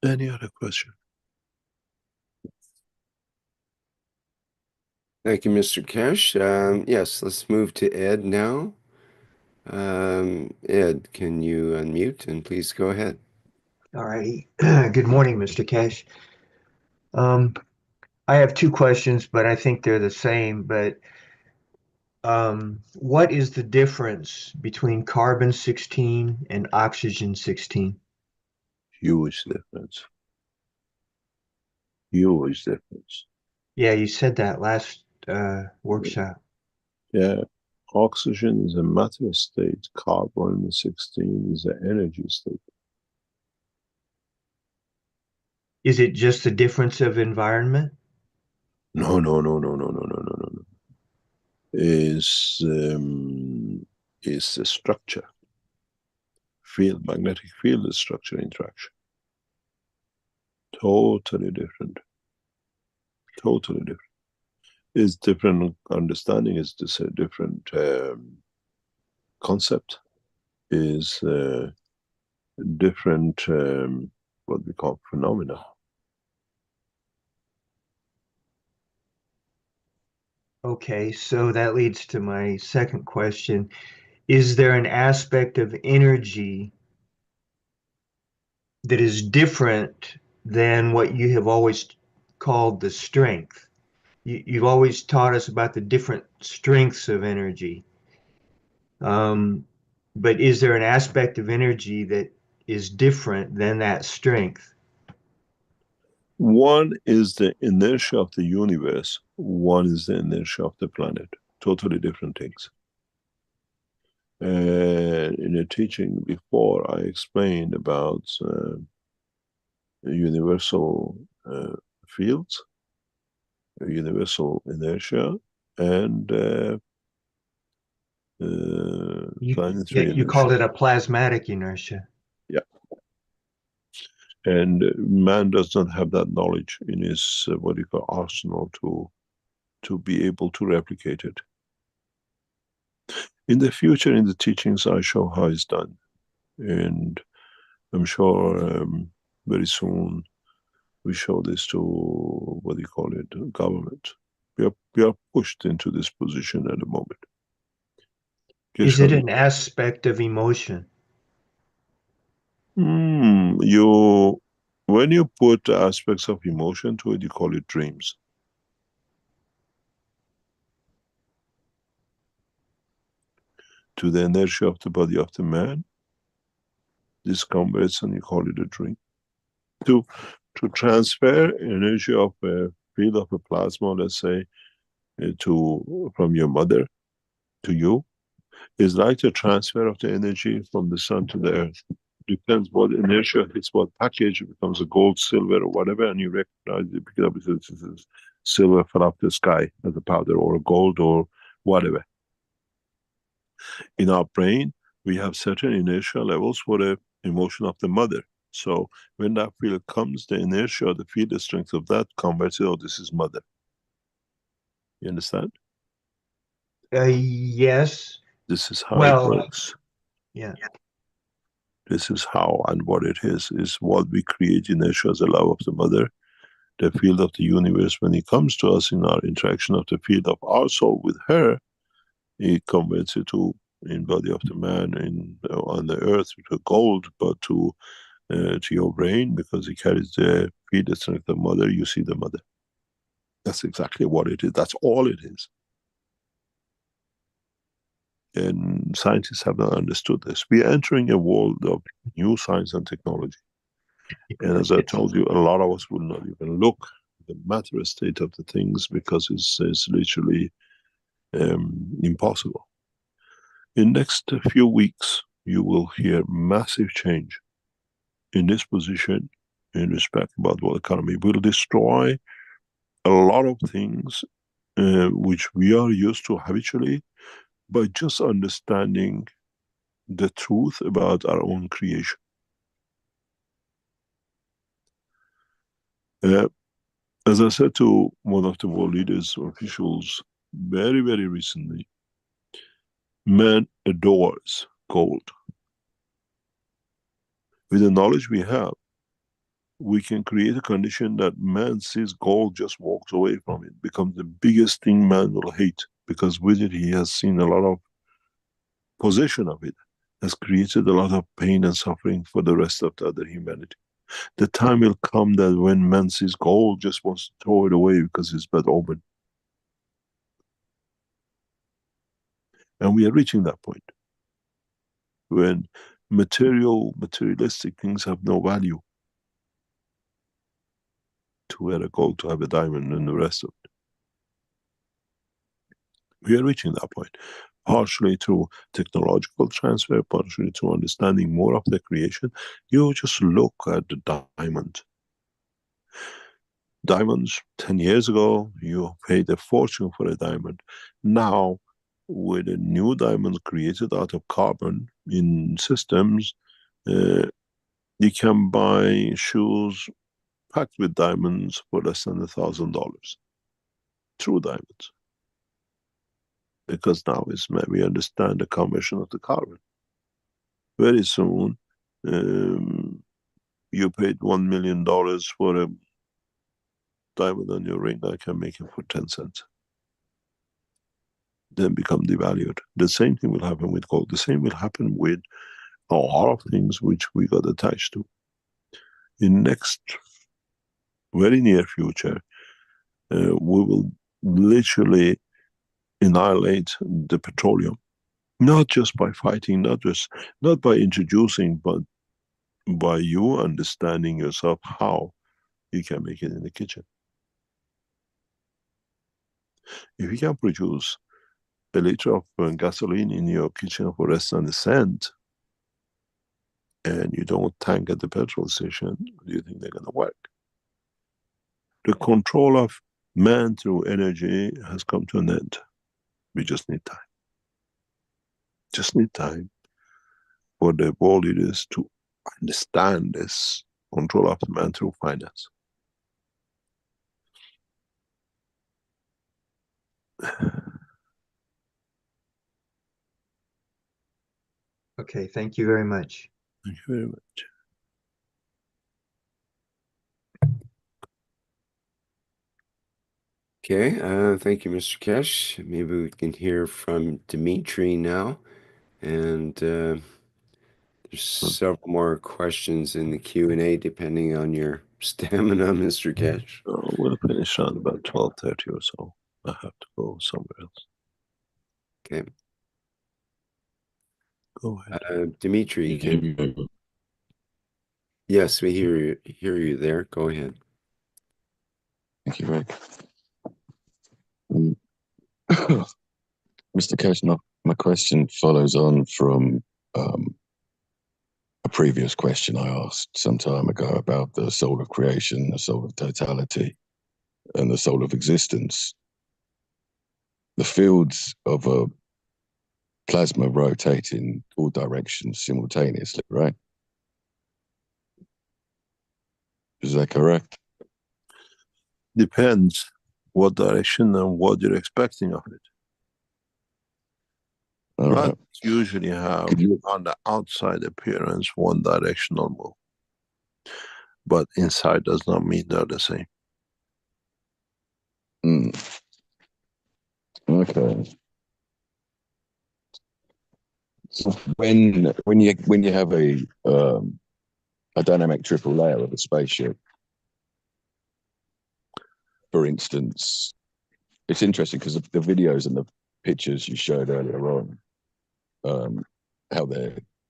Any other question? Thank you, Mr. Keshe. Yes, let's move to Ed now. Ed, can you unmute and please go ahead? All righty. Good morning, Mr. Keshe. I have two questions, but I think they're the same. But what is the difference between carbon-16 and oxygen-16? Huge difference. Huge difference. Yeah, you said that last workshop. Yeah. Oxygen is a matter state. Carbon-16 is an energy state. Is it just the difference of environment? No. Is the structure. Field, magnetic field is structure interaction. Totally different. Totally different. Is different understanding, is this a different concept, is different what we call phenomena. Okay, so that leads to my second question. Is there an aspect of energy that is different than what you have always called the strength? You've always taught us about the different strengths of energy. But is there an aspect of energy that is different than that strength? One is the inertia of the universe, one is the inertia of the planet. Totally different things. In a teaching before, I explained about universal fields, universal inertia, and planetary You inertia. called it a plasmatic inertia. Yeah. And man does not have that knowledge in his what you call arsenal to be able to replicate it. In the future, in the teachings, I show how it's done, and I'm sure very soon we show this to what do you call it, government. We are pushed into this position at the moment. Is it an aspect of emotion? When you put aspects of emotion to it, you call it dreams. To the inertia of the body of the man, this converts and you call it a dream. To transfer energy of a field of a plasma, let's say, from your mother to you, is like the transfer of the energy from the sun to the earth. Depends what inertia hits what package, it becomes a gold, silver, or whatever, and you recognize it because this is silver fell off the sky as a powder, or gold, or whatever. In our brain, we have certain inertia levels for the emotion of the mother. So when that field comes, the inertia, the field strength of that converts it, oh, this is mother. You understand? Yes. This is how it works. Yeah. This is how and what it is what we create inertia as a love of the mother, the field of the universe. When it comes to us in our interaction of the field of our soul with her, it converts it to, in body of the man, on the earth to gold, but to your brain, because it carries the field strength of the mother, you see the mother. That's exactly what it is. That's all it is. And scientists have not understood this. We are entering a world of new science and technology. And as I told you, a lot of us will not even look at the matter state of the things because it's literally impossible. In the next few weeks, you will hear massive change in this position in respect about what economy will destroy a lot of things which we are used to habitually, by just understanding the truth about our own creation. As I said to one of the world leaders, officials, very, very recently, man adores gold. With the knowledge we have, we can create a condition that man sees gold, just walks away from it, becomes the biggest thing man will hate, because with it he has seen a lot of possession of it, has created a lot of pain and suffering for the rest of the other humanity. The time will come that when man sees gold, just wants to throw it away because it's bad omen. And we are reaching that point when materialistic things have no value. To wear a gold, to have a diamond, and the rest of it. We are reaching that point, partially through technological transfer, partially through understanding more of the creation. You just look at the diamond. Diamonds, 10 years ago, you paid a fortune for a diamond. Now, with a new diamond created out of carbon in systems, you can buy shoes packed with diamonds for less than $1,000. True diamonds. Because now we understand the conversion of the carbon. Very soon, you paid $1 million for a diamond on your ring, I can make it for 10 cents. Then become devalued. The same thing will happen with gold. The same will happen with a lot of things which we got attached to. In next very near future, we will literally annihilate the petroleum. Not just by fighting, not by introducing, but by you understanding yourself how you can make it in the kitchen. If you can produce a liter of gasoline in your kitchen for less than a cent, and you don't tank at the petrol station, do you think they're going to work? The control of man through energy has come to an end. We just need time. Just need time for the world leaders to understand this control of the man through finance. Okay, thank you very much. Thank you very much. Okay, thank you, Mr. Keshe. Maybe we can hear from Dimitri now. And there's several more questions in the Q&A depending on your stamina, Mr. Keshe. We'll finish around about 12:30 or so. I have to go somewhere else. Okay. Go ahead. Dimitri, yes, we hear you there. Go ahead. Thank you, Rick. Mr. Keshe, my question follows on from a previous question I asked some time ago about the soul of creation, the soul of totality, and the soul of existence. The fields of a plasma rotate in all directions simultaneously, right? Is that correct? Depends what direction and what you're expecting of it. All right. Usually have on the outside appearance one directional move, but inside does not mean they're the same. Okay. So when you have a dynamic triple layer of a spaceship, for instance, it's interesting because the videos and the pictures you showed earlier on,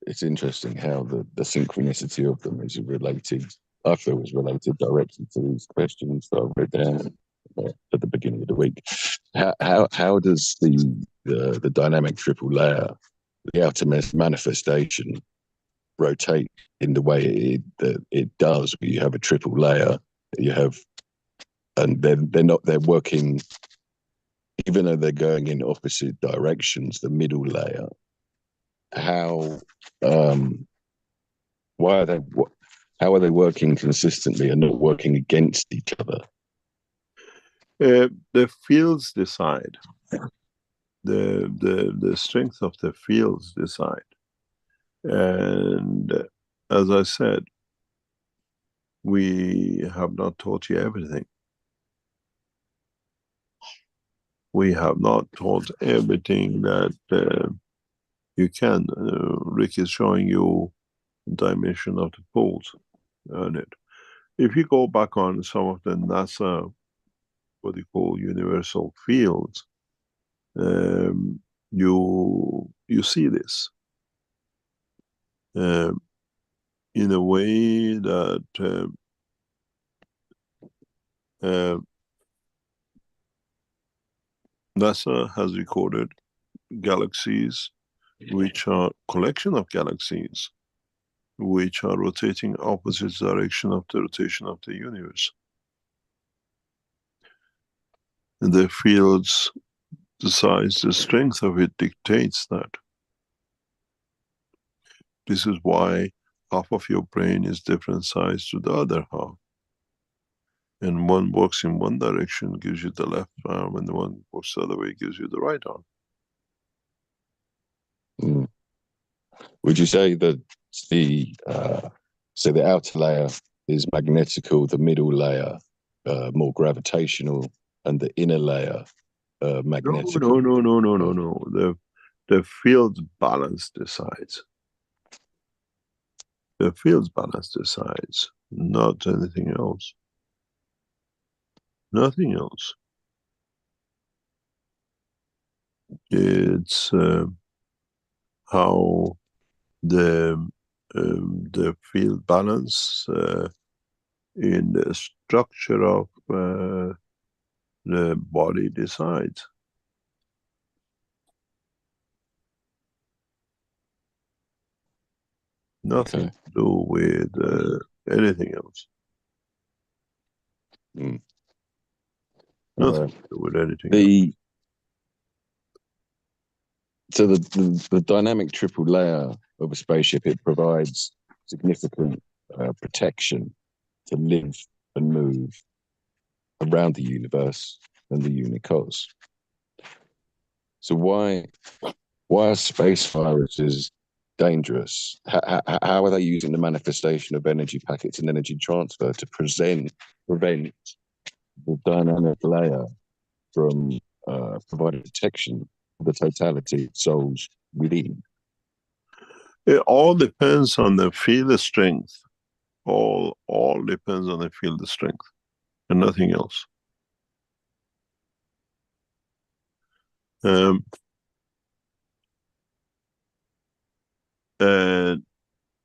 it's interesting how the synchronicity of them is related. I feel was related directly to these questions that I read down at the beginning of the week. How does the dynamic triple layer, the outer manifestation, rotate in the way it does? Where you have a triple layer, and they're working, even though they're going in opposite directions. The middle layer, how are they working consistently and not working against each other? The fields decide. The strength of the fields decide. And as I said, we have not taught you everything. We have not taught everything that you can. Rick is showing you dimension of the poles on it. If you go back on some of the NASA, what you call universal fields, you see this in a way that NASA has recorded galaxies which are collection of galaxies which are rotating opposite direction of the rotation of the universe. And the fields, the size, the strength of it dictates that. This is why half of your brain is different size to the other half. And one works in one direction, gives you the left arm, and the one works the other way, gives you the right arm. Would you say that the outer layer is magnetical, the middle layer more gravitational, and the inner layer magnetical? No. The field balance decides. The field balance decides, not anything else. Nothing else. It's how the field balance in the structure of the body decides. Nothing Okay. to do with anything else. Mm. Nothing to do with anything else. So the dynamic triple layer of a spaceship, it provides significant protection to live and move around the universe and the unicos. So why are space viruses dangerous? How are they using the manifestation of energy packets and energy transfer to prevent the dynamic layer from providing protection for the totality of souls within? It all depends on the field strength. All depends on the field strength and nothing else. And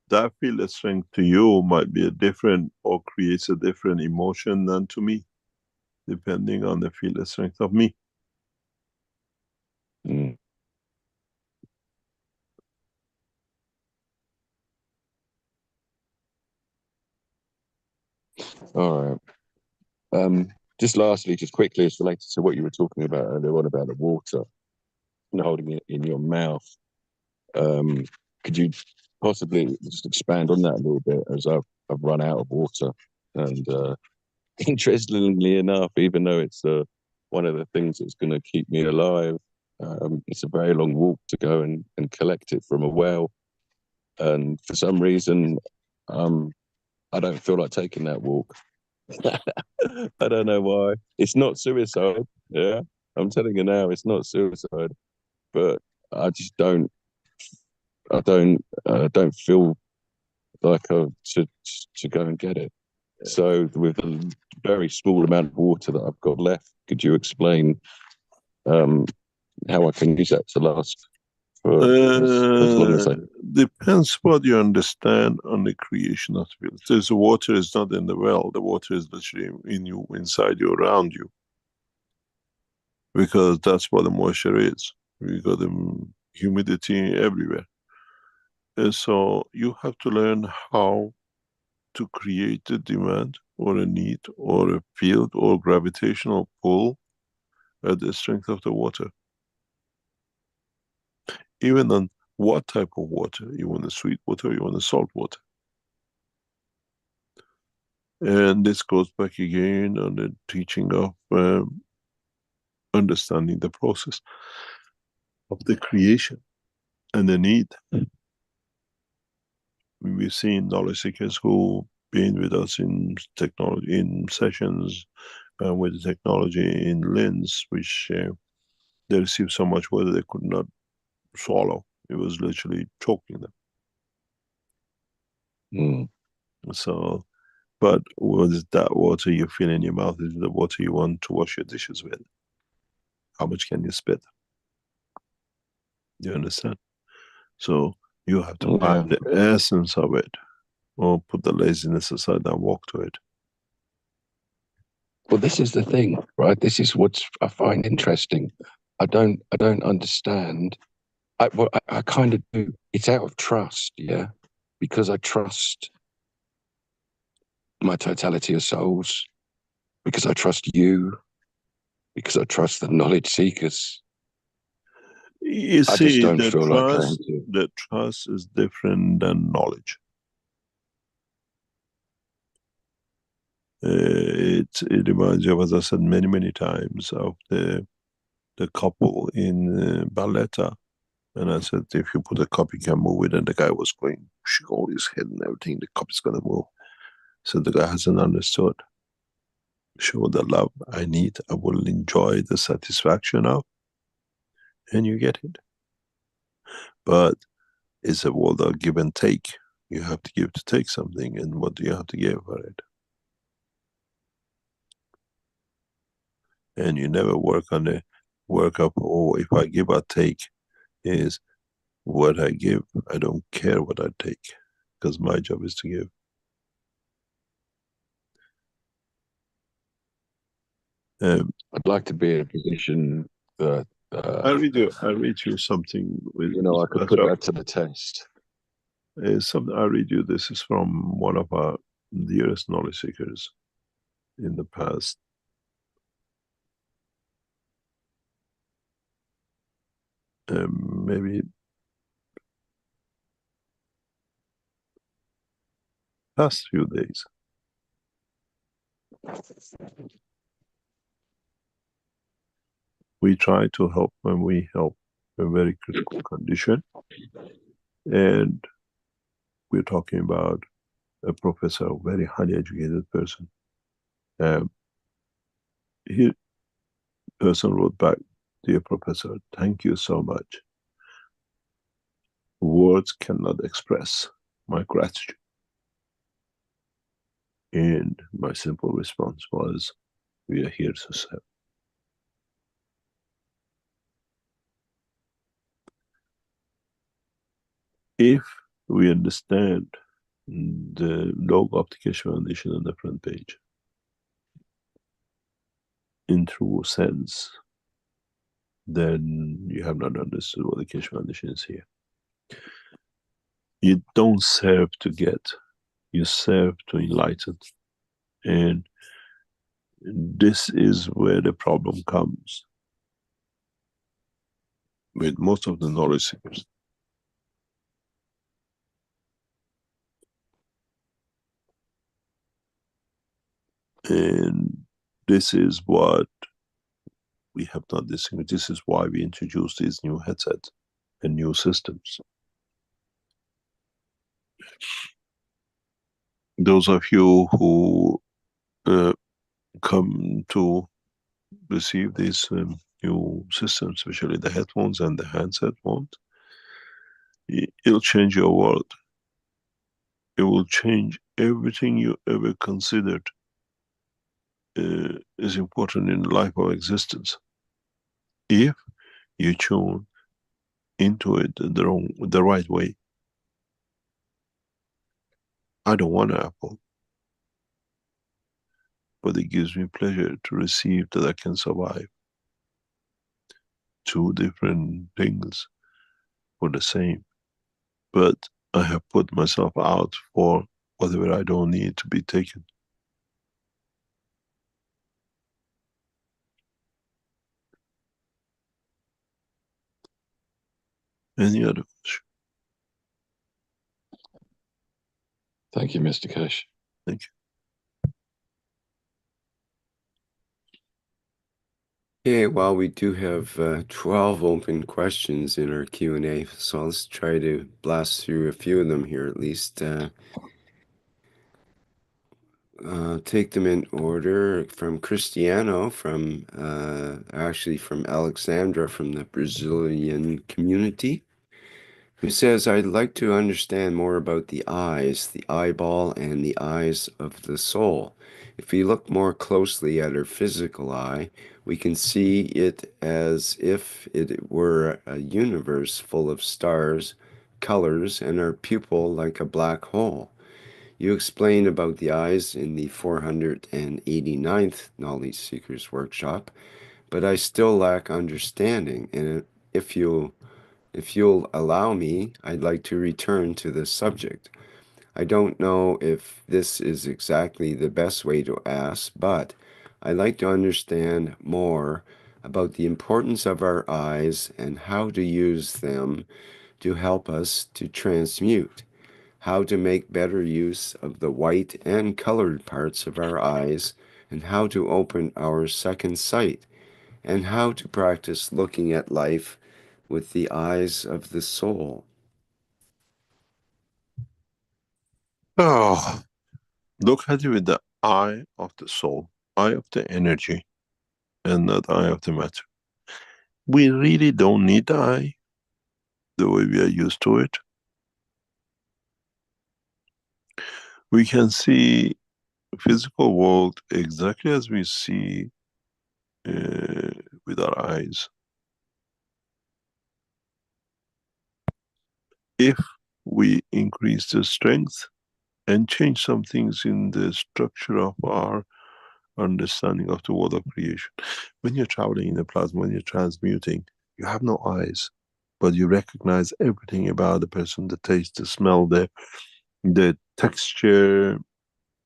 that field strength to you might be a different or creates a different emotion than to me, depending on the field strength of me. Mm. All right. Just lastly, just quickly, it's related to what you were talking about earlier on about the water and holding it in your mouth. Could you possibly just expand on that a little bit, as I've run out of water? And interestingly enough, even though it's one of the things that's going to keep me alive, it's a very long walk to go and collect it from a well. And for some reason, I don't feel like taking that walk. I don't know why. It's not suicide. Yeah, I'm telling you now, it's not suicide. But I just don't. I don't feel like I to go and get it. So with a very small amount of water that I've got left, could you explain how I can use that to last for as long as I... Depends what you understand on the creation of the field. There's the water is not in the well. The water is literally in you, inside you, around you. Because that's what the moisture is. We got the humidity everywhere. And so you have to learn how to create a demand or a need or a field or gravitational pull at the strength of the water. Even on what type of water, you want a sweet water, you want a salt water. And this goes back again on the teaching of understanding the process of the creation and the need. We've seen knowledge seekers who been with us in technology, in sessions with the technology in LINS, which they received so much water they could not swallow. It was literally choking them. Mm. So, but what is that water you feel in your mouth? Is the water you want to wash your dishes with? How much can you spit? You understand? So you have to find the essence of it, or put the laziness aside and walk to it. Well, this is the thing, right? This is what I find interesting. I don't understand. I kind of do. It's out of trust, yeah, because I trust my totality of souls, because I trust you, because I trust the knowledge seekers. You I see, just don't feel like I have to. The trust is different than knowledge. It reminds you of, as I said many times, of the couple in Barletta. And I said, if you put a cup, you can move it. And the guy was going, all his head and everything, the cup is going to move. So the guy hasn't understood. Show the love I need, I will enjoy the satisfaction of, and you get it. But it's a world of give and take. You have to give to take something, and what do you have to give for it? And you never work on the work up, oh, if I give or take, is what I give, I don't care what I take, because my job is to give. I'd like to be in a position that I'll read you something with I could put that to the test. I'll read you. This is from one of our dearest knowledge seekers in the past. Maybe past few days. We try to help when we help a very critical condition, and we're talking about a professor, a very highly educated person. He person wrote back, "Dear Professor, thank you so much. Words cannot express my gratitude." And my simple response was, we are here to serve. If we understand the logo of the Keshe Foundation on the front page in true sense, then you have not understood what the Keshe Foundation is here. You don't serve to get, you serve to enlighten. And this is where the problem comes with most of the knowledge seekers. And this is what we have not distinguished. This is why we introduced these new headsets and new systems. Those of you who come to receive these new systems, especially the headphones and the handset ones, it'll change your world. It will change everything you ever considered is important in life or existence, if you tune into it the right way. I don't want an Apple, but it gives me pleasure to receive that I can survive. Two different things for the same, but I have put myself out for whatever I don't need to be taken. Any other question? Thank you, Mr. Keshe. Thank you. Okay, well, we do have 12 open questions in our Q&A, so let's try to blast through a few of them here at least. Take them in order. From Cristiano, actually from Alexandra from the Brazilian community, who says, I'd like to understand more about the eyes, the eyeball and the eyes of the soul. If we look more closely at our physical eye, we can see it as if it were a universe full of stars, colors, and our pupil like a black hole. You explain about the eyes in the 489th Knowledge Seekers Workshop, but I still lack understanding, and if you'll allow me, I'd like to return to this subject. I don't know if this is exactly the best way to ask, but I'd like to understand more about the importance of our eyes and how to use them to help us to transmute, how to make better use of the white and colored parts of our eyes, and how to open our second sight, and how to practice looking at life with the eyes of the soul. Oh, look at it with the eye of the soul, eye of the energy, and not eye of the matter. We really don't need the eye the way we are used to it. We can see physical world exactly as we see with our eyes. if we increase the strength and change some things in the structure of our understanding of the world of creation. When you're traveling in the plasma, when you're transmuting, you have no eyes, but you recognize everything about the person, the taste, the smell, the texture,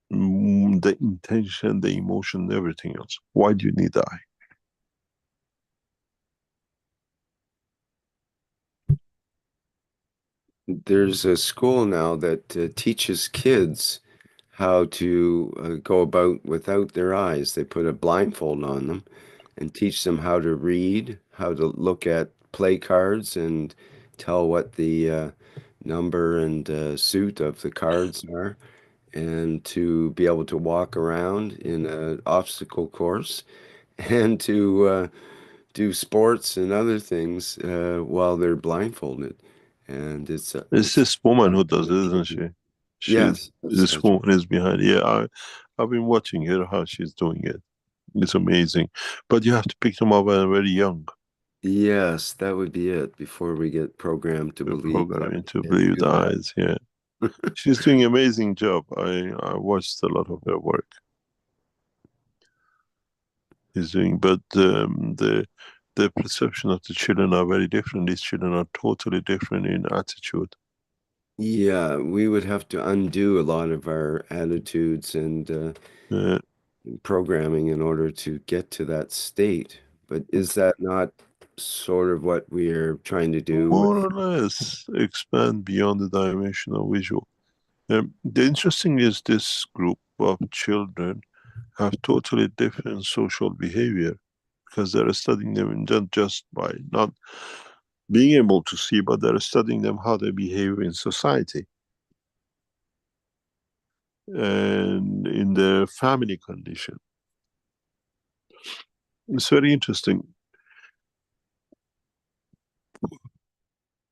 the intention, the emotion, everything else. Why do you need the eye? There's a school now that teaches kids how to go about without their eyes. They put a blindfold on them and teach them how to read, how to look at play cards and tell what the number and suit of the cards are, and to be able to walk around in an obstacle course and to do sports and other things while they're blindfolded. And It's it's this woman who does it, isn't she? yes, This woman is behind. Yeah, I've been watching her, how she's doing it. It's amazing. But you have to pick them up when they're very young. yes, that would be it before we get programmed to believe Programming to that believe do the that. eyes, yeah. She's doing an amazing job. I watched a lot of her work. He's doing, but the perception of the children are very different. These children are totally different in attitude. Yeah, we would have to undo a lot of our attitudes and programming in order to get to that state. But is that not sort of what we're trying to do More with? or less expand beyond the dimension of visual. The interesting is this group of children have totally different social behavior because they're studying them not just by not being able to see, but they're studying them how they behave in society and in their family condition. It's very interesting.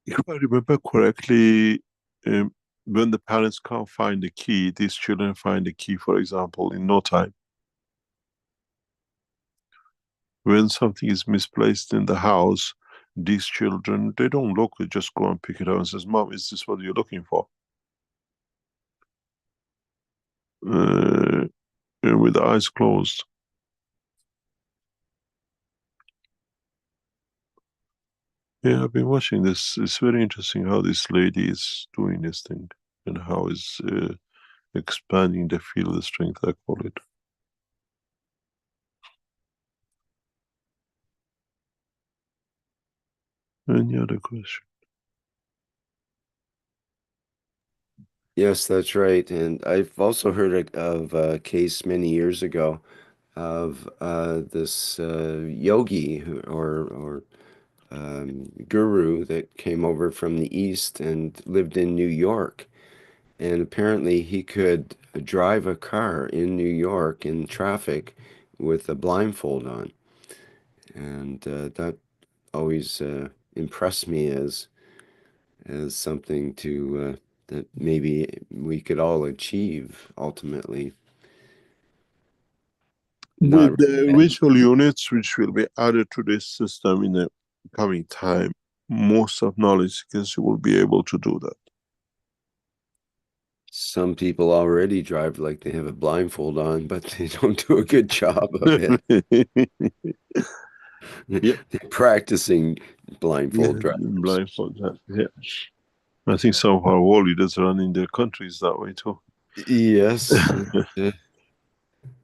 If I remember correctly, when the parents can't find the key, these children find the key, for example, in no time. When something is misplaced in the house, these children, they don't look, they just go and pick it up and says, "Mom, is this what you're looking for?" With the eyes closed. Yeah, I've been watching this. It's very interesting how this lady is doing this thing and how is expanding the field of strength, I call it. Any other question? Yes, that's right. And I've also heard of a case many years ago of this yogi or guru that came over from the East and lived in New York. And apparently he could drive a car in New York in traffic with a blindfold on. And that always impressed me as something to that maybe we could all achieve ultimately. Not With the visual units which will be added to this system in the coming time, most of knowledge seekers will be able to do that. Some people already drive like they have a blindfold on, but they don't do a good job of it. Yep. They're practicing blindfold drivers. Blindfold, yeah. I think some of our world leaders run in their countries that way too. Yes.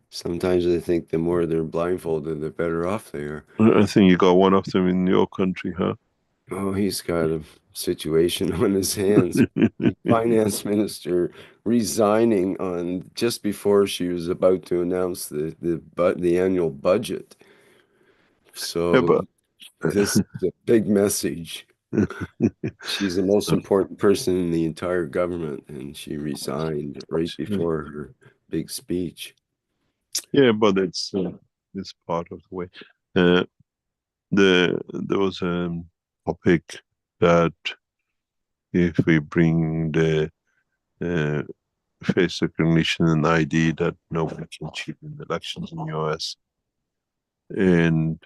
Sometimes I think the more they're blindfolded, the better off they are. I think you got one of them in your country, huh? Oh, he's got a situation on his hands. The finance minister resigning on just before she was about to announce the annual budget. Yeah, So but this is a big message. She's the most important person in the entire government, and she resigned right before her big speech. yeah, but it's part of the way. There was a topic that if we bring the face recognition and ID, that nobody can cheat in elections in the US. And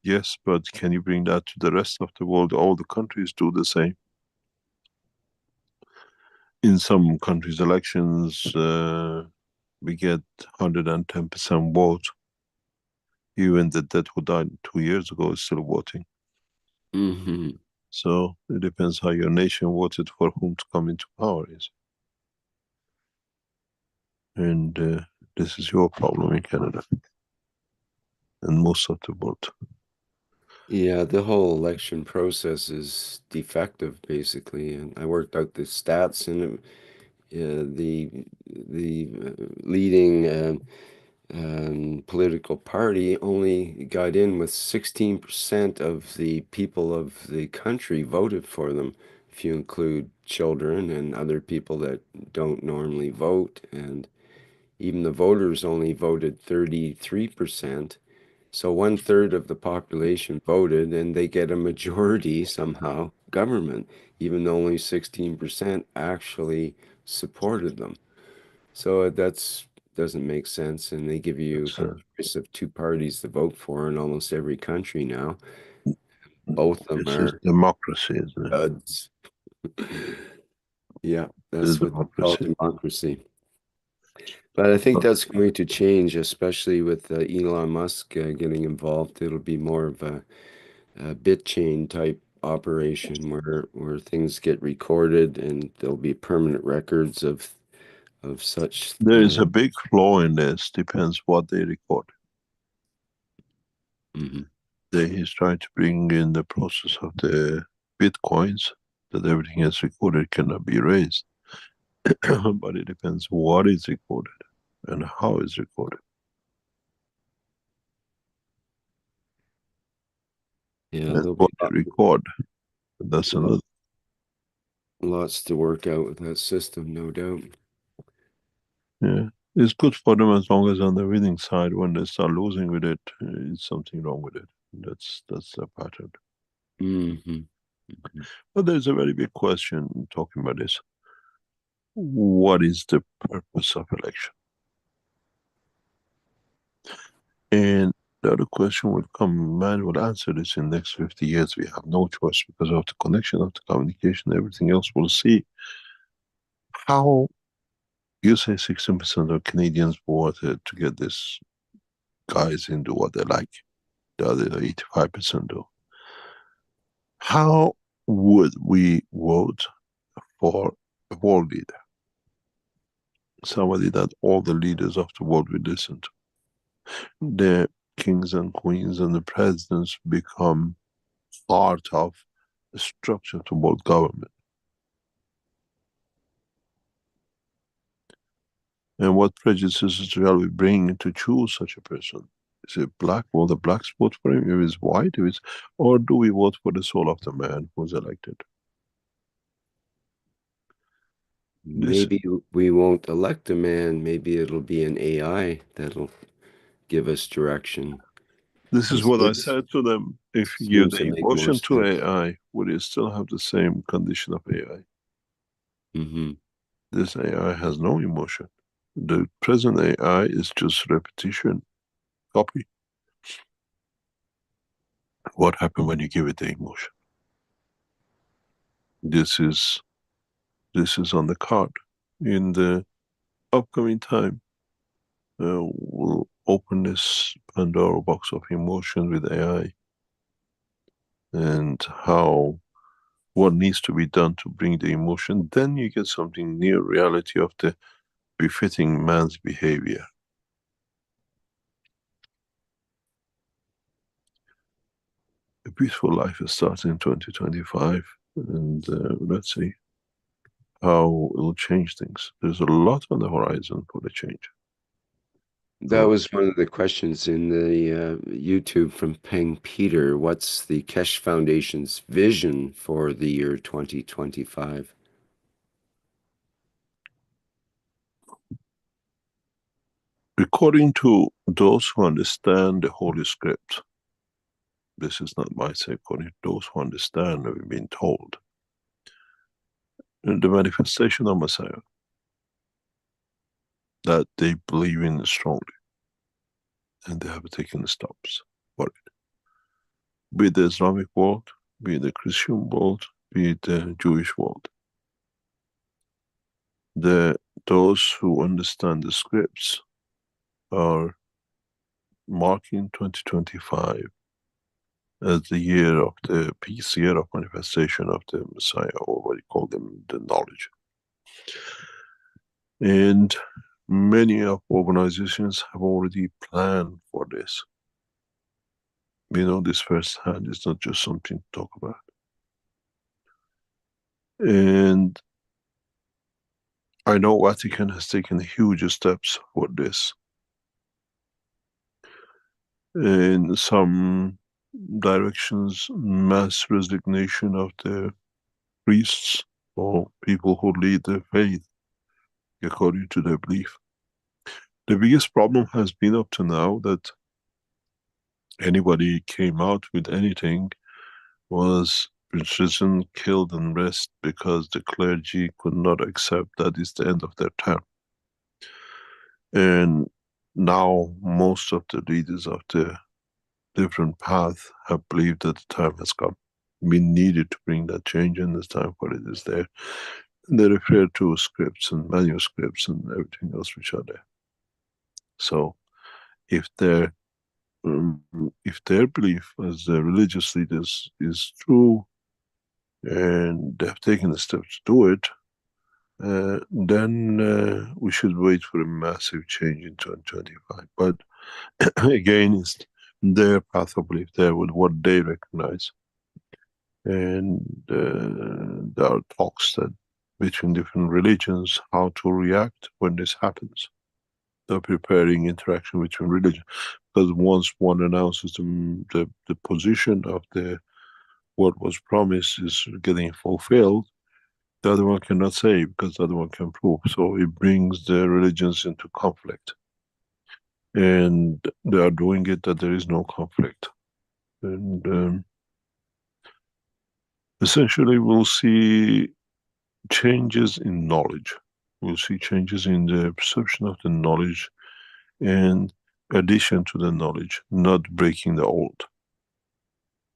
yes, but can you bring that to the rest of the world? All the countries do the same. in some countries' elections, we get 110% vote. Even the dead who died 2 years ago is still voting. Mm-hmm. So it depends how your nation voted for whom to come into power is. And this is your problem in Canada and most of the world. Yeah, the whole election process is defective, basically. And I worked out the stats, and the leading political party only got in with 16% of the people of the country voted for them, if you include children and other people that don't normally vote. And even the voters only voted 33%. So 1/3 of the population voted, and they get a majority somehow government, even though only 16% actually supported them. So that's doesn't make sense, and they give you a choice of two parties to vote for in almost every country now. Both of them This are is democracy, isn't it? duds. Yeah, This is that's what they call democracy. democracy. But I think that's going to change, especially with Elon Musk getting involved. It'll be more of a bit chain type operation where things get recorded, and there'll be permanent records of such. There is a big flaw in this, depends what they record. He's trying to bring in the process of the bitcoins, that everything is recorded cannot be erased. But it depends what is recorded and how it's recorded. Yeah, And what you record, that's another. Lots to work out with that system, no doubt. Yeah, it's good for them as long as on the winning side. When they start losing with it, it's something wrong with it. That's the pattern. But there's a very big question talking about this. What is the purpose of election? And the other question will come, man will answer this in the next 50 years. We have no choice because of the connection of the communication, everything else we'll see. How you say 16% of Canadians voted to get this guys into what they like. The other 85% do. How would we vote for a world leader? Somebody that all the leaders of the world will listen to. The kings and queens and the presidents become part of the structure of the world government. And what prejudices shall we bring to choose such a person? Is it black? Will the blacks vote for him? If it's white, if it's, or do we vote for the soul of the man who's elected? Maybe we won't elect a man. Maybe it'll be an AI that'll give us direction. This is what I said to them. If you give the emotion to AI, would you still have the same condition of AI? This AI has no emotion. The present AI is just repetition, copy. What happened when you give it the emotion? This is on the card. In the upcoming time, we'll open this Pandora box of emotion with AI, and what needs to be done to bring the emotion. Then you get something near reality of the befitting man's behavior. A peaceful life starts in 2025, and let's see how it will change things. There's a lot on the horizon for the change. That was one of the questions in the YouTube from Peng Peter. What's the Keshe Foundation's vision for the year 2025? According to those who understand the Holy Script, this is not my say, according to those who understand, we've been told, the manifestation of Messiah, that they believe in strongly, and they have taken the steps for it. Be it the Islamic world, be it the Christian world, be it the Jewish world. those who understand the scripts are marking 2025 as the year of the peace, year of manifestation of the Messiah, or what you call them, the knowledge. And many of organizations have already planned for this. We know this firsthand, it's not just something to talk about. And I know Vatican has taken huge steps for this. In some directions, mass resignation of the priests or people who lead the faith according to their belief. The biggest problem has been up to now that anybody came out with anything was imprisoned, killed and rest because the clergy could not accept that it's the end of their term. And now most of the leaders of the different paths have believed that the time has come. We needed to bring that change, and the time for it is there. And they refer to scripts and manuscripts and everything else which are there. So if their belief as the religious leaders is true, and they have taken the steps to do it, then we should wait for a massive change in 2025. But again, it's their path of belief, there with what they recognize. And there are talks that between different religions how to react when this happens. They're preparing interaction between religions, because once one announces the position of what was promised is getting fulfilled, the other one cannot say, because the other one can prove. So it brings the religions into conflict. And they are doing it that there is no conflict. And essentially we'll see changes in knowledge. We'll see changes in the perception of the knowledge and addition to the knowledge, not breaking the old.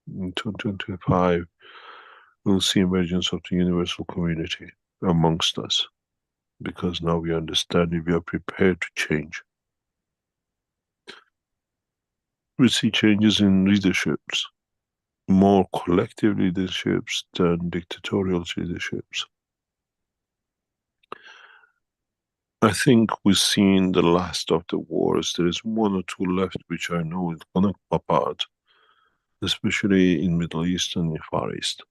In 2025, we'll see emergence of the universal community amongst us, because now we understand it, we are prepared to change. We see changes in leaderships, more collective leaderships than dictatorial leaderships. I think we've seen the last of the wars. There is one or two left which I know is gonna pop out, especially in Middle East and the Far East.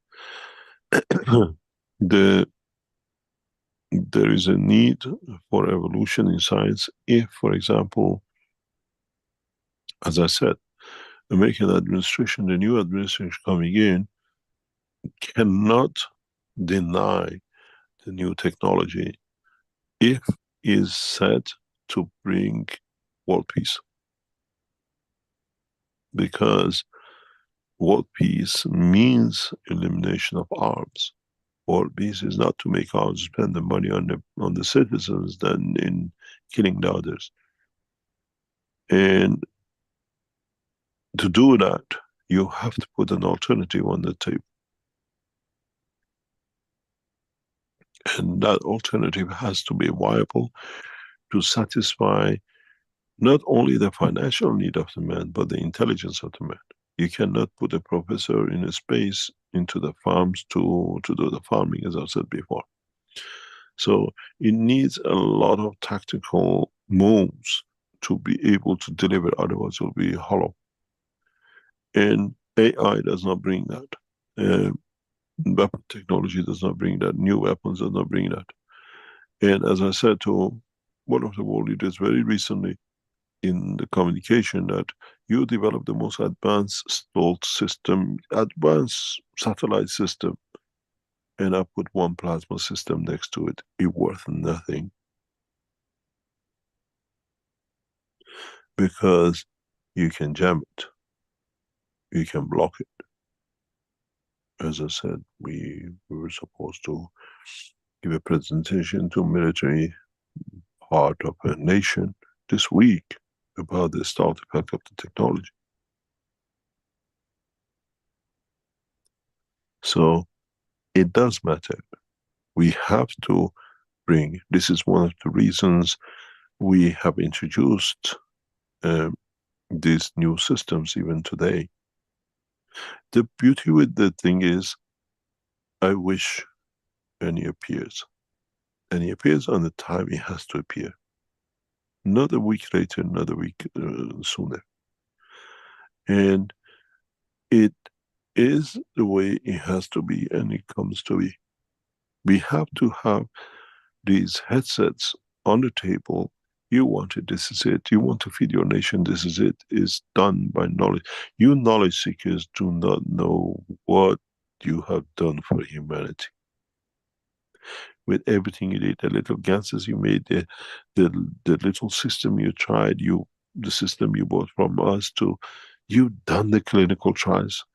There is a need for evolution in science if, for example, as I said, the American administration, the new administration coming in, cannot deny the new technology if is set to bring world peace. Because world peace means elimination of arms. World peace is not to make arms, spend the money on the citizens than in killing the others. And to do that, you have to put an alternative on the table. And that alternative has to be viable to satisfy not only the financial need of the man, but the intelligence of the man. You cannot put a professor in a space into the farms to do the farming, as I said before. So it needs a lot of tactical moves to be able to deliver, otherwise it will be hollow. And AI does not bring that. Weapon technology does not bring that. New weapons does not bring that. And as I said to one of the world leaders very recently in the communication, that you develop the most advanced stealth system, advanced satellite system, and I put one plasma system next to it, it's worth nothing. Because you can jam it. You can block it. As I said, we were supposed to give a presentation to military part of a nation this week about the stealth effect of the technology. So it does matter. We have to bring. This is one of the reasons we have introduced these new systems even today. The beauty with the thing is, I wish any appears. And he appears on the time he has to appear. Not a week later, not a week sooner. And it is the way it has to be, and it comes to be. We have to have these headsets on the table. You want it, this is it. You want to feed your nation, this is it. It's done by knowledge. You knowledge seekers do not know what you have done for humanity. With everything you did, the little ganses you made, the little system you tried, the system you bought from us, you've done the clinical trials.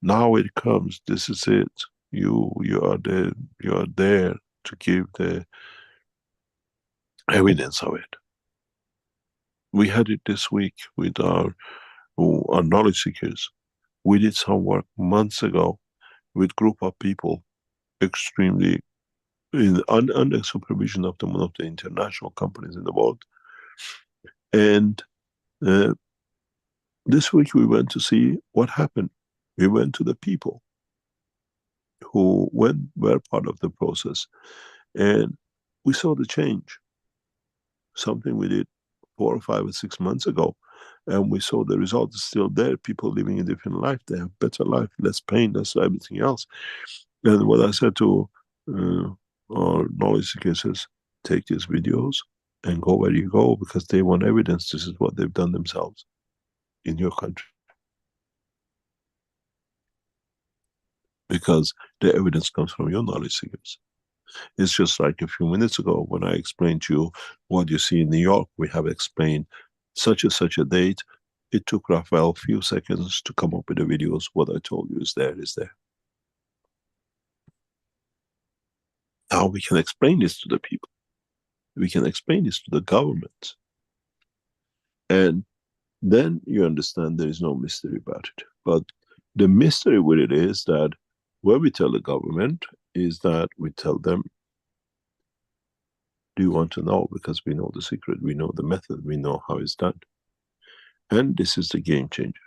Now it comes, this is it. You are there to give the evidence of it. We had it this week with our knowledge seekers. We did some work months ago with group of people, extremely under supervision of one of the international companies in the world. And this week we went to see what happened. We went to the people who were part of the process, and we saw the change. Something we did 4 or 5 or 6 months ago, and we saw the result is still there. People living a different life, they have better life, less pain, less everything else. And what I said to our knowledge seekers is, take these videos and go where you go, because they want evidence this is what they've done themselves in your country. Because the evidence comes from your knowledge seekers. It's just like a few minutes ago when I explained to you what you see in New York. We have explained such and such a date. It took Raphael a few seconds to come up with the videos. What I told you is there. Now we can explain this to the people. We can explain this to the government. And then you understand there is no mystery about it. But the mystery with it is that what we tell the government is that we tell them, do you want to know? Because we know the secret, we know the method, we know how it's done. And this is the game changer.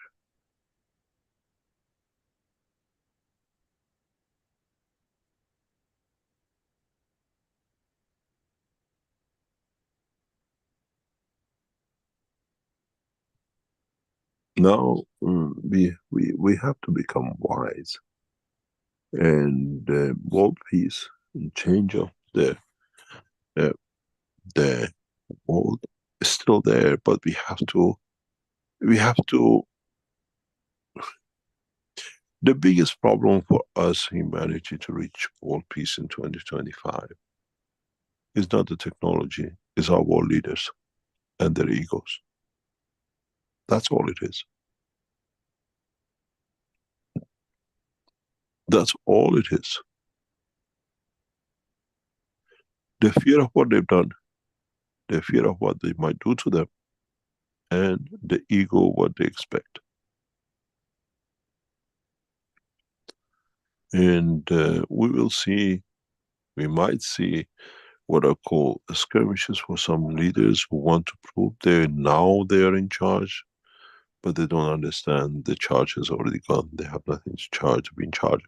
Now we have to become wise, and the world peace and change of the world is still there, but we have to. The biggest problem for us, humanity, to reach world peace in 2025 is not the technology, it's our world leaders and their egos. That's all it is. That's all it is. The fear of what they've done, the fear of what they might do to them, and the ego, what they expect. And we might see what I call skirmishes for some leaders who want to prove they are in charge, but they don't understand the charge has already gone. They have nothing to be in charge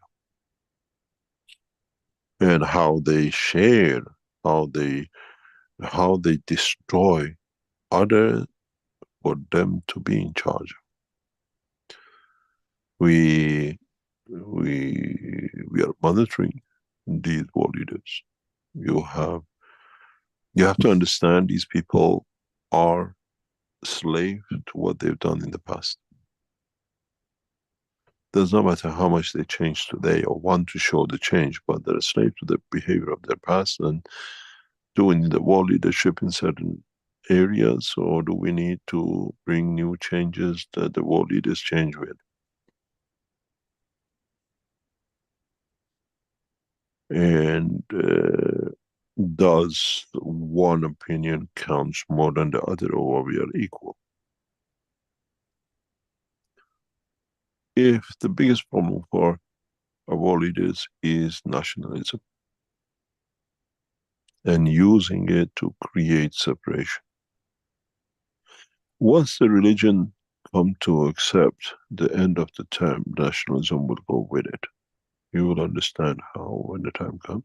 of. And how they share, how they destroy others for them to be in charge. We are monitoring these world leaders. You have to understand these people are slaves to what they've done in the past. Does not matter how much they change today or want to show the change, but they're a slave to the behavior of their past. And do we need the world leadership in certain areas, or do we need to bring new changes that the world leaders change with? And does one opinion count more than the other, or we are equal? If the biggest problem for our world leaders is nationalism, and using it to create separation. Once the religion come to accept the end of the term, nationalism will go with it. You will understand how when the time comes.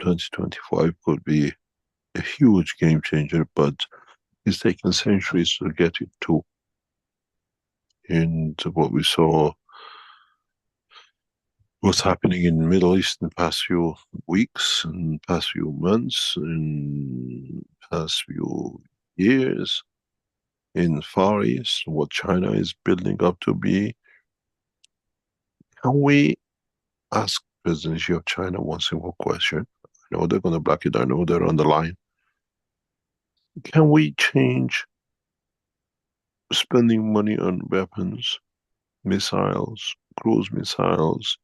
2025 could be a huge game changer, but it's taken centuries to get it to. And what we saw, what's happening in the Middle East in the past few weeks, and past few months, in past few years, in Far East, what China is building up to be. Can we ask President Xi of China one simple question? I know they're going to block it, I know they're on the line. Can we change spending money on weapons, missiles, cruise missiles,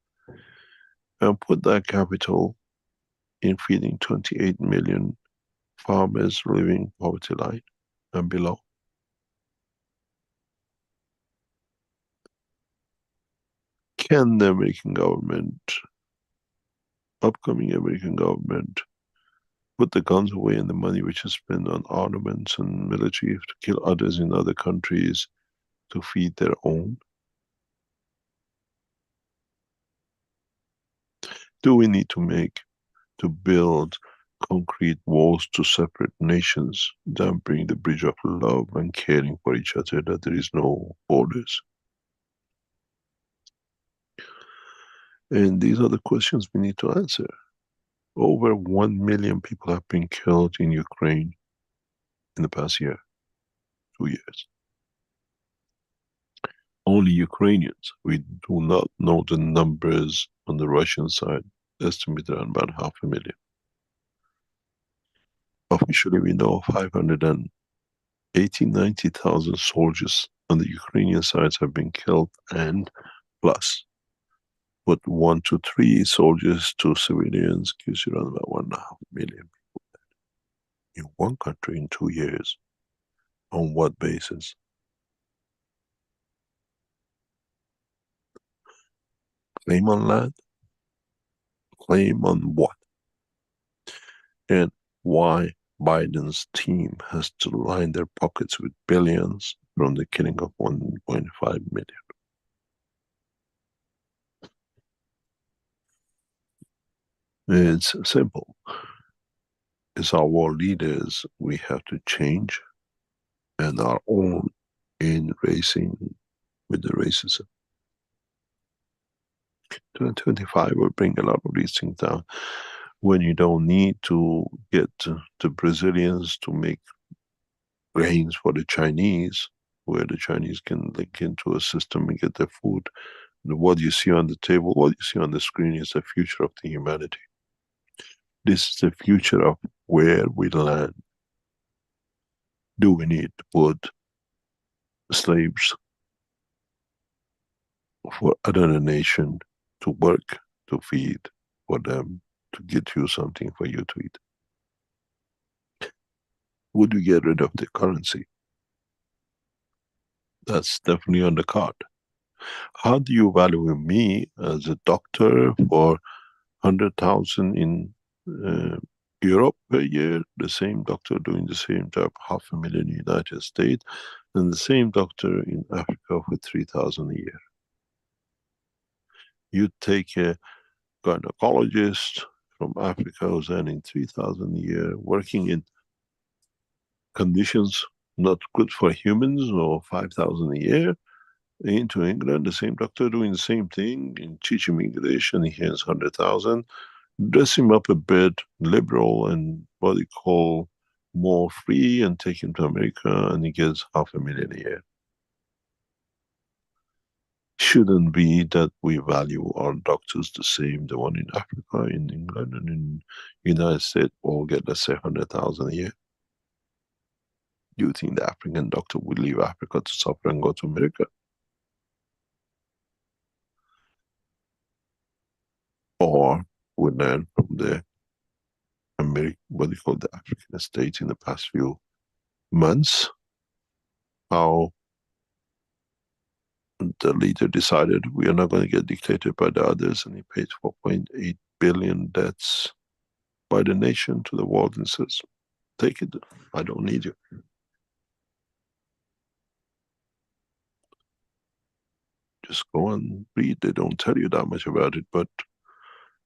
and put that capital in feeding 28 million farmers living poverty line and below? Can the American government, upcoming American government, put the guns away and the money which is spent on armaments and military to kill others in other countries to feed their own? Do we need to build concrete walls to separate nations than bring the bridge of love and caring for each other, that there is no borders? And these are the questions we need to answer. Over 1 million people have been killed in Ukraine in the past year, 2 years. Only Ukrainians. We do not know the numbers on the Russian side, estimated around about 500,000. Officially, we know 580,000-90,000 soldiers on the Ukrainian sides have been killed, and plus, put 1 to 3 soldiers to civilians gives you around about 1.5 million people in one country in 2 years. On what basis? Claim on land? Claim on what? And why Biden's team has to line their pockets with billions from the killing of 1.5 million? It's simple. It's our world leaders we have to change, and our own in racing with the racism. 2025 will bring a lot of these things down. When you don't need to get the Brazilians to make grains for the Chinese, where the Chinese can link into a system and get their food. What you see on the table, what you see on the screen is the future of the humanity. This is the future of where we land. Do we need to put slaves for another nation to work, to feed, for them, to get you something for you to eat? Would you get rid of the currency? That's definitely on the card. How do you value me as a doctor for 100,000 in Europe per year, the same doctor doing the same job, 500,000 in the United States, and the same doctor in Africa for 3,000 a year? You take a gynecologist from Africa who's earning 3,000 a year, working in conditions not good for humans, or 5,000 a year, into England, the same doctor doing the same thing, and teach him English, and he earns 100,000. Dress him up a bit liberal and what they call more free, and take him to America, and he gets 500,000 a year. Shouldn't be that we value our doctors the same, the one in Africa, in England, and in United States all get, let's say, 100,000 a year. Do you think the African doctor will leave Africa to suffer and go to America? Or we learn from the what do you call the African states in the past few months, how the leader decided we are not going to get dictated by the others, and he paid 4.8 billion debts by the nation to the world and says, take it, I don't need you. Just go and read, they don't tell you that much about it, but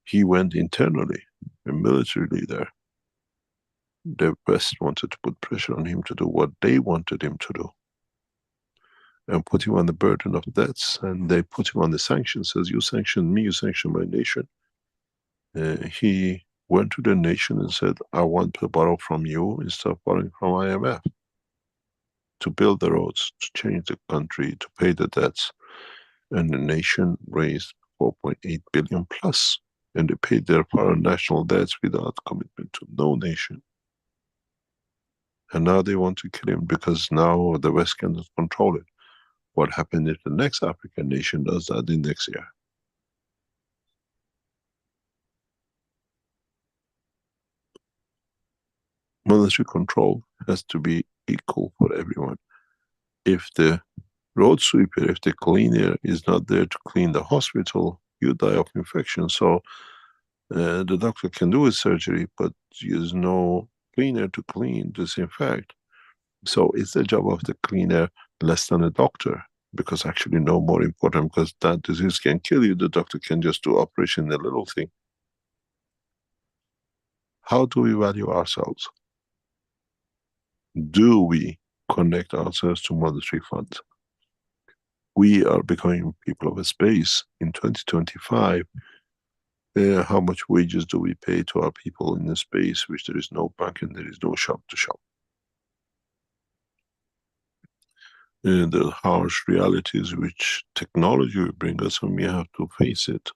he went internally, a military leader. The West wanted to put pressure on him to do what they wanted him to do. And put him on the burden of debts, and they put him on the sanctions, says you sanction me, you sanction my nation. He went to the nation and said, I want to borrow from you instead of borrowing from IMF. To build the roads, to change the country, to pay the debts. And the nation raised 4.8 billion plus. And they paid their foreign national debts without commitment to no nation. And now they want to kill him because now the West cannot control it. What happened if the next African nation does that in next year? Military control has to be equal for everyone. If the road sweeper, if the cleaner is not there to clean the hospital, you die of infection. So the doctor can do his surgery, but there's no cleaner to clean, disinfect. So it's the job of the cleaner less than a doctor, because actually no more important, because that disease can kill you. The doctor can just do operation, a little thing. How do we value ourselves? Do we connect ourselves to monetary funds? We are becoming people of a space. In 2025, how much wages do we pay to our people in a space which there is no bank and there is no shop to shop? And the harsh realities which technology will bring us, and we have to face it.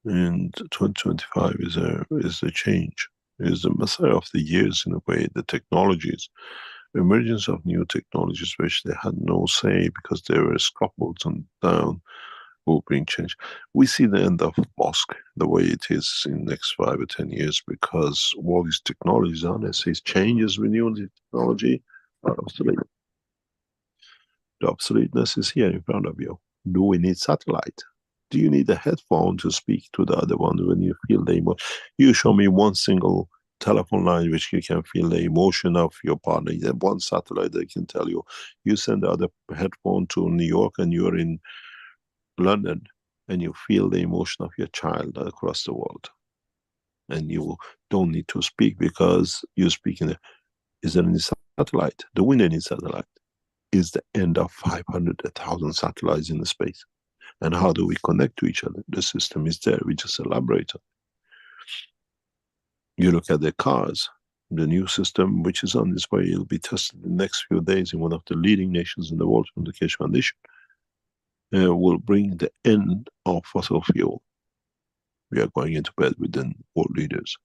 And 2025 is a change, is the messiah of the years in a way. The technologies, emergence of new technologies which they had no say because they were scaffolded down, will bring change. We see the end of mosque the way it is in the next 5 or 10 years, because all these technologies, honestly, changes with new technology are obsolete. The obsoleteness is here in front of you. Do we need satellite? Do you need a headphone to speak to the other one when you feel the emotion? You show me one single telephone line which you can feel the emotion of your partner. One satellite that can tell you. You send the other headphone to New York and you're in London and you feel the emotion of your child across the world. And you don't need to speak because you speak in the... Is there any satellite? Do we need any satellite? Is the end of 500,000 satellites in the space. And how do we connect to each other? The system is there, we just elaborate on it. You look at the cars, the new system which is on its way, it'll be tested in the next few days in one of the leading nations in the world from the Keshe Foundation. Will bring the end of fossil fuel. We are going into bed with the world leaders.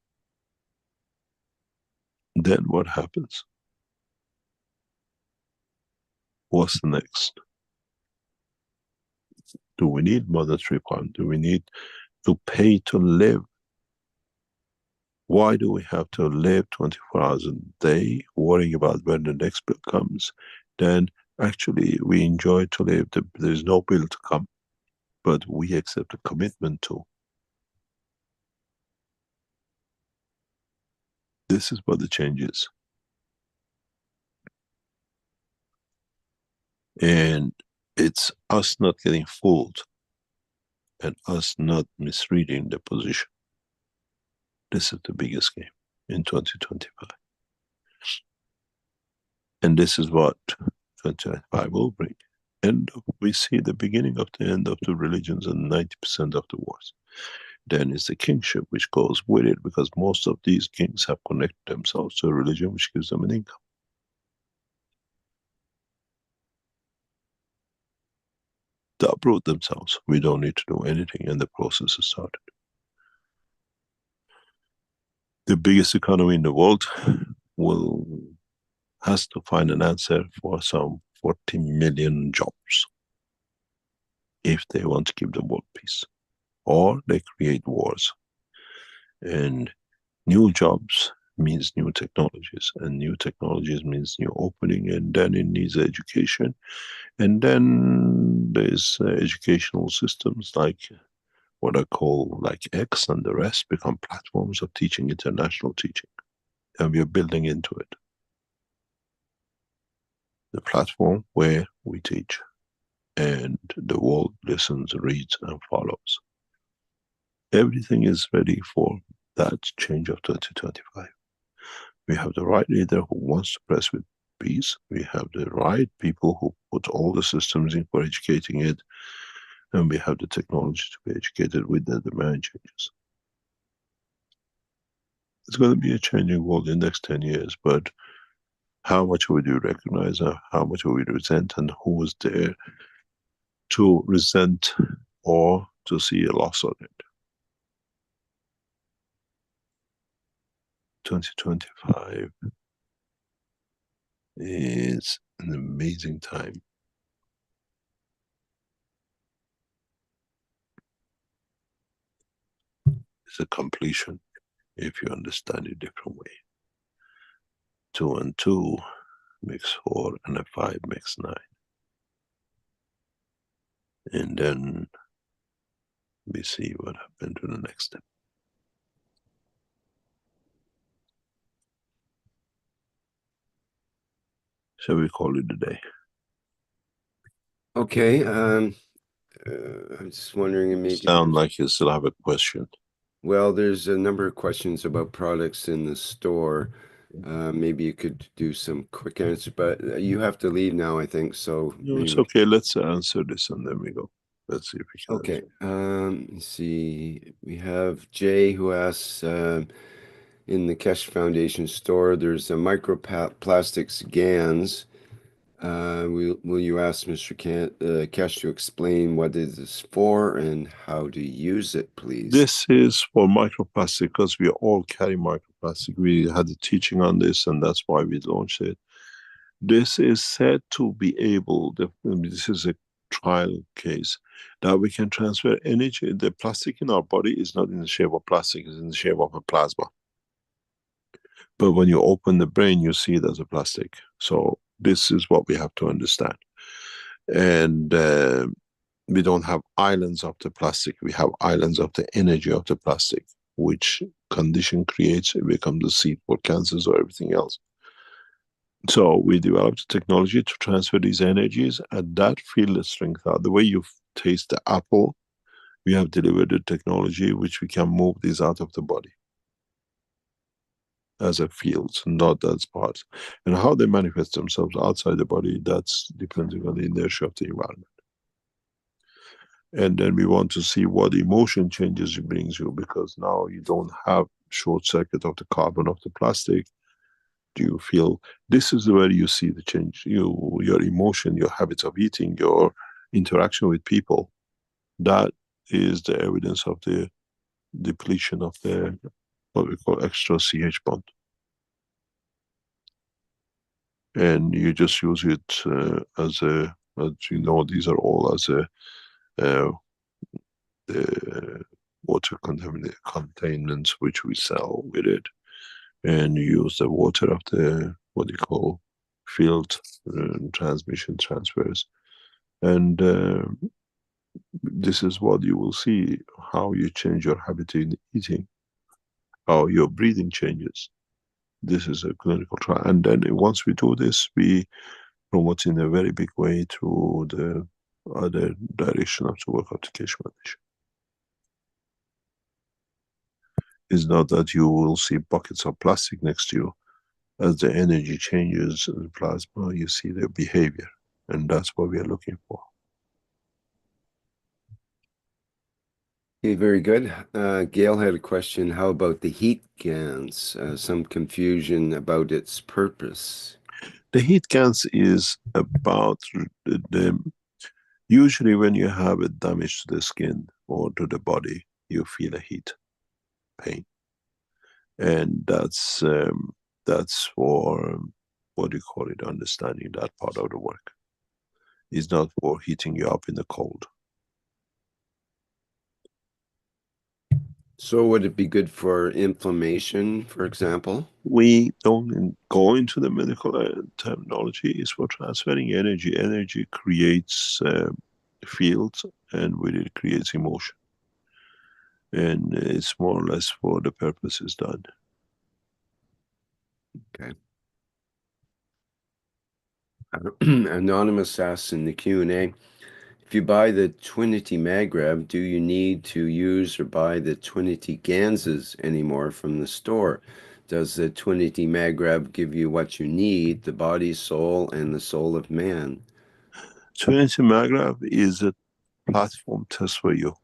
Then what happens? What's the next? Do we need monetary fund? Do we need to pay to live? Why do we have to live 24 hours a day worrying about when the next bill comes? Then actually we enjoy to live, there is no bill to come, but we accept a commitment to. This is what the change is. And it's us not getting fooled and us not misreading the position. This is the biggest game in 2025. And this is what 2025 will bring. We see the beginning of the end of the religions and 90% of the wars. Then is the kingship which goes with it, because most of these kings have connected themselves to a religion which gives them an income. To uproot themselves. We don't need to do anything, and the process has started. The biggest economy in the world has to find an answer for some 40 million jobs if they want to keep the world peace, or they create wars. And new jobs means new technologies, and new technologies means new opening, and then it needs education. And then there's educational systems like what I call like X and the rest, become platforms of teaching, international teaching. And we are building into it. The platform where we teach and the world listens, reads and follows. Everything is ready for that change of 2025. We have the right leader who wants to press with peace. We have the right people who put all the systems in for educating it. And we have the technology to be educated with the demand changes. It's going to be a changing world in the next 10 years, but how much would you recognize, how much would we resent, and who was there to resent or to see a loss on it? 2025 is an amazing time. It's a completion if you understand it a different way. 2 and 2 makes 4 and a 5 makes 9. And then we see what happened to the next step. Shall we call it a day? Okay. I'm just wondering, maybe sound like you still have a question. Well, there's a number of questions about products in the store. Maybe you could do some quick answers, but you have to leave now, I think. So no, it's okay. Let's answer this and then we go. Let's see if we can. Okay. Let's see. We have Jay who asks, in the Keshe Foundation store, there's a microplastics GANs. Will you ask Mr. Keshe to explain what it is for and how to use it, please? This is for microplastic because we all carry microplastic. We had a teaching on this and that's why we launched it. This is said to be able, this is a trial case, that we can transfer energy. The plastic in our body is not in the shape of plastic, it's in the shape of a plasma. But when you open the brain, you see it as a plastic. So this is what we have to understand. And we don't have islands of the plastic, we have islands of the energy of the plastic, which condition creates, it becomes the seed for cancers or everything else. So we developed technology to transfer these energies and that field the strength out. The way you taste the apple, we have delivered the technology which we can move these out of the body as a field, not as parts. And how they manifest themselves outside the body, that's depending on the inertia of the environment. And then we want to see what emotion changes it brings you, because now you don't have short circuit of the carbon of the plastic. Do you feel, this is where you see the change, your emotion, your habits of eating, your interaction with people. That is the evidence of the depletion of the, what we call extra CH bond. And you just use it as a, as you know, these are all as a, the water containments which we sell with it. And you use the water of the, what you call, field transmission transfers. And this is what you will see, how you change your habit in eating, how your breathing changes. This is a clinical trial. And then once we do this, we promote in a very big way to the other direction of the work of the Keshe Foundation. It's not that you will see buckets of plastic next to you. As the energy changes in the plasma, you see their behavior. And that's what we are looking for. Okay, very good. Gail had a question. How about the heat GANs? Some confusion about its purpose. The heat GANs is about usually when you have a damage to the skin or to the body, you feel a heat, pain. And that's for, what do you call it, understanding that part of the work. It's not for heating you up in the cold. So would it be good for inflammation, for example? We don't go into the medical terminology. It's for transferring energy. Energy creates fields and with it creates emotion. and it's more or less for the purposes done. Okay. Anonymous asks in the Q&A, if you buy the Twinity Magrav, do you need to use or buy the Twinity Ganses anymore from the store? Does the Twinity Magrav give you what you need, the body, soul, and the soul of man? Twinity Magrav is a platform test for you.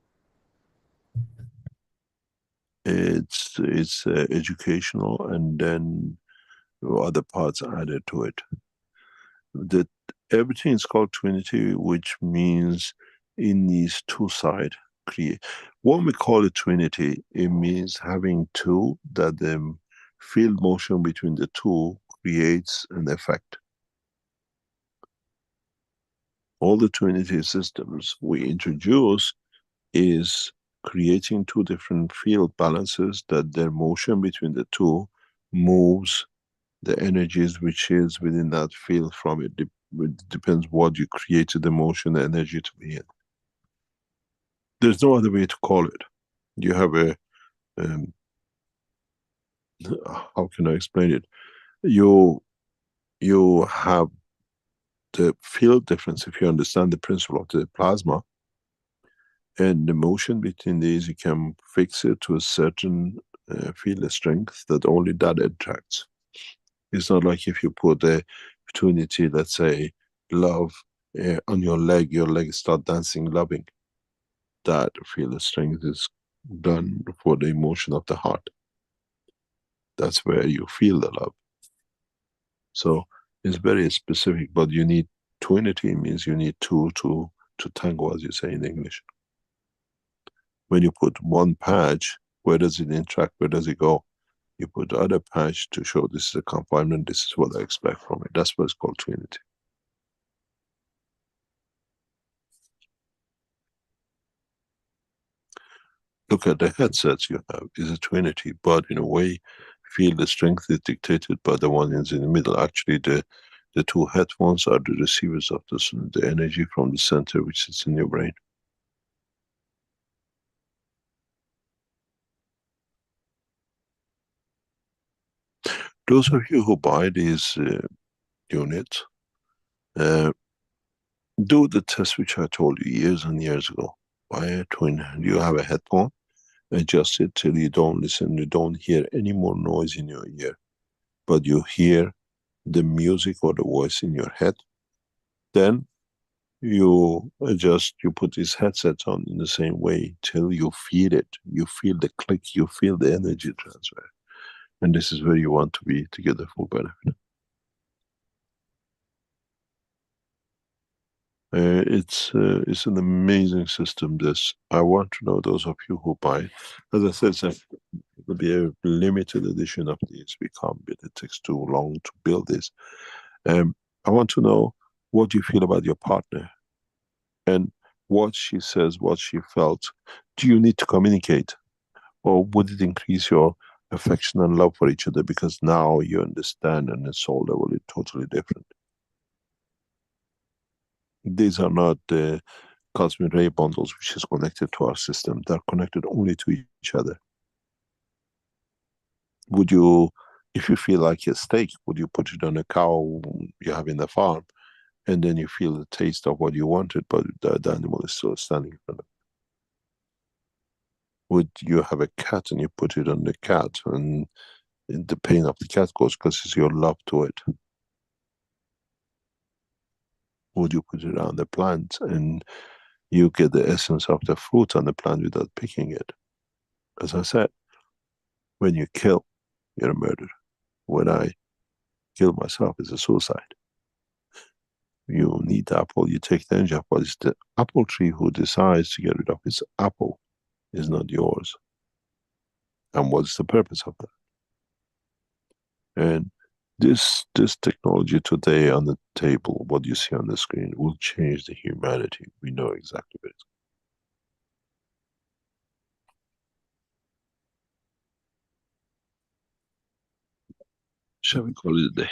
It's educational, and then other parts added to it. Everything is called Twinity, which means it needs two sides. When we call it Twinity, it means having two, that the field motion between the two creates an effect. All the Twinity systems we introduce is creating two different field balances, that their motion between the two moves the energies which is within that field from it. It depends what you created the motion, the energy to be in. There's no other way to call it. You have a, how can I explain it? You have the field difference, if you understand the principle of the plasma, and the motion between these, you can fix it to a certain field strength that only that attracts. It's not like if you put the Twinity, let's say, love on your leg start dancing, loving. That field strength is done for the emotion of the heart. That's where you feel the love. So it's very specific, but you need Twinity, means you need two to tango, as you say in English. When you put one patch, where does it interact? Where does it go? You put the other patch to show this is a confinement, this is what I expect from it. That's what it's called Twinity. Look at the headsets you have, is a Twinity, but in a way, feel the strength is dictated by the one is in the middle. Actually, the two headphones are the receivers of the energy from the center which sits in your brain. Those of you who buy these units, do the test which I told you years and years ago. Buy a twin, you have a headphone, adjust it till you don't listen, you don't hear any more noise in your ear, but you hear the music or the voice in your head. Then you adjust, you put these headsets on in the same way till you feel it. You feel the click, you feel the energy transfer. And this is where you want to be to get the full benefit. It's an amazing system, this. I want to know those of you who buy it. As I said, it will be a limited edition of these. We can't build it. It takes too long to build this. I want to know what you feel about your partner and what she says, what she felt. Do you need to communicate? Or would it increase your affection and love for each other because now you understand and the soul level is totally different? These are not the cosmic ray bundles which is connected to our system. They're connected only to each other. Would you, if you feel like a steak, would you put it on a cow you have in the farm and then you feel the taste of what you wanted, but the animal is still standing in front of you? Would you have a cat and you put it on the cat and the pain of the cat goes because it's your love to it? Would you put it on the plant and you get the essence of the fruit on the plant without picking it? As I said, when you kill, you're a murderer. When I kill myself, it's a suicide. You need the apple, you take the energy of, but it's the apple tree who decides to get rid of its apple, is not yours. And what's the purpose of that? And this technology today on the table, what you see on the screen, will change the humanity. We know exactly what it is. Shall we call it a day?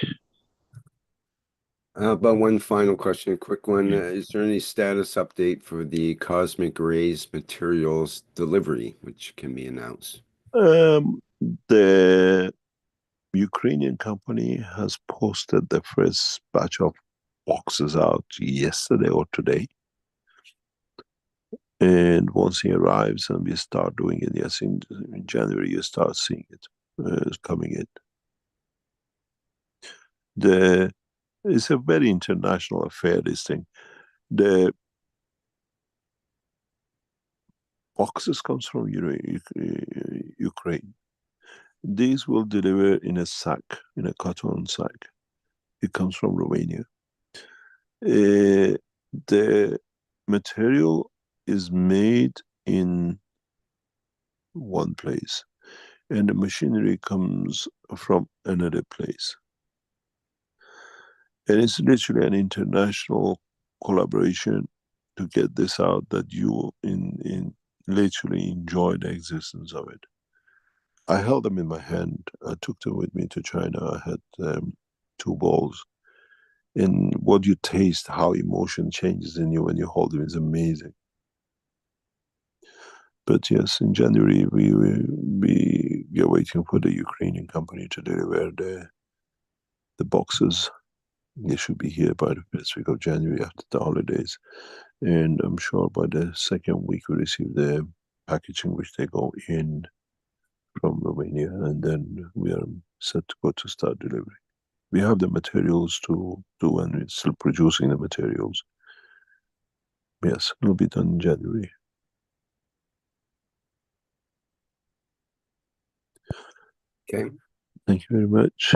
But one final question, a quick one. Is there any status update for the cosmic rays materials delivery, which can be announced? The Ukrainian company has posted the first batch of boxes out yesterday or today. And once he arrives and we start doing it, yes, in January you start seeing it coming in. It's a very international affair, this thing. The boxes comes from Ukraine. These will deliver in a sack, in a cotton sack. It comes from Romania. The material is made in one place, and the machinery comes from another place. And it's literally an international collaboration to get this out, that you literally enjoy the existence of it. I held them in my hand. I took them with me to China. I had 2 balls. And what you taste, how emotion changes in you when you hold them, is amazing. But yes, in January we are waiting for the Ukrainian company to deliver the boxes. They should be here by the first week of January after the holidays. And I'm sure by the second week we receive the packaging which they go in from Romania, and then we are set to go to start delivering. We have the materials to do, and we're still producing the materials. Yes, it'll be done in January. Okay. Thank you very much.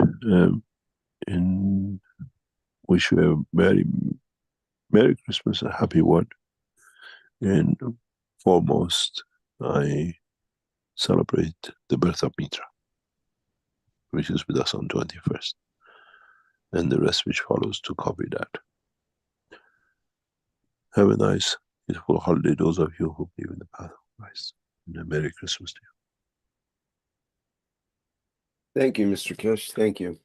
And wish you a very Merry Christmas, a happy one. And foremost, I celebrate the birth of Mitra, which is with us on 21st. And the rest which follows to copy that. Have a nice, beautiful holiday, those of you who believe in the path of Christ. And a Merry Christmas to you. Thank you, Mr. Keshe. Thank you.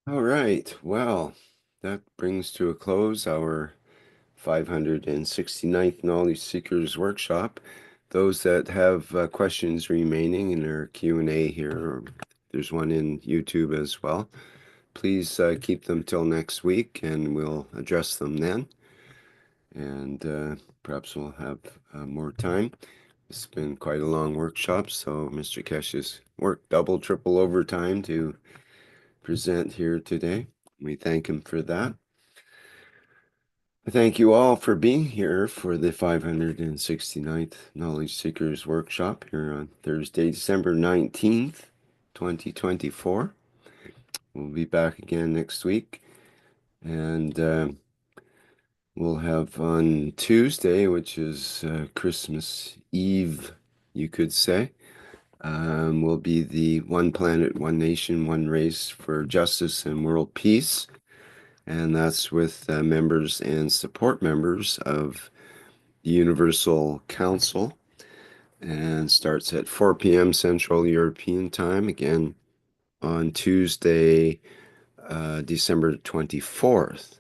All right. Well, that brings to a close our 569th Knowledge Seekers Workshop. Those that have questions remaining in our Q&A here, or there's one in YouTube as well, please keep them till next week and we'll address them then. And perhaps we'll have more time. It's been quite a long workshop, so Mr. Keshe has worked double, triple overtime to present here today. We thank him for that. I thank you all for being here for the 569th Knowledge Seekers Workshop here on Thursday, December 19th, 2024. We'll be back again next week. And we'll have on Tuesday, which is Christmas Eve, you could say, will be the One Planet, One Nation, One Race for Justice and World Peace. And that's with members and support members of the Universal Council, and starts at 4 p.m. Central European Time, again on Tuesday, December 24th.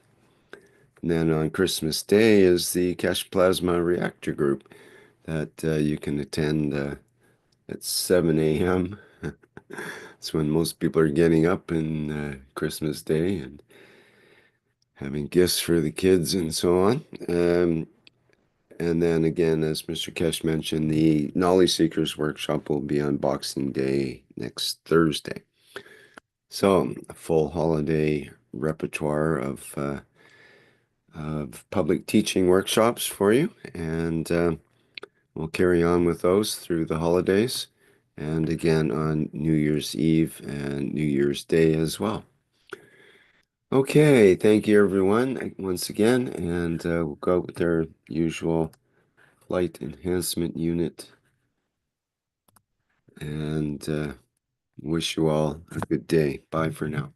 And then on Christmas Day is the Keshe Plasma Reactor Group that you can attend at 7 a.m. That's when most people are getting up in Christmas Day and having gifts for the kids and so on. And then again, as Mr. Keshe mentioned, the Knowledge Seekers Workshop will be on Boxing Day next Thursday. So a full holiday repertoire of public teaching workshops for you, and we'll carry on with those through the holidays, and again on New Year's Eve and New Year's Day as well. Okay, thank you everyone once again, and we'll go with our usual Light Enhancement Unit, and wish you all a good day. Bye for now.